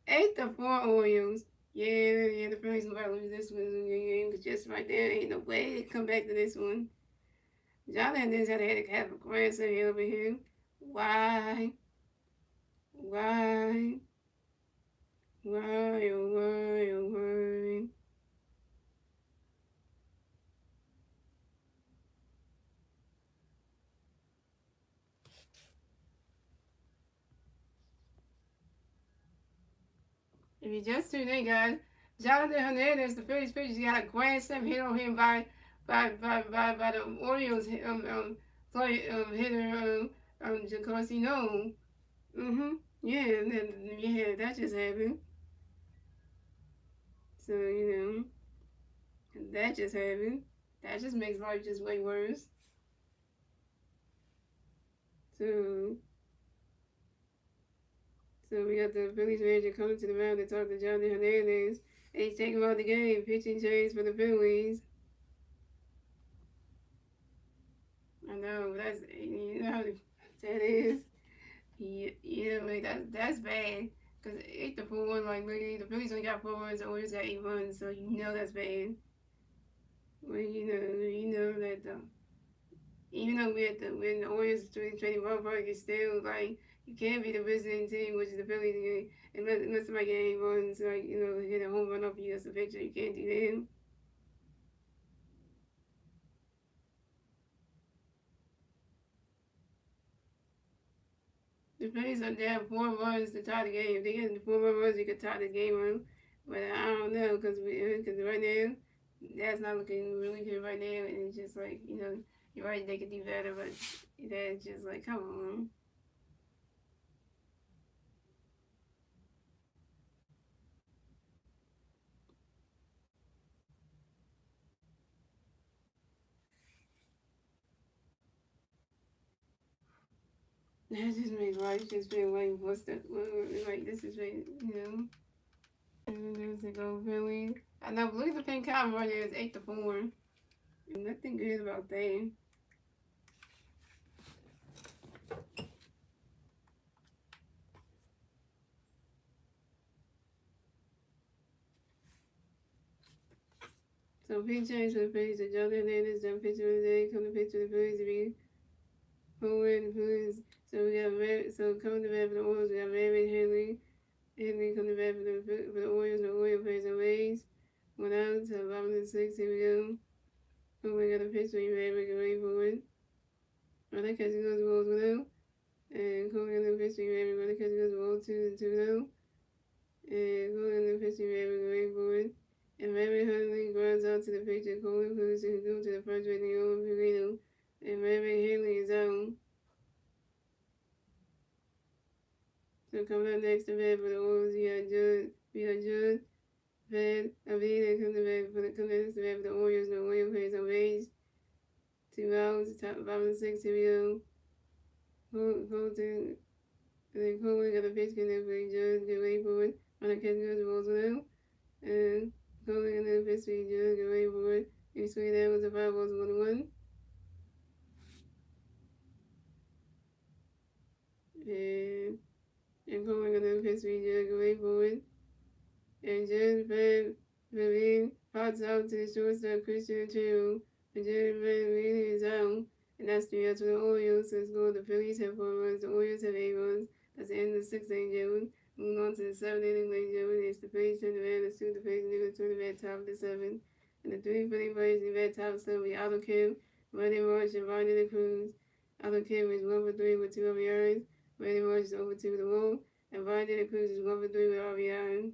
8-4 Orioles. Yeah, the Phillies will lose this one game because just right there, ain't no way they come back to this one. Jonathan Hernandez had to have a grand slam over him. Why? Why? Why, oh why, oh why? If you just tuned in, guys, Jonathan Hernandez, the Phillies pitcher, got a grand slam hit on him by the Orioles hitter Jacoby No. Yeah, yeah, that just happened. So that just happened. That just makes life just way worse. So so we got the Phillies manager coming to the mound to talk to Jonathan Hernandez. And he's taking out the game, pitching change for the Phillies. I know, that's how that is. Yeah, like that's bad. Cause 8-4, like really, the Phillies only got 4 runs, the Orioles got 8 runs, so that's bad. Well, you know that even though we're in the Orioles 2020 ballpark, it's still like you can't be the visiting team, which is the Phillies, unless somebody get 8 runs, like hit a home run off you as a pitcher, you can't do that. The Phillies are down 4 runs to tie the game. If they get 4 more runs, you could tie the game on. But I don't know because right now that's not looking really good right now, and it's just like you're right, they could do better, but that's just like come on. That just makes life just feel like like this is And there's the go Phillies. I know, but look at the pink column right there. It's 8-4. Nothing good about that. So pitch change for the Phillies. The Jonathan Hernandez done pitching for the day. Come to pitch for the Phillies to be forward. The Phillies. So we got coming to bat for the Orioles. We got Raymond Henley. Henley coming to bat for the Orioles. The Orioles plays the Rays. 1 out to 11-6. Here we go. Oh, we got a pitch for you, Raymond. Get ready for it. Oh, that catching goes the balls 1 out. And calling on the pitch for you, Raymond. That catching goes the ball 2-2 now. And calling the pitch for you, Raymond. Get ready for it. And Raymond Henley grounds out to the pitcher, Colin Cruz, who threw to the first base of Purino. And Raymond Henley is out. So coming up next to bat for the Orioles, we got Judd, Van, Avila come to bat next to bat for the Orioles. The Orioles plays on base. 2 outs, top 5-6, here we go. Colton, and then Colin got a pitch connect for Judd, get ready for it. On the catch goes the balls now. And Colin got another pitch for Judd, get ready for it. And swing that was a 5 balls 1-1. And Colin got another pitch for Judd, get ready for it. And Jared Van Vliet pops out to the shortstop Christian Trio. And Jared Van Vliet is out. And that's 3 outs for the Orioles. So score the Phillies have 4 runs. The Orioles have 8 runs. That's the end of the 6th inning, gentlemen. Moving on to the 7th inning, ladies and gentlemen. It's the Phillies turn the bat. Let's the Phillies niggas turn the bat top of the 7th. And the 3 Philly players in the bat top of the 7th will be Otto Kim, Randy Marsh, and Ronnie the Cruz. Otto Kim is 1 for 3 with 2 RBIs. Randy Marsh is over 2 with a wall. And Ronnie the Cruz is 1 for 3 with RBI.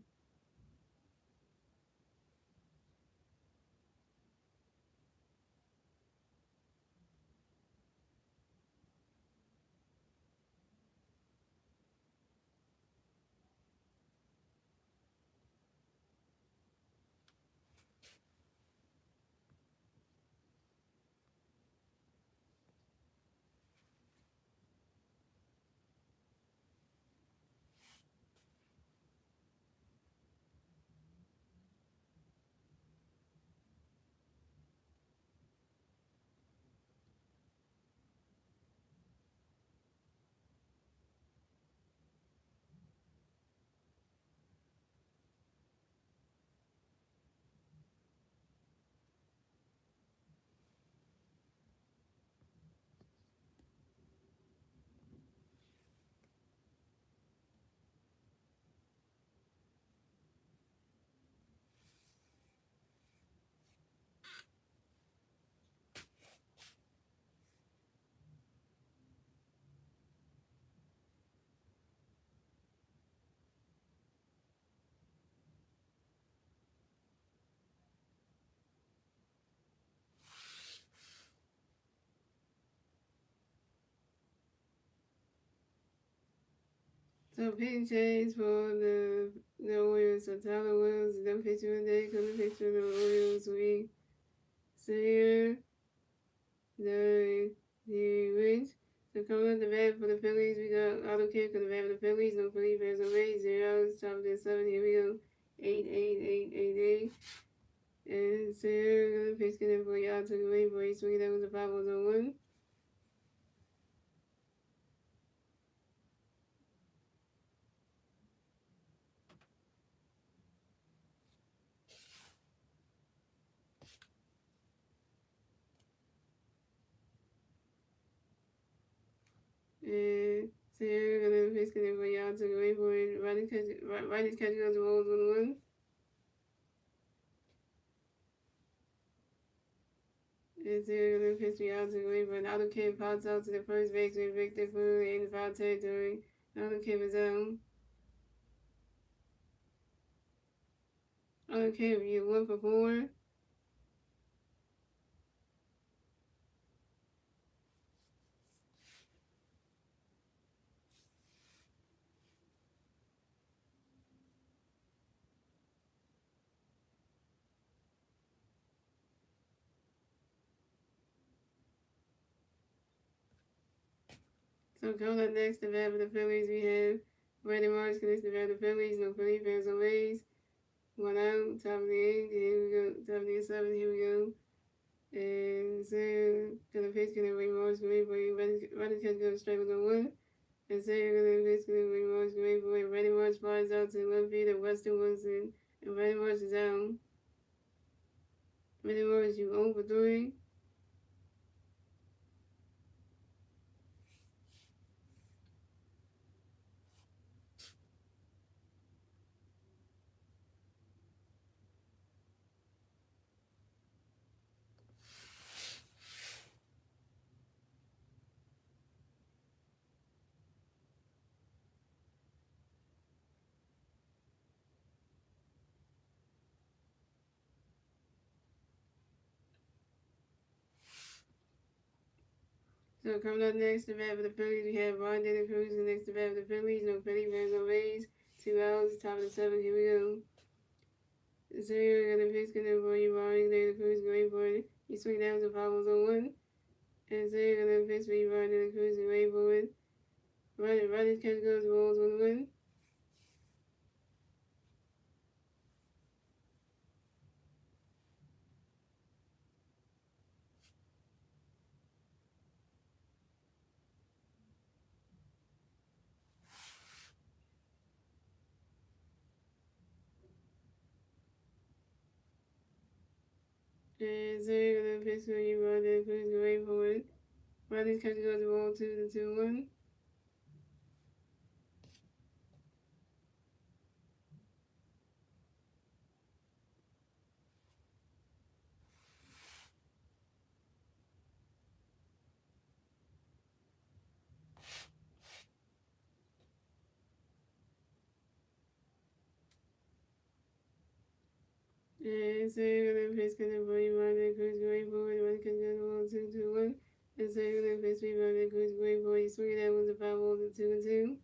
So pitching change for the Orioles. So Tyler Wells is the pitcher of the day. Coming pitcher of the Orioles week. So here the wins. So coming up the bat for the Phillies, we got auto kick on the bat for the Phillies. No Philly fans on base. 0 outs. Top of the 7. Here we go. 8. And so gonna pitch it for y'all. Took away for a swing. That was a 5-1. And so gonna pitch it for y'all. Took away for it. Right catch goes to Rolls 1-1. And so gonna pitch me out to away for an auto kick. Pops out to the first baseman. Victor Food in foul territory. Auto kick is out. Auto kick, you 1 for 4. So coming up next, the bat for the Phillies, we have Brandon Marsh connects the bat for the Phillies. No Philly fans on base. 1 out, top of the 8. Here we go. Top of the 7. Here we go. And so gonna pitch gonna wait Marsh away for you. Running catch goes straight with a 1. And so gonna pitch gonna wait Marsh away for you. Brandon Marsh flies out to left field of Weston Wilson. And Brandon Marsh is out. Brandon Marsh, you 0 for 3. So coming up next, the bat for the Phillies, we have Ron Dela Cruz next to bat for the Phillies. No Philly fans on base. 2 outs, top of the 7. Here we go. So you're gonna pitch gonna for you, Ron Dela Cruz going for it. You swing down to 5-1. And so you're gonna pitch for you, Ron Dela Cruz going for it. Right catch goes Rolls 1-1. And so you're gonna pitch for you, Ron Dela Cruz going for it. Right catch goes Rolls 2-1. And so you're gonna pitch gonna for you, Ron Dela Cruz going for it. Right catch goes Rolls 2-1. And so you're gonna pitch for you, Ron Dela Cruz going for it. You swing that one's a 5-2-2.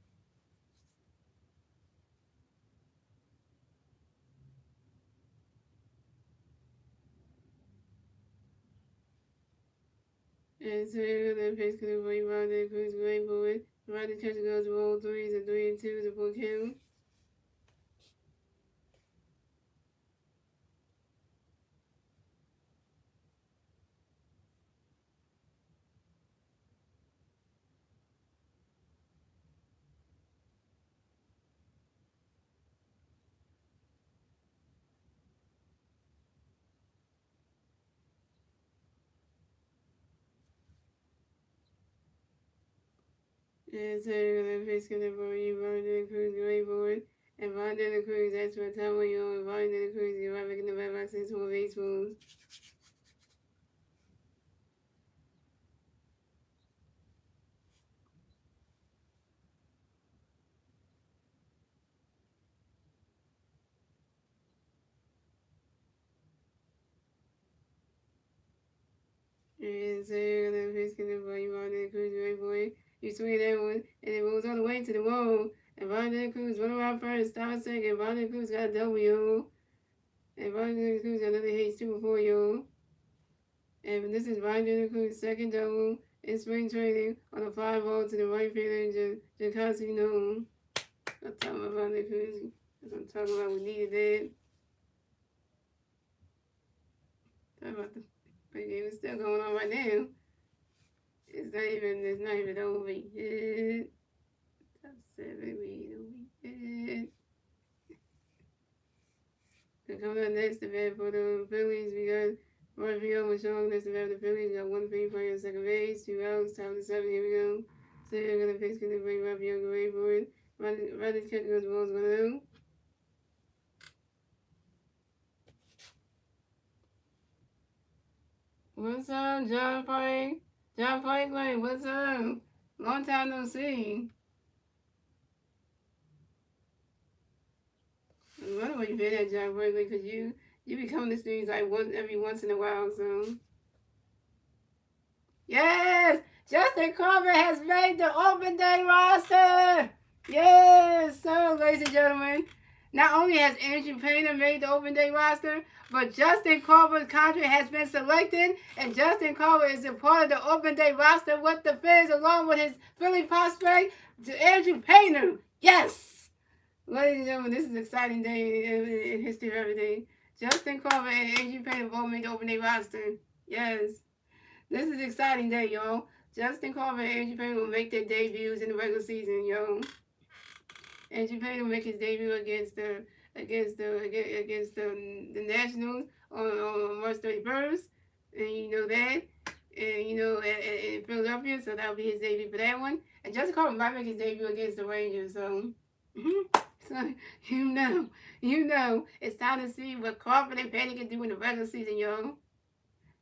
And so the pitch could avoid Ronda Cruz going forward. Ronda catch goes roll 3s and 3-2 to full count. And so the pitch could avoid Ronda Cruz going forward. And Ronda Cruz, that's what time when you're on Ronda Cruz, you're right back in the back box into more baseballs. And so the pitch could avoid Ronda Cruz going forward. You swing that one, and it rolls all the way to the wall. And Ronda Vladimir Cruz, run around first, stop a second. Vladimir Cruz got a W. And Vladimir Cruz got another hit, super for you. And this is Vladimir Cruz' second double in spring training on a fly ball to the right fielder, Jacassi Noon. I'm talking about Vladimir Cruz. I'm talking about we needed that. Talking about the game is still going on right now. It's not even over yet. Top 7, we don't yet. And coming up next, the bat for the Phillies, we got Raphael Machon. Next, the bat for the Phillies, we got 1 3 player on second base, 2 outs, top of the 7, here we go. So they're going to fix going to bring Raphael away for it. Rodgers catching those balls going out. What's up, John Frank? John Franklin, what's up? Long time no see. I wonder where you been at, John Franklin, because you be coming to streams like every once in a while, so. Yes! Justin Corbett has made the open day roster! Yes! So, ladies and gentlemen, not only has Andrew Painter made the open day roster, but Justin Corbett's contract has been selected, and Justin Corbett is a part of the open day roster with the Phillies, along with his Philly prospect, Andrew Painter. Yes! Ladies and gentlemen, this is an exciting day in history of everything. Justin Corbett and Andrew Painter both made the open day roster. Yes. This is an exciting day, y'all. Justin Corbett and Andrew Painter will make their debuts in the regular season, yo. Andrew Painter will make his debut against the Nationals on March 31st, and you know that, and you know in Philadelphia, so that'll be his debut for that one. And Justin Corbett might make his debut against the Rangers, so. So you know, it's time to see what Corbett and Painter can do in the regular season, yo.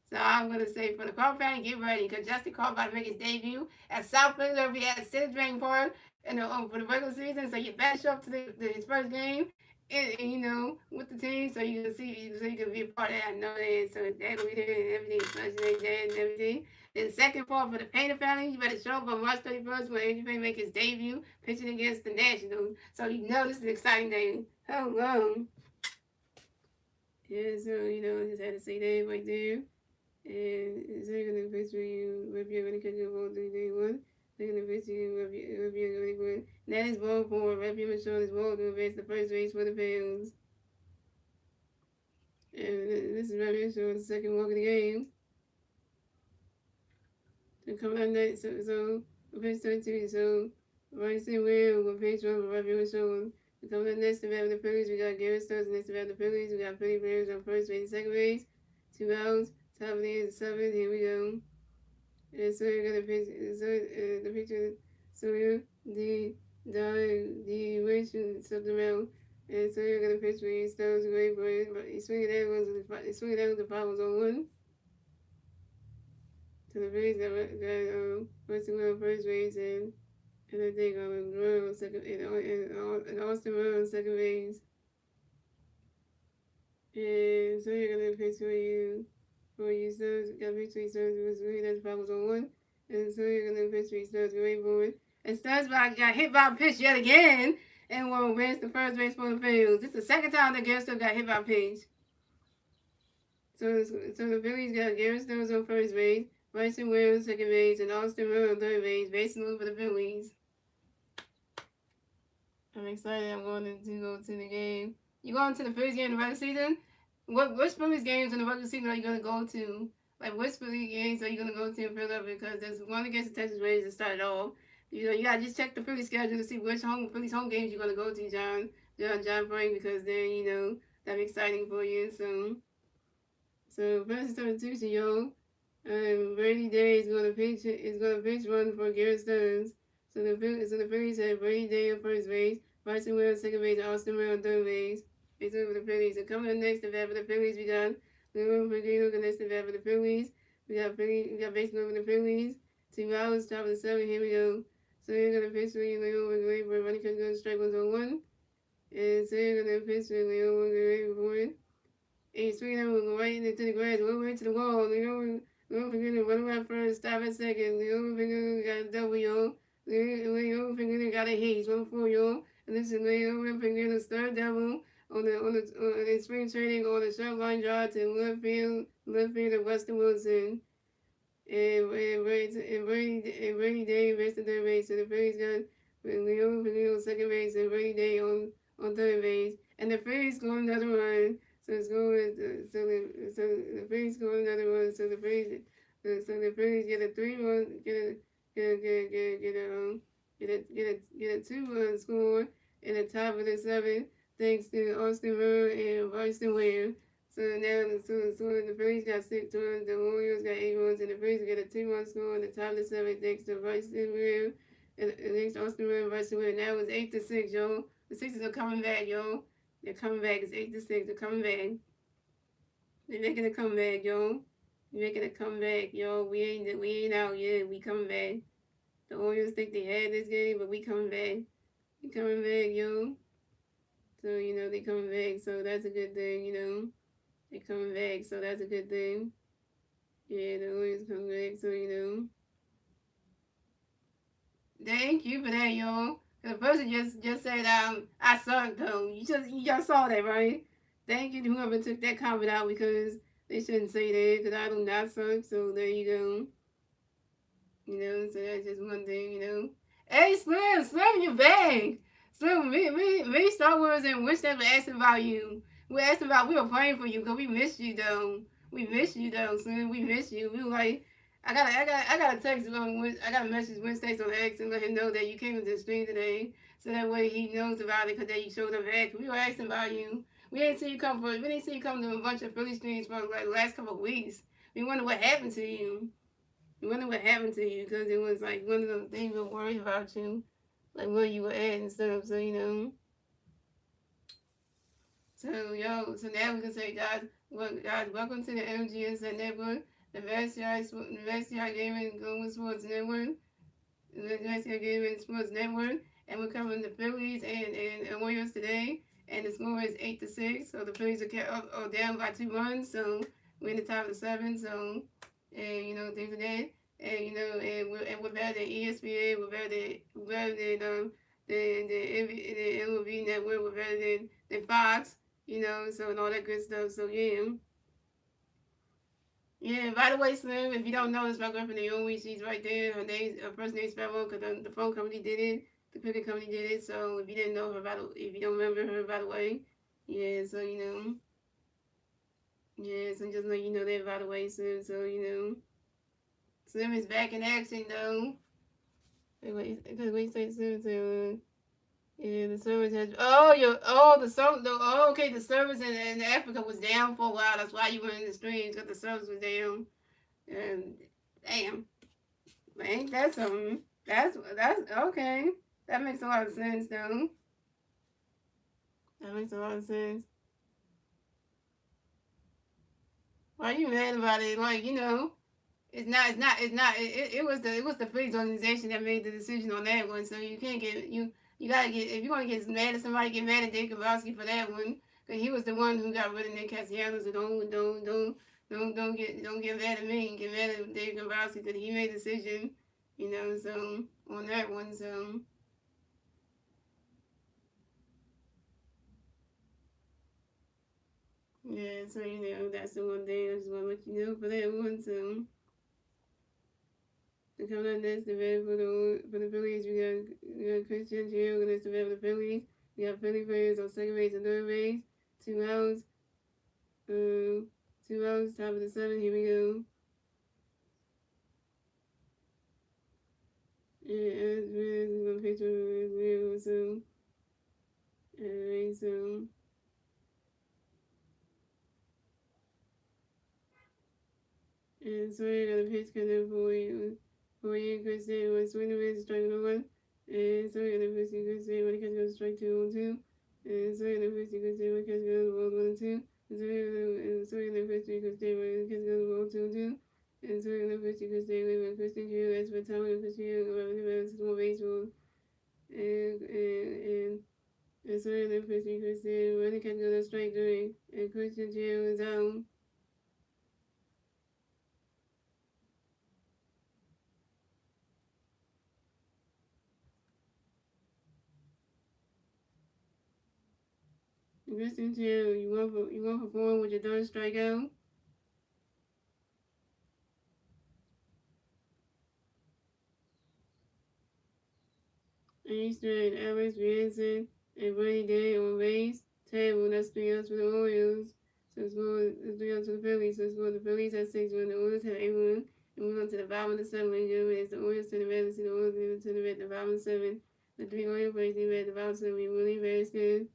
So I'm going to say for the Corbett family, get ready, because Justin Corbett about to make his debut at South Philadelphia at Citi Bank Park for the regular season. So you better show up to his first game, and you know, with the team, so you can see, so you can be a part of that. I know that. So that will be there and everything, especially that and everything. Then the second part for the Painter family, you better show up on March 31st when Andrew Painter make his debut, pitching against the Nationals. So you know this is an exciting day. Hello. Yeah, so you know, just had to say that right there. And is there going to pitch for you? Review going to catch your ball 3-1. They're going to pitch you. Review going to win. That is ball 4. Review is showing his ball to advance the first base for the Bills. And this is Review showing the second walk of the game. So coming up next, so pitch 32. So Bryson Will will pitch one for Review is showing. Coming up next to the Phillies, we got Garrett Stokes. Next to the Phillies, we got Philly Bears on first base and second base. 2 outs. Top of the 7, here we go. And so you're gonna pitch, so the pitcher, so the duration something else. And so you're gonna pitch for you, Stones great, but he's swinging that with the foul was on 1. To the base, got first on first base, and I think Roy on second, and Austin Roy on second base. And so you're gonna pitch for you. For you Stones, got victory Stones was really that foul was on 1. And so you're gonna pitch for you Stones going forward. And Stones got hit by a pitch yet again and will advance the first base for the Phillies. This is the second time that Garrett Stones got hit by a pitch. So the Phillies got Garrett Stones on first base, Bryson Williams second base, and Austin Rowe on third base. Basically for the Phillies. I'm excited. I'm going to go to the game. You going to the Phillies game in the regular season? Which Phillies games in the regular season are you going to go to? Like, which Phillies games are you going to go to in Philadelphia? Because there's one against the Texas Rangers to start it off. You know, you got to just check the Phillies schedule to see which Phillies home games you're going to go to, John Frank, because then, you know, that'll be exciting for you. So first start Tuesday, yo. Brady Day is going to pitch one for Garrett Stones. So the Phillies have Brady Day on first base, Bryson Williams second base, Austin Rowe on third base. It's over the Phillies. And coming up next, the bat for the Phillies, we got Leo Ferguson. Next, the bat for the Phillies. We got baseball over the Phillies. 2 hours, top of the 7. Here we go. So you're gonna pitch for Leo Ferguson for running cut goes strike 1 on 1. And so you're gonna pitch for Leo Ferguson for it. And you swing that one right into the grass, all the way to the wall. Leo Ferguson run around first, stop at second. Leo Ferguson got a double, yo. Leo Ferguson got a hit. He's 1 for 4, yo. And this is Leo Ripping near the Star Devil on in spring training on the short line drive to left field of Weston Wilson. And Brady Day rest of third base. So the Phillies got Leo second base and Brady Day on third base. And the Phillies scored another run. So it's going so the Phillies scored another run. So the Phillies get a 3-run get a 2-run score in the top of the seventh thanks to Austin Moore and Bryson Ware. So the Phillies got 6 runs, the Orioles got 8 runs, and the Phillies get a 2-run score in the top of the seventh thanks to Bryson Ware and thanks to Austin Moore and Bryson Ware. Now it's 8-6, yo. The Sixers are coming back, yo. They're coming back. It's 8-6. They're coming back. They're making a comeback, yo. They're making a comeback, yo. We ain't out yet. We coming back. The Orioles think they had this game, but we coming back. We coming back, yo. So they coming back. So that's a good thing, They coming back. So that's a good thing. Yeah, the Orioles coming back. So Thank you for that, yo. The person just said I suck though. You just saw that, right? Thank you to whoever took that comment out because they shouldn't say that because I do not suck. So there you go. So that's just one thing. Hey, Slim, you back. Slim, me, Star Wars and Winston were asking about you. We were praying for you because we missed you though. We missed you though, Slim. We missed you. We were like, I got a text I got a message Wednesday on X and let him know that you came to the stream today, so that way he knows about it because that you showed up back. We were asking about you. We didn't see you come to a bunch of Philly streams for like the last couple of weeks. We wonder what happened to you. I wonder what happened to you because it was like one of those things we were worried about you, like where you were at and stuff. So now we can say, guys, welcome to the MGS Network, the Vastiyard Gaming and Global Sports Network, the Vastiyard Gaming Sports Network, and we're covering the Phillies and Orioles today. And the score is 8-6. So the Phillies are down by 2 runs. So we're in the top of the 7. So and things like that. And we're better than ESPN. We're better than the MLB network. We're better than Fox. So and all that good stuff. So yeah. Yeah, by the way, Slim, if you don't know, it's my girlfriend Naomi. She's right there. Her first name's Sparrow because the phone company did it. The cricket company did it. So if you didn't know her, if you don't remember her, by the way, yeah. So yeah. So just let you know that, by the way, Slim. So Slim is back in action though. Because we say Slim, so yeah, the service has. Okay, the service in Africa was down for a while. That's why you were in the streams because the service was down. And damn. Ain't that something? That's okay. That makes a lot of sense, though. That makes a lot of sense. Why are you mad about it? Like it was the Phillies organization that made the decision on that one. So you can't you gotta get if you want to get mad at somebody, get mad at Dave Kowalski for that one because he was the one who got rid of Nick Castellanos. So don't get mad at me. Get mad at Dave Kowalski because he made the decision. So on that one. So yeah. So that's the one thing I just want to let you know for that one. So. The coming up next, the red for the Phillies, we got Christian Gio, and that's the red for the Phillies. We got Philly players on second base and third base. 2 outs. 2 outs, top of the 7. Here we go. And as Reds is going to pitch over so. Alright, so. And so I got a pitch kind of for you. Christian was swinging the strike number 1. And so I got a pitch Christian when he catch goes strike 2 on 2. And so I got a pitch Christian when he catch goes ball 1 and 2. And so I got a pitch Christian when he catch goes ball 2 and 2. And so I got a pitch Christian when Christian Q as for time with Christian around small baseball. And so I got a pitch Christian when he catch goes strike 3. And Christian Q is out. Listen to you want to perform with your third strikeout. Eastern, Alex Benson, and Buddy Day on base. Table, that's 3 outs for the Orioles. So it's 3 outs for the Phillies. So the Phillies at 6-1. The Orioles have 8-1. And we went to the bottom of the 7, ladies and gentlemen. It's the Orioles to the red. Let's see the Orioles to the red. The bottom of the 7. The 3 Orioles players to the red. The bottom of the 7. Willie Vasquez,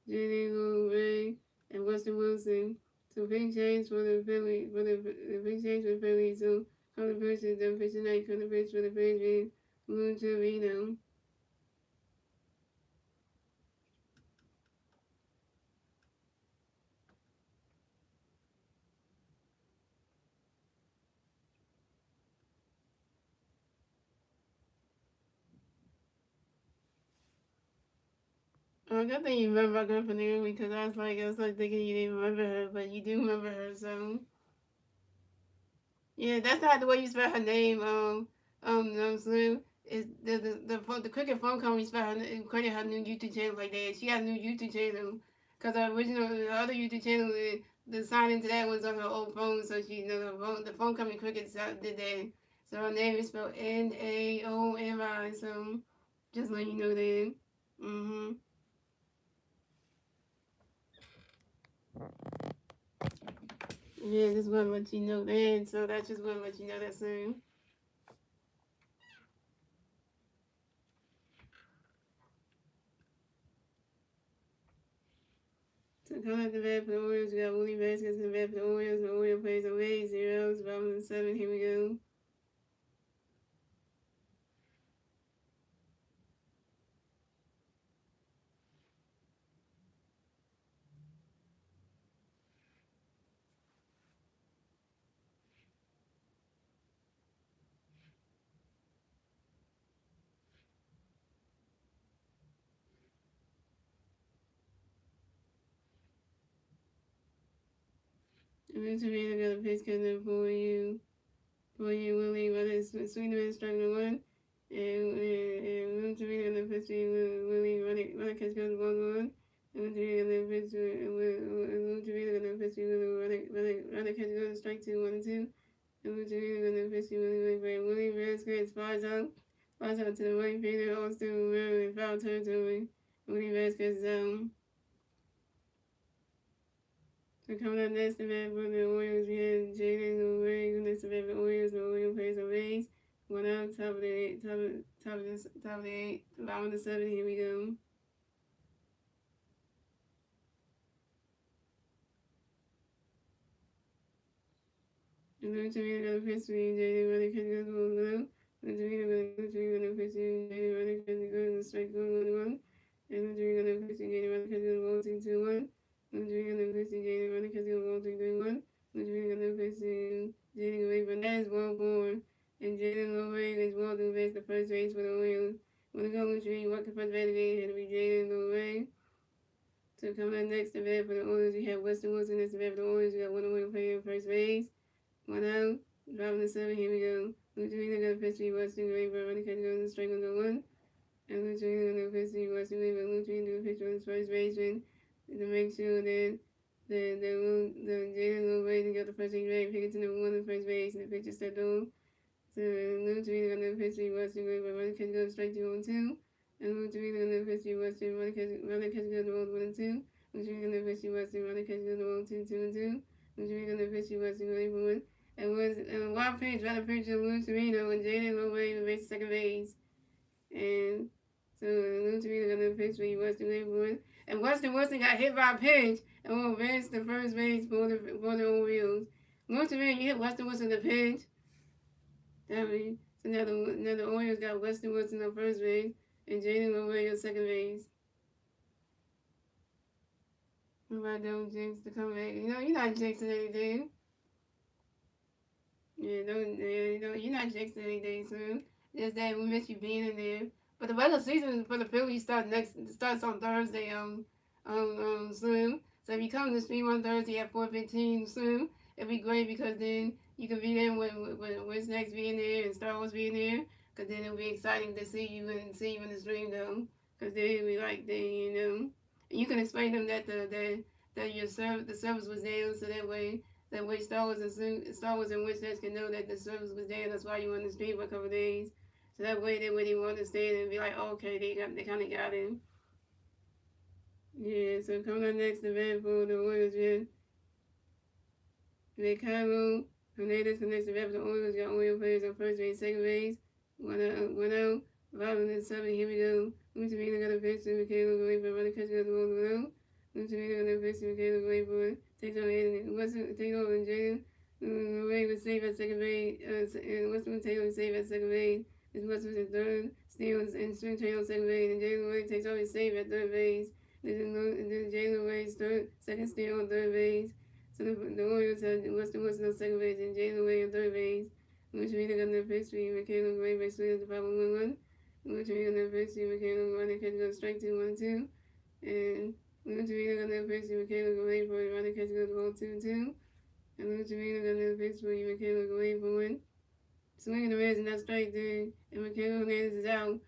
Jenny Lou Ray, and Weston Wilson. So big change for the Phillies. The big change for the Phillies. So come the first is the pitch tonight. Come the pitch for the Phillies. Lou Torino. I don't think you remember Grandpa because I was like thinking you didn't remember her, but you do remember her, so yeah, that's not the way you spell her name. Slim is the cricket phone company spell her credit her new YouTube channel like that. She got a new YouTube channel because the other YouTube channel the sign into that was on her old phone, so the phone company cricket did that. So her name is spelled Naomi. So just letting you know that. Mhm. Yeah, just want to let you know that. So that's just want to let you know that soon. So coming up the bat for the Orioles, we got Willie Vasquez in the bat for the Orioles. The Orioles plays away, 0s, bottom of the 7. Here we go. And then Tomato got a pitch coming for you, Willie. But it's Sweetman striking one. And Tomato got a pitch to Willie. Run it catch goes 1-1. And Tomato got a pitch to Tomato got a pitch to Willie. Run it catch goes strike 2, 1-2. And Tomato got a pitch to Willie Vasquez flies out to the right fielder, Austin Rivera in foul territory. Willie Vasquez is out. So coming up next, the man for the Orioles, we have Jaden O'Reilly. Next, the man for the Orioles, the Orioles plays on base. 1 out, top of the 8, top of the 8, bottom of the 7. Here we go. And then to me, another pitch to me, Jaden running catch goes blue. And to me, another pitch to Jaden running catch goes strike 1-1. And then to me, another pitch to Jaden running catch goes 2-1. And to me, another pitch to Jaden running catch goes 3-1. And to me, another pitch to Jaden away, but that is well born. And Jaden Lowry is well to base the first base for the Orioles. When the Golden Tree, what the first base game had to be Jaden Lowry. So coming up next, the bat for the Orioles, we have Weston Wilson. That's the bat for the Orioles. We got one Oriole player first base. 1 out, dropping the 7. Here we go. Luciano got a pitch to Weston Weaver. Running catch goes in strike on the 1. And Luciano got a pitch to Weston Weaver. Luciano do a pitch on his first baseman to make sure that the Jaden Little Ray got the first base ready. Pick it to number 1 in first base. And the pitcher stepped on. So Luciano got a pitch to Weston Weaver. Running catch goes strike 2 on 2. And Luciano got a pitch to Weston. Running catch goes to 1 and 2. Luciano got a pitch to Weston. Running catch goes to 2 and 2. Luciano got a pitch to Weston Weaver. And Wild Page got a picture of Lou Torino and Jaden Lowry in base second base. And so Lou Torino got a pitch for Weston Wilson. And Weston Wilson got hit by a pitch and will advance to first base for the Orioles. Lou Torino, you hit Weston Wilson the pitch. That means so now the Orioles got Weston Wilson on first base and Jaden Lowry on second base. What about those jinx to come back? You know, you're not jinxing anything. Yeah, you're not jinxing anything soon. Just that we miss you being in there. But the regular season for the Phillies starts on Thursday. Soon. So if you come to stream on Thursday at 4:15 soon, it'd be great because then you can be there with Snacks being there and Star Wars being there. Cause then it'll be exciting to see you in the stream though. Cause then we like you know. And you can explain to them that the service was down, so that way Star Wars and Witness can know that the service was down. That's why you were on the street for a couple of days. So that way they wouldn't even understand and be like, oh, okay, they kind of got him. Yeah. So coming up next, the event for the Warriors, yeah. Cairo, Hernandez connects the rep. The Orioles got Oriole players on first base, second base. One out. Bottom and seven. Here we go. Lutamina got a pitch to Michaela going for running catch got the ball below. Lutamina got a pitch to Michaela going for it. Takes over and Western take over and Jaden. Ray was safe at second base. And Western Taylor was safe at second base. This Western at third. Steals and Spring Trail on second base. And Jalen Ray takes over safe at third base. Then Jalen Ray's second steal on third base. So the Orioles had Weston Wilson on second base and Jalen Way on third base. Which means they're going to pitch to Michaela Gray by swing at the 5-1-1. Which means they're going to pitch to Michaela Gray catch goes strike 2-1-2. And which means they're going to pitch to Michaela Gray for a running catch goes ball 2-2. And which means they're going to pitch for Michaela Gray for one. Swinging the Reds and that strike there. And Michaela Hernandez is out.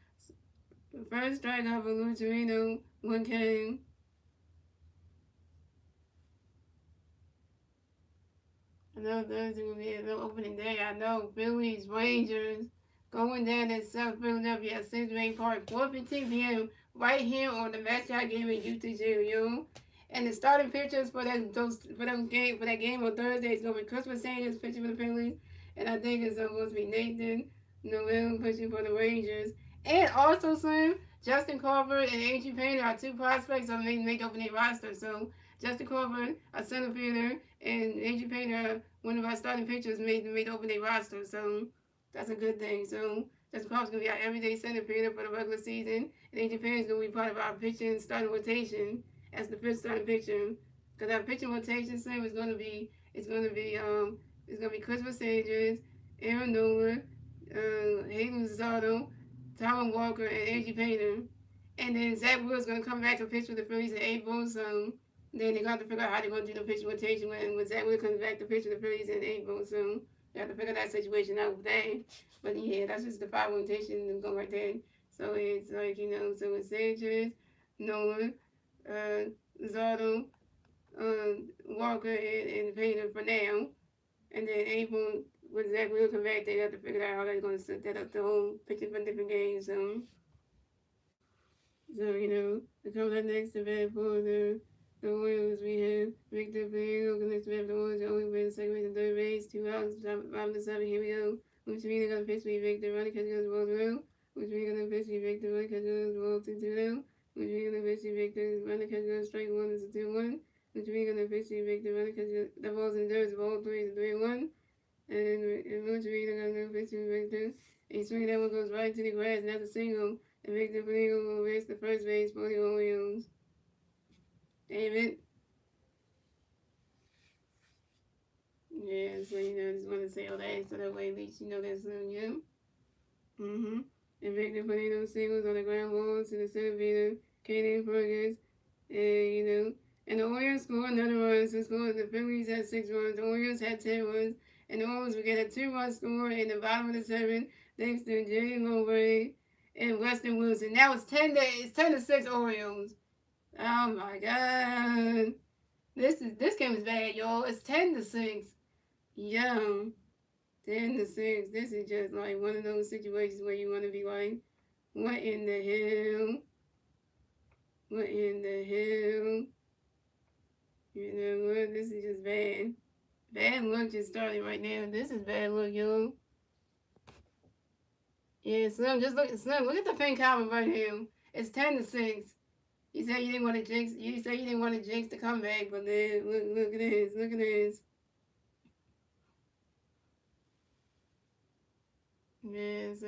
First strikeout for Luis Torino, 1K. I know Thursday will be a little opening day. I know Phillies Rangers going down in South Philadelphia at Cincinnati Park, 4:15 p.m. right here on the Matchshot Game in UTJ. And the starting pitchers for that game on Thursday is going to be Christmas Sanders pitching for the Phillies, and I think it's supposed to be Nathan Noel pitching for the Rangers, and also Justin Crawford and A.G. Painter are two prospects on the make opening roster. So Justin Crawford, a center fielder, and A.G. Painter, one of our starting pitchers, made the opening roster. So that's a good thing. So Justin Crawford's going to be our everyday center fielder for the regular season, and A.J. Painter's going to be part of our pitching starting rotation as the fifth starting pitcher. Because our pitching rotation is going to be Christopher Sanders, Aaron Nola, Hayden Zotto, Tyler Walker, and A.G. Painter. And then Zach Woods going to come back and pitch for the Phillies in April. So then they're going to have to figure out how they're going to do the pitching rotation when Zach Woods comes back to pitch for the Phillies in April. So they have to figure that situation out with that. But yeah, that's just the five rotation going right there. So it's like, so it's Sanchez, Nolan, Zotto, Walker, and Painter for now. And then April, when Zach Wheeler come back, they have to figure out how they're going to set that up, the whole pitching for different games. So the coming up next event for the Orioles, we have Victor Fernando connects to the Orioles, only been second base and third base, 2 outs, 5-7, here we go. Which means they're going to pitch me Victor, running catch goes ball through. Which means they're going to pitch me Victor, running catch goes ball 2-2 now. Which means they're going to pitch me Victor, running catch goes strike 1 is a 2-1. Which means they're going to pitch me Victor, running catch goes, the ball's in there, ball 3 is a 3-1. And which means they're going to pitch me Victor. And swing that one goes right to the grass, and that's a single. And Victor Fernando will race the first base for the Orioles. Damn it. Yeah, so I just want to say all that so that way at least that's yeah. And Victor putting those singles on the ground balls to the center fielder, Kaden Fergus, and and the Orioles scored another run. So scored the Phillies had 6 runs, the Orioles had 10 runs, and the Orioles would get a 2-run score in the bottom of the 7th thanks to Jay Mowbray and Weston Wilson. Now it's 10-6 Orioles. Oh my God. This game is bad, y'all. It's 10-6. Yeah. 10-6. This is just like one of those situations where you want to be like, what in the hell? What in the hell? You know what? This is just bad. Bad luck just started right now. This is bad luck, y'all. Yeah, Slim, look at the pink comment right here. It's 10-6. You said you didn't want to jinx. You said you didn't want to jinx the comeback, but then look at this. Look at this. Yeah, so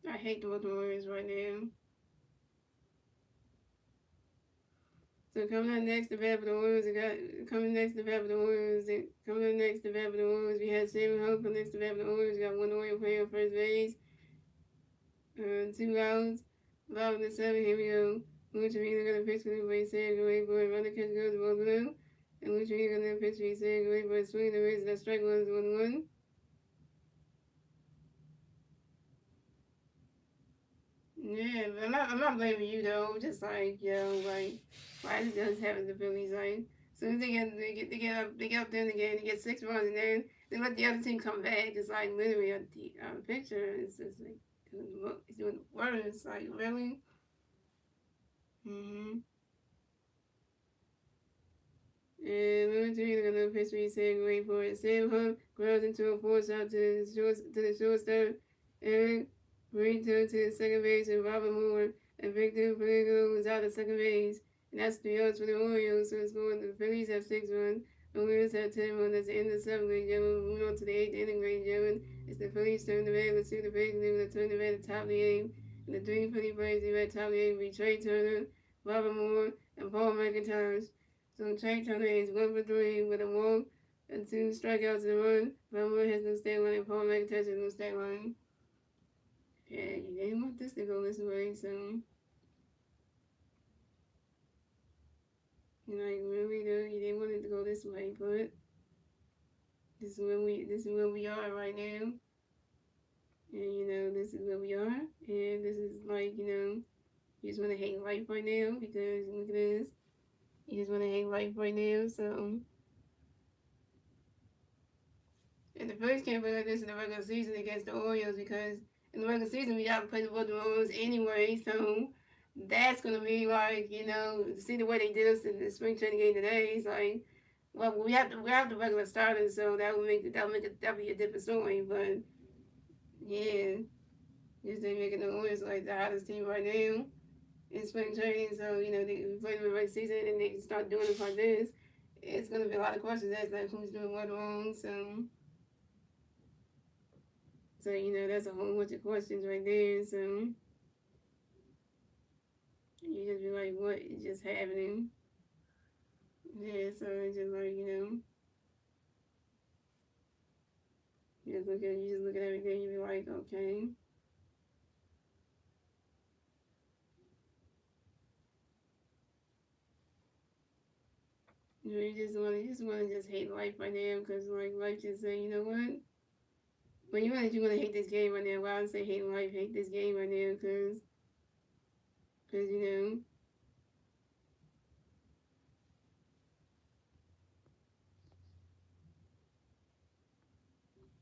I hate the Baltimore Orioles right now. So coming up next to bat for the Orioles, we had Samuel Hope coming next to bat for the Orioles. We got one Oriole player on first base. 2 outs. Bottom of the 7th, here we go. Which means they're going to pitch for the base here. Go away for it. Run the catch goes ball blue. And which means they're going to pitch for the go away for a swing. The raise that strike 1 is 1-1. Yeah, but I'm not blaming you though. Just like like why this does happen to the Phillies? Like as soon as they get up there again, they get 6 runs, and then they let the other team come back. It's like literally a picture. It's just like it's doing worse. Like really. Mm-hmm. And moving to another pitch where he said wait for it. Sam Hunt grows into a force out to the shortstop. Eric Burrito to the second base and Robert Moore and Victor Verdugo is out at second base. And that's 3 outs for the Orioles. So it's going the Phillies have 6 runs. The Orioles have 10 runs. That's the end of the 7th grade gentlemen. Moving on to the 8th inning grade gentlemen. It's the Phillies turn the bat. Let's see the base league that turn the bat at the top of the game. And the three Philly players who at the top of the game will be Trey Turner, Robert Moore, and Paul McIntyre. So Trey Turner is 1 for 3 with a walk and 2 strikeouts and a run. Bummer has no stat line. Paul McIntyre has no stat line. Yeah, you didn't want this to go this way, so like really though, you didn't want it to go this way, but this is where we are right now. And this is where we are. And this is like, you just wanna hate life right now because look at this. You just wanna hate life right now, so and the Phillies can't play like this in the regular season against the Orioles because in the regular season we got to play the Baltimore Orioles anyway. So that's gonna be like see the way they did us in the spring training game today. It's like, well, we have the regular starters, so that'll be a different story. But yeah, just they making the Orioles like the hottest team right now in spring training. So they play the regular season and they start doing it like this. It's gonna be a lot of questions as like who's doing what wrong. So, that's a whole bunch of questions right there. So, you just be like, what is just happening? Yeah, so it's just like, you just look at everything, you be like, okay. You just want to just hate life right now because, like, life just say, you know what? When you want to hate this game right now, why would I say hate life, hate this game right now? Because you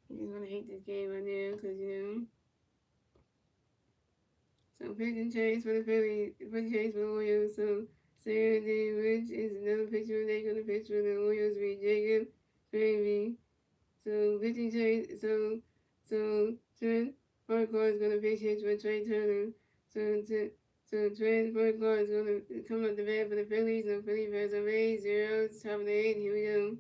just want to hate this game right now because. So pitching change for the Phillies, pitching change for the Orioles. So Sarah D. Rich is another pitcher. They're going to pitch for the Orioles with Jacob Gravy. So pitching change. So Trent Farquhar is going to pitch hit for Trey Turner. So Trent Farquhar is going to come up the bat for the Phillies. And Philly fans are raised 0, top of the 8. Here we go.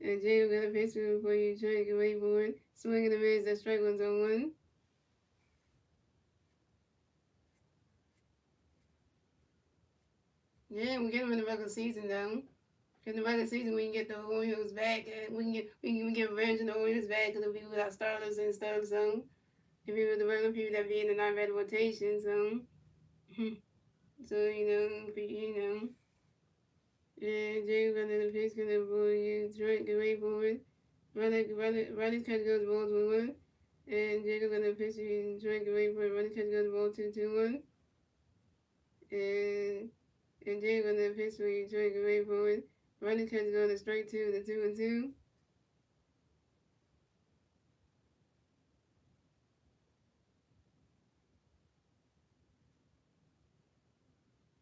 And Jacob got a pitch for you. Trying to get away for it. Swinging the miss. That strike one's on one. Yeah, we get them in the regular season though. In the regular season, we can get the Orioles back, and we can get revenge on the Orioles back because it'll be with our starters and stuff. So if we with the regular people that be in the non-red rotation, so so and Jay got the pitch gonna boy you try to wait for it. Running catch goes ball 1-1, and Jacob gonna pitch you try to wait for it. Running catch goes ball 2-1, and Jacob gonna pitch for you try to wait for it. Running catch goes to straight 2, the 2-2.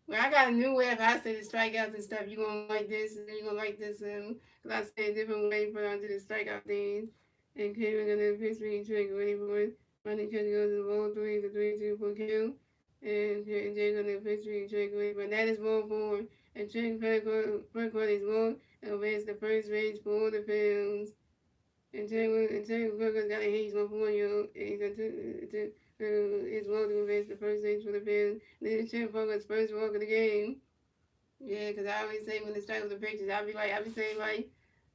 Well, I got a new way if I say the strikeouts and stuff. You gonna like this, and you gonna like this, cause I say a different way for onto the strikeout things. And we're gonna pitch me trick ready for it. Running catch goes to the ball 3, the 3-2 for kill. And Jay gonna pitch me trick ready, but that is ball 4. And trick Perkwood is ball, and advance the first base for the fields. And Terry Perkwood's got a he's 1-4-year-old, and he's got his ball to advance the first base for the fields. Then Terry Perkwood's first walk of the game. Yeah, because I always say when the strike was the pictures, I be saying like,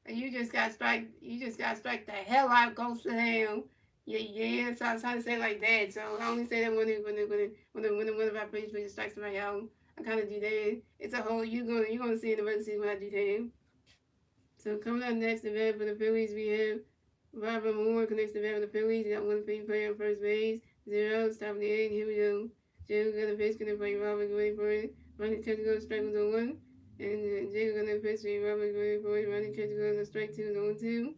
you just got strike the hell out, go sit down. Yeah. So I was trying to say like that. So I only say that when of our players strike somebody out. I kind of do that. It's a whole you gonna see in the regular season when I do that. So coming up next, the bat for the Phillies, we have Robert Moore connects the bat for the Phillies. He got one free player on first base. 0, top of the 8th, here we go. Jacob got a pitch, gonna play Robert, wait for it. Running catch goes strike was on 1. And Jacob got a pitch, Robert, wait for it. Running catch goes on strike 2 is on 2.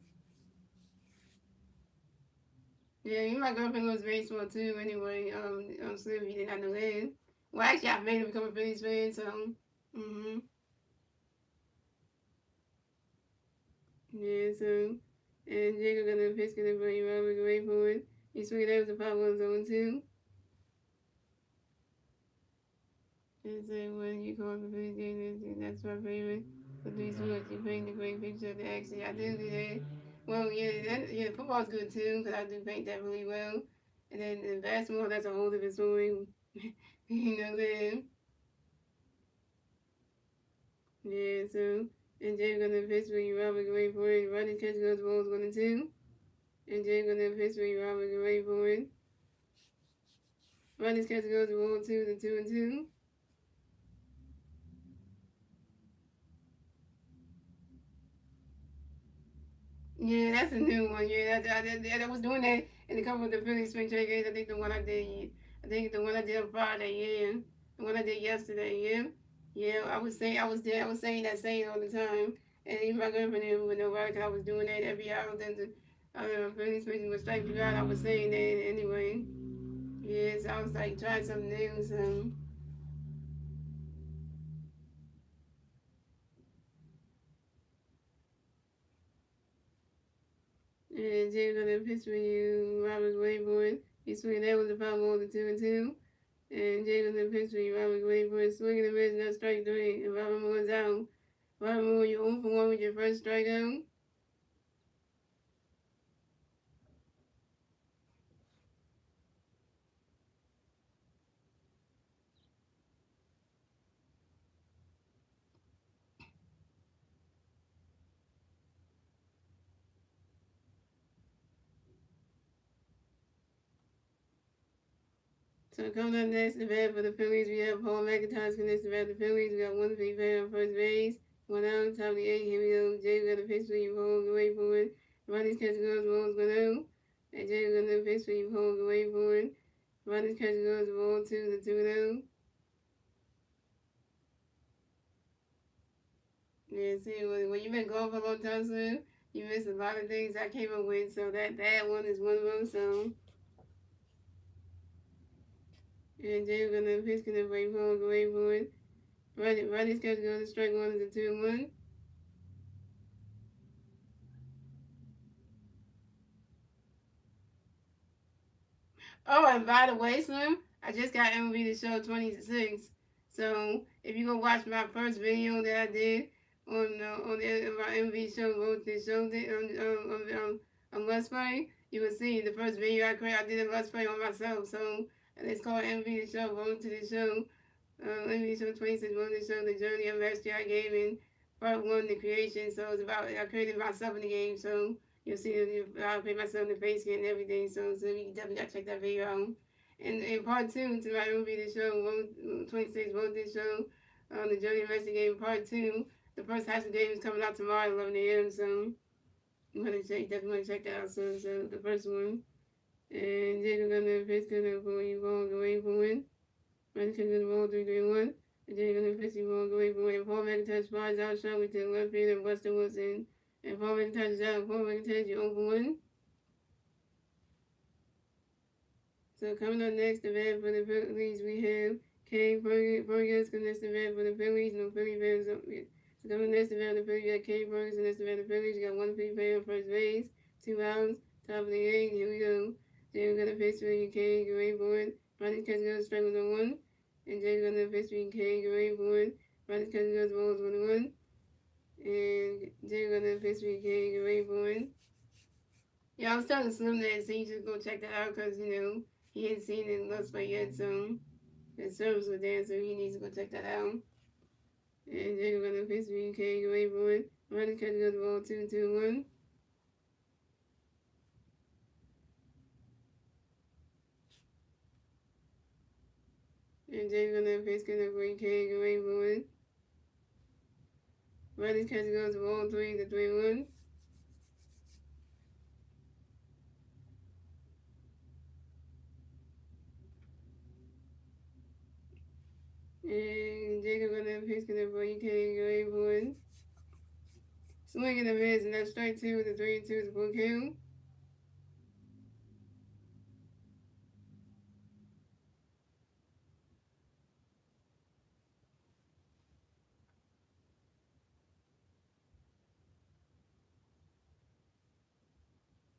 Yeah, my girlfriend loves baseball too. Anyway, so if you did not know that. Well, actually, I made her become a Phillies fan. So, yeah. So, and Jacob got a pitch, gonna play Robert, wait for it. He swung that was a 5-1 zone 2. And so when you call the Phillies game, that's my favorite. But these ones, you paint the great picture of the action. I do that. Well, yeah, football's good too because I do paint that really well. And then in basketball, that's a whole different story. You know that. Yeah, so and Jay gonna pitch for you, Robert wait for it. Running catch goes balls 1 and 2. And Jay gonna pitch for you, Robert wait for it. Running catch goes ball 2 to 2-2. Yeah, that's a new one. Yeah, I was doing that in a couple of the Philly spring trade games. I think the one I did, I think the one I did on Friday. Yeah, the one I did yesterday. Yeah, yeah. I was saying I was there. I was saying that saying all the time, and even my girlfriend didn't even know about it because I was doing that every hour. Then the Philly spring was strike you out. I was saying that anyway. Yeah, so I was like trying something new. So and James gonna pitch for you, Robert Wayboard. He swinging that was a foul ball to 2-2. And James in the pitch for you, Robert Wayboard swinging the miss, not strike 3. And Robert Moore's out. Robert Moore, you 0 for 1 with your first strikeout. So coming up next, the bat for the Phillies, we have Paul McIntyre connects the bat for the Phillies. We got one free fan on first base. One out, top of the 8th. Here we go. Jay got a pitch for you, Paul. Wait for it. Ronnie's catch goes, balls 1-0. And Jay got a pitch for you, Paul. Wait for it. Ronnie's catch goes, ball 2 to 2-0. Yeah, see, when you've been gone for a long time, sir, you miss a lot of things I came up with. So that one is one of them. So, and Jay gonna pitch gonna wait for it, wait for it. Ronnie's catch goes to strike 1 is a 2-1. Oh, and by the way, Slim, I just got MLB The Show 26. So if you go watch my first video that I did on my MLB Show, wrote the show on Let's Play, you will see the first video I created. I did a Let's Play on myself. So and it's called MLB The Show, Road to the Show. MLB Show 26, Road to the Show, the journey of last year I gave in part one, the creation. So it's about I created myself in the game. So you'll see I paint myself in the face and everything. So you definitely gotta check that video out. And in part two, tonight will be the show 26 wrote this show, the Journey Investigation part two. The first half of the game is coming out tomorrow at 11 a.m. So definitely want to check that out. So the first one. And Jacob gonna pitch gonna for you ball away for win. Run to the ball 3-3-1. And Jacob gonna pitch you ball away for win. And Paul McIntyre flies out sharply to the left field and Buster Wilson. And Paul McIntyre is out. Paul McIntyre, you over 1. So coming up next, the vet for the Phillies, we have Kane Ferguson, that's the vet for the Phillies. No Philly fans up yet. So coming next, the vet for the Phillies, we got Kane Ferguson, that's the vet for the Phillies. You got one Philly player on first base, 2 outs, top of the 8th. Here we go. Jay got a pitch for you, Kane, great board. Ronnie catch goes strike with a 1. And Jay got a pitch for you, Kane, great board. Ronnie catch goes balls 1-1. And Jay got a pitch for you, Kane, great board. Yeah, I was telling Slim that, so you should go check that out because, he hadn't seen it in Let's Play yet, so the service was there, so he needs to go check that out. And Jacob got a pitch for you, K. Wait for it. Running catch goes the ball 2-2-1. And Jacob got a pitch for you, K. Wait for it. Running catch goes the ball 3-3-1. And Jacob on that pitch, because boy, you can't go ahead for it. Swing in the miss, and that's strike two with the 3-2 is full count.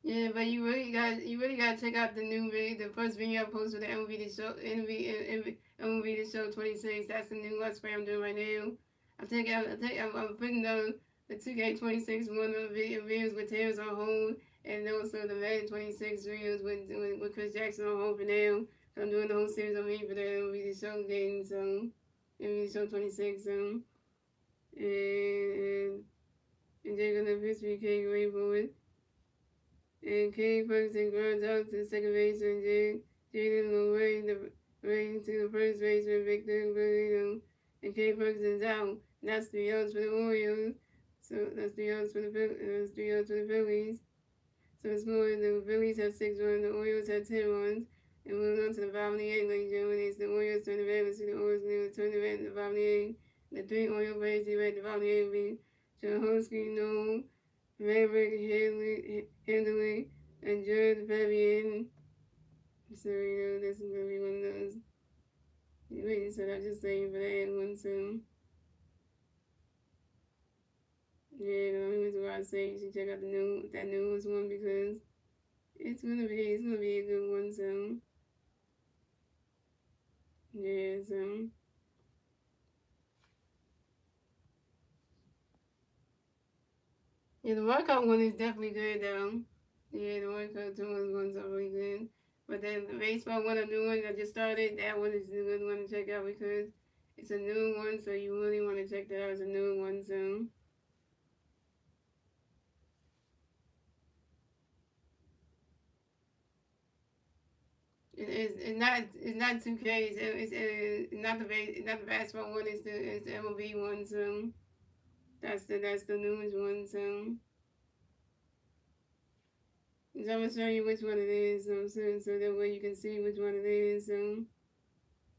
Yeah, but you really got to check out the new video, the first video I posted, the MLB the show, MLB the show 26. That's the new let's play I'm doing right now. I'm putting the 2K26 one of the videos with Tails on hold, and also the Madden 26 videos with Chris Jackson on hold for now. So I'm doing the whole series on me for the MLB the show game, so MLB the show 26, so and they're gonna pitch me can't wait for it. And King Ferguson grounds out to second base and Jaden away to the first baseman Victor Bellino. And King Ferguson's out. And that's 3 outs for the Orioles. So that's 3 outs for the Phillies. So it's going the Phillies have 6 runs, the Orioles have 10 runs. And moving on to the bottom of the eighth, ladies and gentlemen, it's the Orioles turn the back. Let's see the Orioles now turn the back to the bottom of the eighth. The 3 Oriole players here at the bottom of the eighth will be Jahoski, Noel, Maverick, Handley, and Jared Fabian. So, this is going to be one of those. Wait, so I'm just saying for that one, so. Yeah, the only reason why I say you should check out that newest one because it's gonna be a good one, so. Yeah, so. Yeah, the workout one is definitely good though. Yeah, the workout two ones are really good. But then the baseball one I'm doing, I just started. That one is a good one to check out because it's a new one, so you really want to check that out. It's a new one, so. It's not 2K. It's not the basketball one. It's the MLB one. So that's the newest one. So I'm gonna show you which one it is. So that way you can see which one it is. So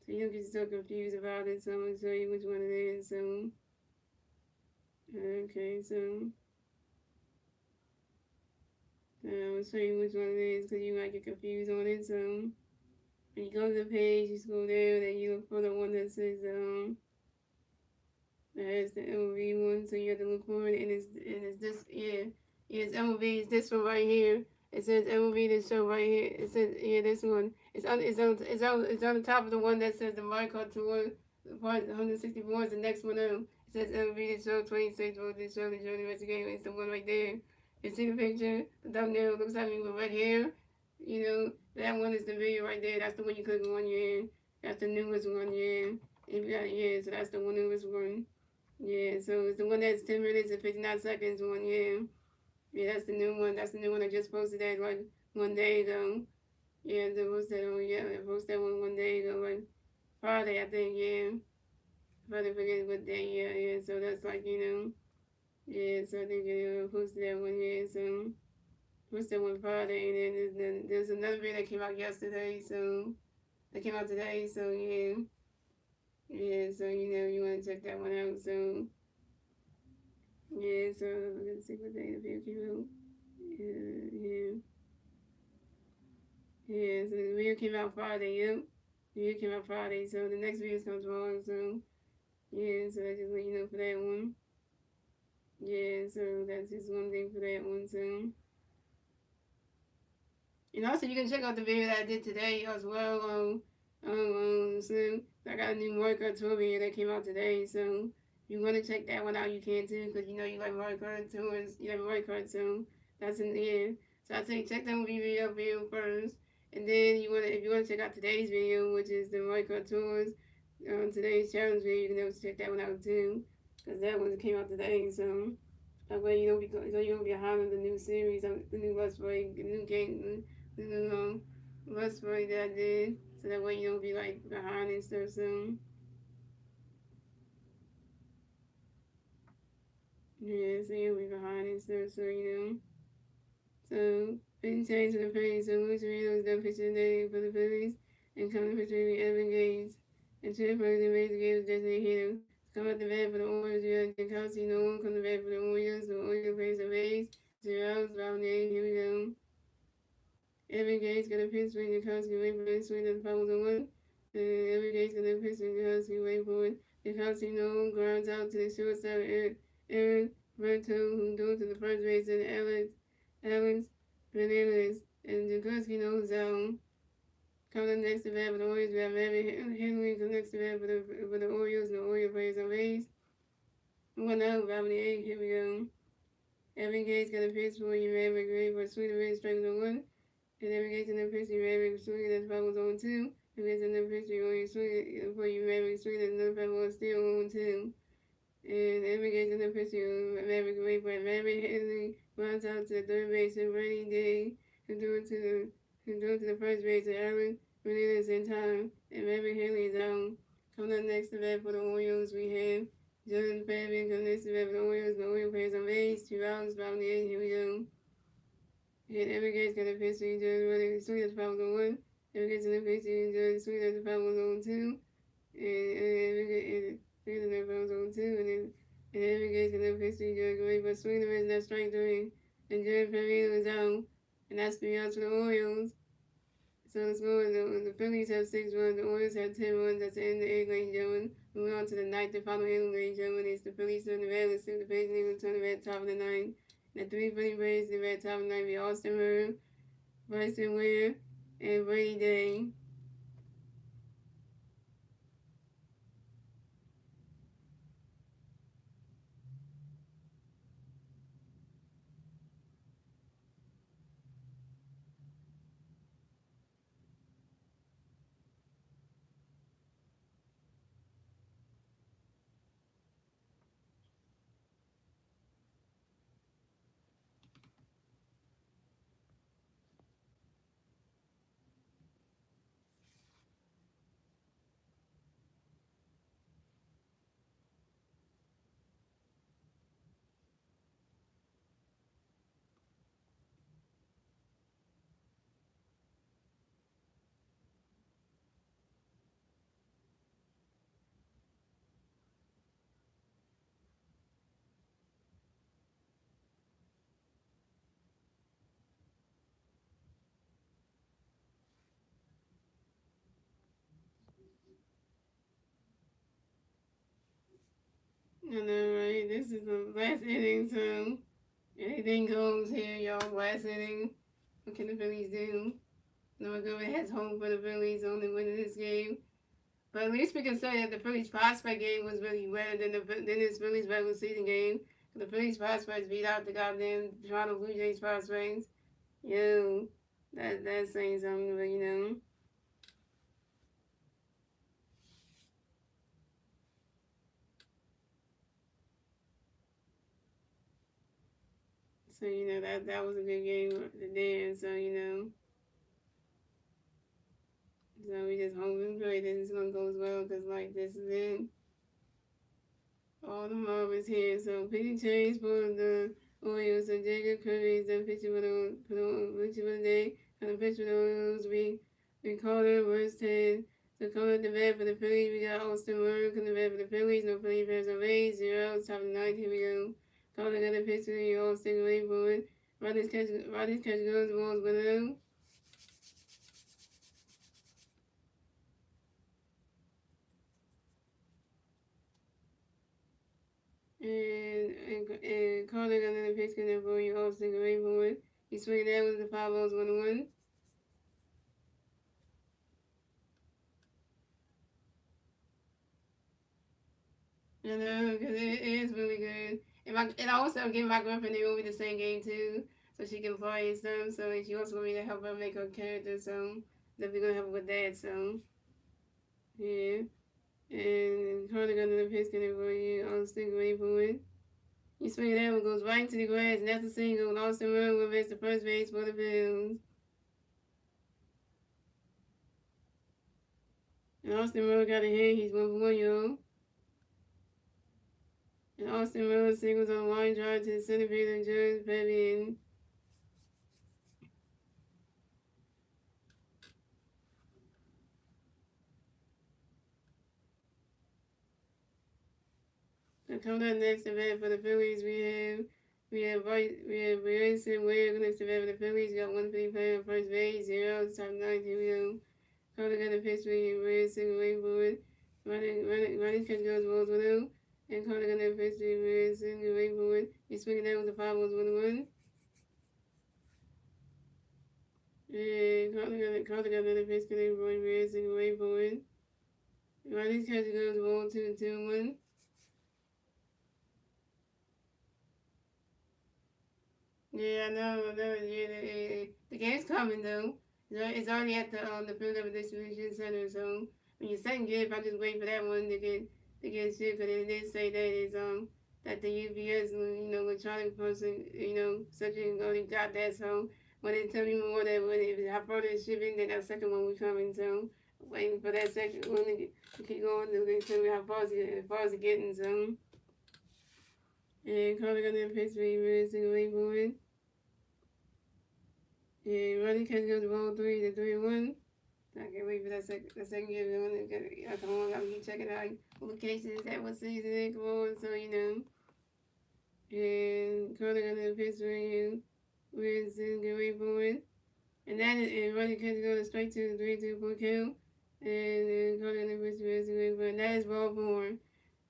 you don't get so confused about it. So I'm gonna show you which one it is. So okay. So I'm gonna show you which one it is because you might get confused on it. So when you go to the page, you scroll down and you look for the one that says that has the MOV one, so you have to look for it, and it's this, yeah, it's MOV, it's this one right here. It says MOV this show right here. It says this one. It's on the top of the one that says the Marco Tour, part 164 is the next one up. It says MOV this show 26 for this show, the Journey Investigation. It's the one right there. You see the picture? The thumbnail looks like me with red hair. That one is the video right there. That's the one you click on, yeah. That's the newest one, yeah. So that's the newest one. Yeah, so it's the one that's 10 minutes and 59 seconds one, yeah. Yeah, that's the new one. That's the new one I just posted that like one day ago. Yeah, I posted that one day ago, like Friday, I think, yeah. Friday, forget what day, yeah. So that's like, yeah, so I think I posted that one, yeah. So posted one Friday, and then there's another video that came out yesterday, so that came out today, so yeah. Yeah, so you want to check that one out, so. Yeah, so let's see what day the video came out. Yeah. Yeah, so the video came out Friday, yep. The video came out Friday, so the next video comes tomorrow, so yeah, so I just let you know for that one. Yeah, so that's just one thing for that one, so. And also, you can check out the video that I did today as well so I got a new Mario Tour video that came out today, so if you want to check that one out, you can too, because you like Mario Tours, you like Mario so that's in there. So I say check that video first, and then if you want to check out today's video, which is the Mario Tours, today's challenge video, you can also check that one out too, because that one came out today, so that way you don't be behind on the new series, the new Let's Play, the new game, Let's Play that I did, so that way you don't be like behind and stuff. So yeah, so you'll be behind and stuff. So big change to the page. So which videos done picture today for the Phillies and coming picture Evan Gates. And two first and base games designated hitter. Come at the bat for the Orioles, you have Jankowski, no one come to bat for the Orioles, the Orioles plays the base, 0 round 8, here we go. Every game's gonna pitch when Jankowski wait for it, swing and fouls on one. Every game's gonna pitch when Jankowski wait for it. Jankowski no grounds out to the shortstop, Aaron Berto, who threw to the first base, and Alex Bananas, and Jankowski knows out. Coming up next to bat for the Orioles, we have Evan Henry. Comes next to bat for the Orioles, and the Orioles plays on base. 1-0, bottom of the 8th, here we go. Evan Gates got a pitch for you, Maverick Gray for Sweet Red, strikes on one. And every Gates in the pitch, you Maverick Sweet, that's Pablo's on two. Every Gates in the pitch, you Sweet, for you, Maverick Sweet, that's another Pablo still on two. And every Gates in the pitch, you Maverick Gray for Maverick Henry runs out to the third base, and Brady Day, who threw it to the first base, and Aaron Menendez in time, and Maverick Henry is out. Coming up next to bat for the Orioles, we have Jordan Fabian comes next to bat for the Orioles. The Orioles players on base. 2 rounds, bottom of the 8th. Here we go. And every game's got a pitch. Jordan running sweet as Pablo's on one. Every game's in the pitch. Jordan sweet as Pablo's on two. And every game sweet as Pablo's on two. And every game's got a pitch. Jordan great, but swing the rest that strike three. And Jordan Fabian was out. And that's 3 outs for the Orioles. So the score the Phillies have 6 runs, the Orioles have 10 runs. That's the end of the 8th, ladies and gentlemen. Moving on to the 9th and final inning, ladies and gentlemen. It's the Phillies turn the red. Let's see the Phillies will turn the red top of the 9th. The 3 Philly Braves, the red top of the 9th be Austin Murray, Bryson Ware, and Brady Day. I know, right? This is the last inning, so anything goes here, y'all. Last inning. What can the Phillies do? Noah Goodman has home for the Phillies, only winning this game. But at least we can say that the Phillies prospect game was really better than this Phillies regular season game. The Phillies prospects beat out the goddamn Toronto Blue Jays prospects. Yo, that's saying something, but you know. So you know that was a good game today, and so you know. So we just hope and pray that it's gonna go as well, cause like this is it. All the Marvins here. So pitching change for the Orioles. So Jacob Curry is the pitcher for the day. And the pitcher for the Orioles we call it Worsted. So coming up the bat for the Phillies, we got Austin Murray coming the bat for the Phillies. No Phillies fans on base. 0 top of the 9th. Here we go. Calling another pitcher. You all stick away for it. Roddy's catch goes balls with him. And Carter got another pitch in there for you all stick away for it. He swung that with the 5 balls 1-1. I know, because it is really good. And I also give my girlfriend Naomi the same game too, so she can play and stuff. So she also want me to help her make her character. So definitely gonna help her with that. So yeah, and Carter got another pitch in there for you. I'll stick away for it. You swing that one goes right into the grass, and that's a single. Austin Murray will miss the first base for the Bills. And Austin Murray got a hit. He's 1-1, y'all. And Austin Murray singles on a line drive to the center fielder, Jordan Fabian. So coming up next to bat for the Phillies, we have Bryson Williams next to bat for the Phillies. We got 150 player on first base, 0 top 9. Here we go. Calling got a pitch for Bryson Williams. Running catch goes balls 1-0. And calling got a pitch for Bryson Williams. He's swinging down with the 5 balls 1-1. And calling got another pitch for Bryson Williams. Running catch goes ball 2-1. Yeah, I know. Yeah, the game's coming though. It's already at the Philadelphia Distribution Center. So when you're second gear, if I just wait for that one to get shipped, because they did say that is that the UPS electronic person section already got that. So when they tell me more that how far they're shipping, then that second one will come. So waiting for that second one to keep going. They tell me how far it's getting. So and calling on that pitch for you, single way forward. Yeah, running catch goes to ball 3-1. I can't wait for that second game. Come on, I'll keep checking out locations at what season they come on, so And calling on the pitch for you, Wilson, get ready for it. And running catch goes to straight to 3-2 for kill. And then calling on the pitch for Wilson, and that is Baltimore.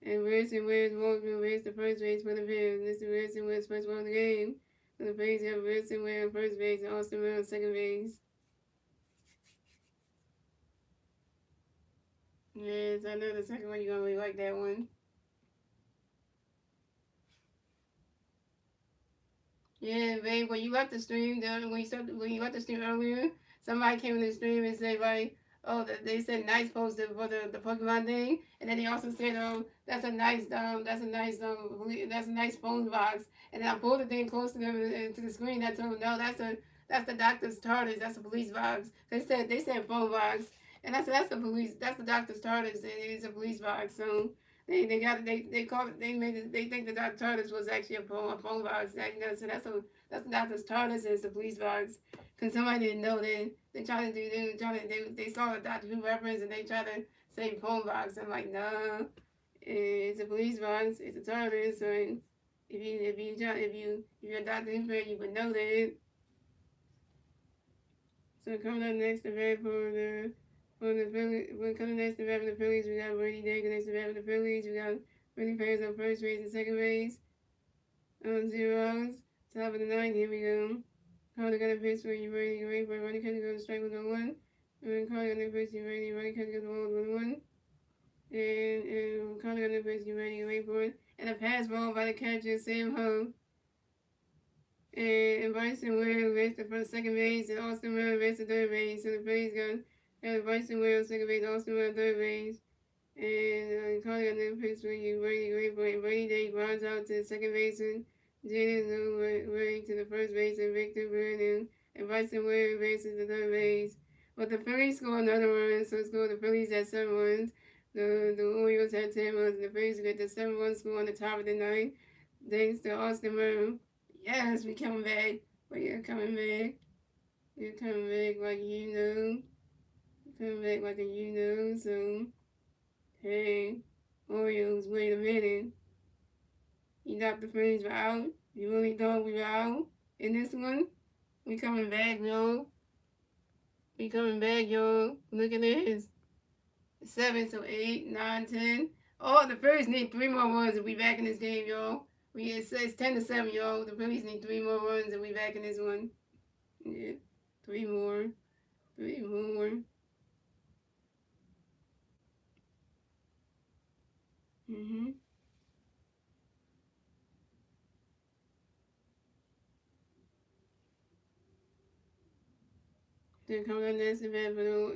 And Wilson wears Walker wears the first base for the Phillies. Mr. Wilson wears first ball of the game. So the Phillies have Wilson wearing first base and Austin Mills second base. Yes, I know the second one you're gonna really like that one. Yeah, babe. When you left the stream, when you left the stream earlier, somebody came in the stream and said like, oh, they said nice posted for the Pokemon thing, and then they also said, that's a nice phone box. And then I pulled the thing close to them to the screen. I told them, no, that's the doctor's TARDIS. That's a police box. They said phone box, and I said that's the doctor's TARDIS. And it's a police box. So they called it, they think the Dr. TARDIS was actually a phone box. So that's the doctor's TARDIS is the police box. Cause somebody didn't know they try to do they saw the Doctor Who reference and they try to say phone box. I'm like, no, it's a police box. It's a TARDIS. So if you're a Doctor Who fan, you would know that. So coming up next to bat for the Phillies, we're coming next to bat for the Phillies. We got Brady Day next to bat for the Phillies. We got Brady Perez on first base and second base. Zeros. Top of the ninth. Here we go. Carter got a pitch for you ready for running catch goes strike with 1. And then Carter got a pitch you ready running catch goes ball 1. And Carter got a pitch you ready for it. And a pass ball by the catcher Sam Ho. And Bryson Williams raced for the second base, and Austin Williams raced the third base. So the Phillies got Bryson Williams second base, Austin Williams third base. And Carter got another pitch for you, Brady for it. Brady Day grounds out to the second baseman, Jaden Way to the first base, and Victor Vernon. And Bryson Williams races the third base. But the Phillies score another run, so the Phillies had 7 runs. The Orioles had 10 runs, and the Phillies get the 7-run score on the top of the ninth, thanks to Austin Williams. Yes, we coming back. But you're coming back. You're coming back like you know. You're coming back like you know. So, hey, Orioles, wait a minute. You thought the Phillies were out? You really thought we were out in this one? We coming back, yo. We coming back, yo. Look at this. 7, so 8, 9, 10. Oh, the Phillies need 3 more runs to be back in this game, yo. It's 10-7, y'all. The Phillies need 3 more runs and we back in this one. Yeah, 3 more. 3 more. Then coming up next event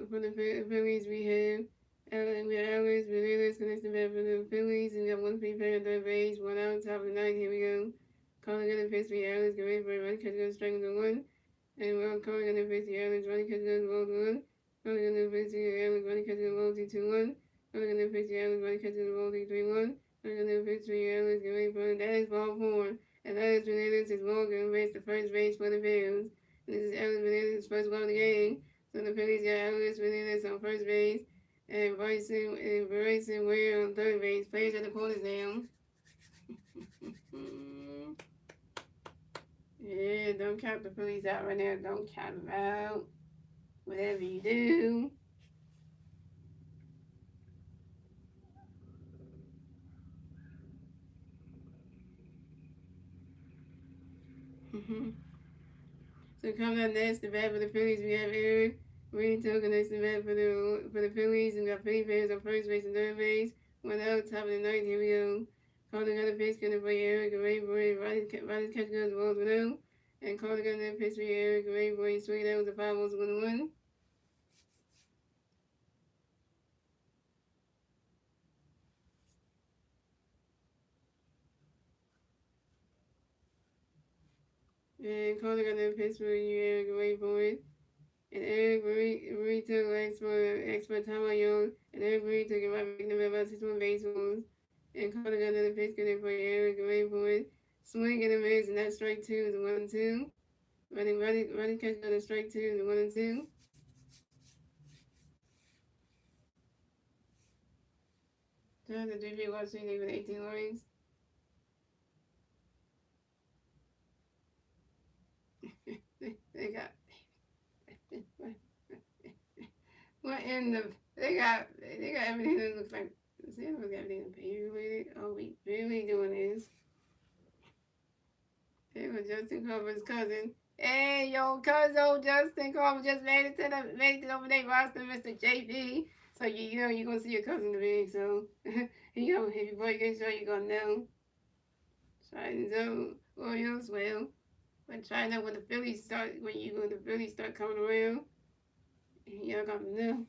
for the Phillies, we have Alex Menendez connects the bat for the Phillies, and we got 1 free player at third base, 1 out, top of the ninth. Here we go. Calling in the pitch for Alex, get ready for a run, catch goes strike with 1. And we're calling in the pitch for Alex, running catch goes ball 1. Calling in the pitch for Alex, running catch goes ball 2-1. Calling in the pitch for Alex, running catch goes ball 3-1. Calling in the pitch for Alex, get ready for it. That is ball 4. And Alex Menendez is Morgan, race the first base for the Phillies. This is Alex Menendez's first ball of the game. So the Phillies got Alex Menendez on first base and Bryson Ware on third base. Players at the corners now. Yeah, don't count the Phillies out right now. Don't count them out. Whatever you do. So coming up next, the bat for the Phillies, we have Eric Reed Token next the bat for the Phillies, and we got Philly fans on first base and third base. 1 out, top of the ninth. Here we go. Calling got a pitch, gonna play Eric, a Ray Boy, Riley's catching up the balls 1 out. And calling got that pitch for Eric, a Ray Boy, swing that was a 5 balls 1-1. And calling got that pitch for Eric, a Ray Boy. And Eric Marie took expert time on you, and Eric Marie took it right back to about 61 baseballs. And Carter got another pitch getting for Eric away for it. Swing and a miss, and that strike two is 1-2. Running catch on a strike two is 1-2. So the three big Washington with 18 runs. They got what in the they got everything that looks like San Jose got everything pay related. Oh, we really doing this. They were Justin Culver's cousin. Hey, yo, cousin Justin Culver just made it over their roster, Mr. JP. So you know you're gonna see your cousin today. So you know if your boy gets show, you're gonna know. Trying to Orioles, well, but trying out when the Phillies start when the Phillies start coming around, y'all gonna know.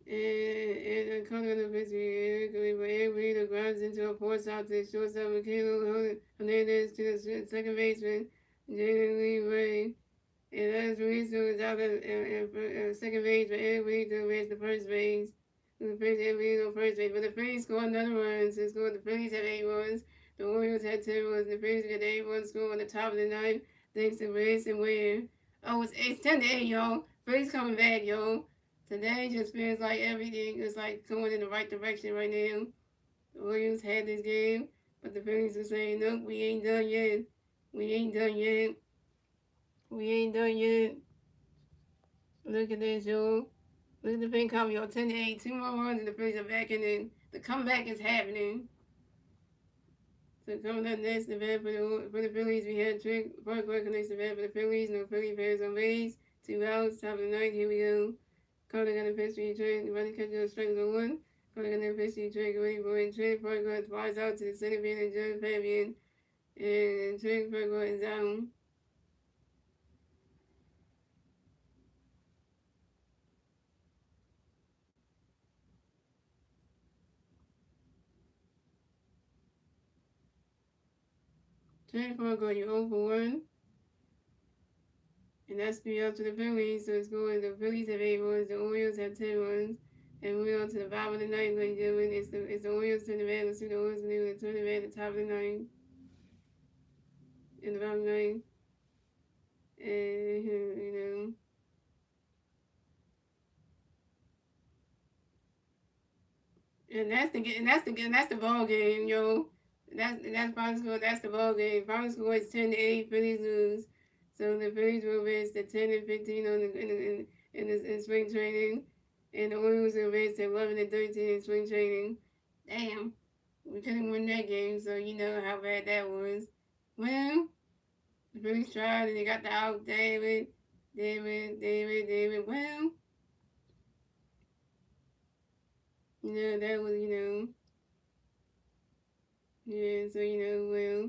And coming on the pitch, everybody the grounds into a force out to the shortstop, Michaela Hernandez to the second baseman, Jalen Lee Ray. And that's Ruiz who was out at second base, but everybody to raise the first base. The first everybody on first base. But the Phillies scored none runs. They scored the Phillies had 8 runs. The Orioles had 10 runs. The Phillies got 8 runs scored on the top of the ninth. Thanks to Reyes and Ware. Oh, it's 10-8, y'all. Phillies coming back, y'all. Today just feels like everything is like going in the right direction right now. The Orioles had this game, but the Phillies are saying, nope, we ain't done yet. We ain't done yet. We ain't done yet. Look at this, y'all. Look at the pin coming, y'all. 10-8. 2 more runs and the Phillies are back in it. The comeback is happening. So coming up next, the bat for the Phillies, we had Trick Parkway connects the bat for the Phillies. No Philly fans on base. 2 outs, top of the ninth. Here we go. Carter got a pitch for Trey. The running catcher strikes on 1. Carter got a pitch for Trey. Ready for it. Trey Parkway flies out to the center field and Joe Fabian. And Trey Parkway is down. Trey Parkway, you're 0 for 1. And that's 3 up to the Phillies. So it's going. The Phillies have 8 runs. The Orioles have 10 runs. And we're on to the bottom of the ninth, ladies and gentlemen. It's the Orioles turn the bat. Let's see the Orioles going to turn the bat at the top of the ninth. In the bottom of the ninth. And you know. That's the ball game, yo. That's final score. That's the ball game. Final score is 10-8. Phillies lose. So the Phillies will advance to 10-15 on in spring training, and the Orioles will advance to 11-13 in spring training. Damn, we couldn't win that game, so you know how bad that was. Well, the Phillies tried and they got the out. David. Well, you know that was yeah. So well.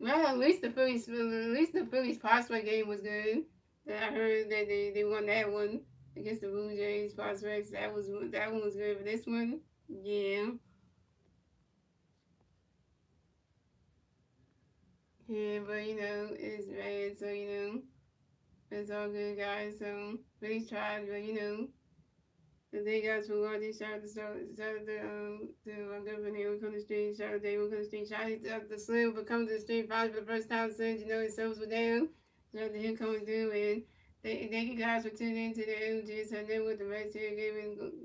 Well, at least the Phillies prospect game was good. I heard that they won that one against the Blue Jays prospects. That one was good. But this one, yeah, yeah. But it's bad. So it's all good, guys. So Phillies tried, but the day guys for Lordy, shout out to my good friend here, come to the street, shout out to Dave, come to the street, shout out to Slim for coming to the street, probably for the first time since his subs were down. Shout out to him coming through, and Thank you guys for tuning in to the MGS Network, the Red Series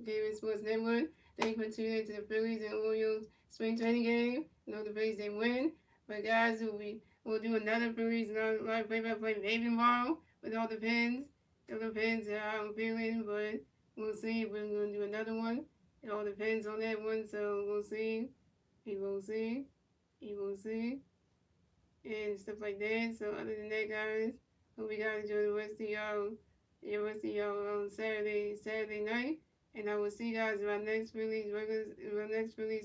Gaming Sports Network. Thank you for tuning in to the Phillies and Orioles spring training game. You know the Phillies they win, but guys, we'll do another Phillies and our live play-by-play maybe tomorrow. It all depends. It depends how I'm feeling, but we'll see if we're gonna do another one. It all depends on that one, so we'll see. We will see. We will see and stuff like that. So other than that, guys, hope you guys enjoy the rest of y'all on Saturday night. And I will see you guys in my next release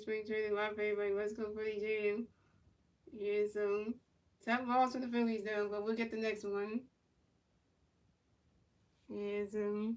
spring training live play by West Coast Philly Jam. Yeah, so top loss for the Phillies though, but we'll get the next one. Yeah, so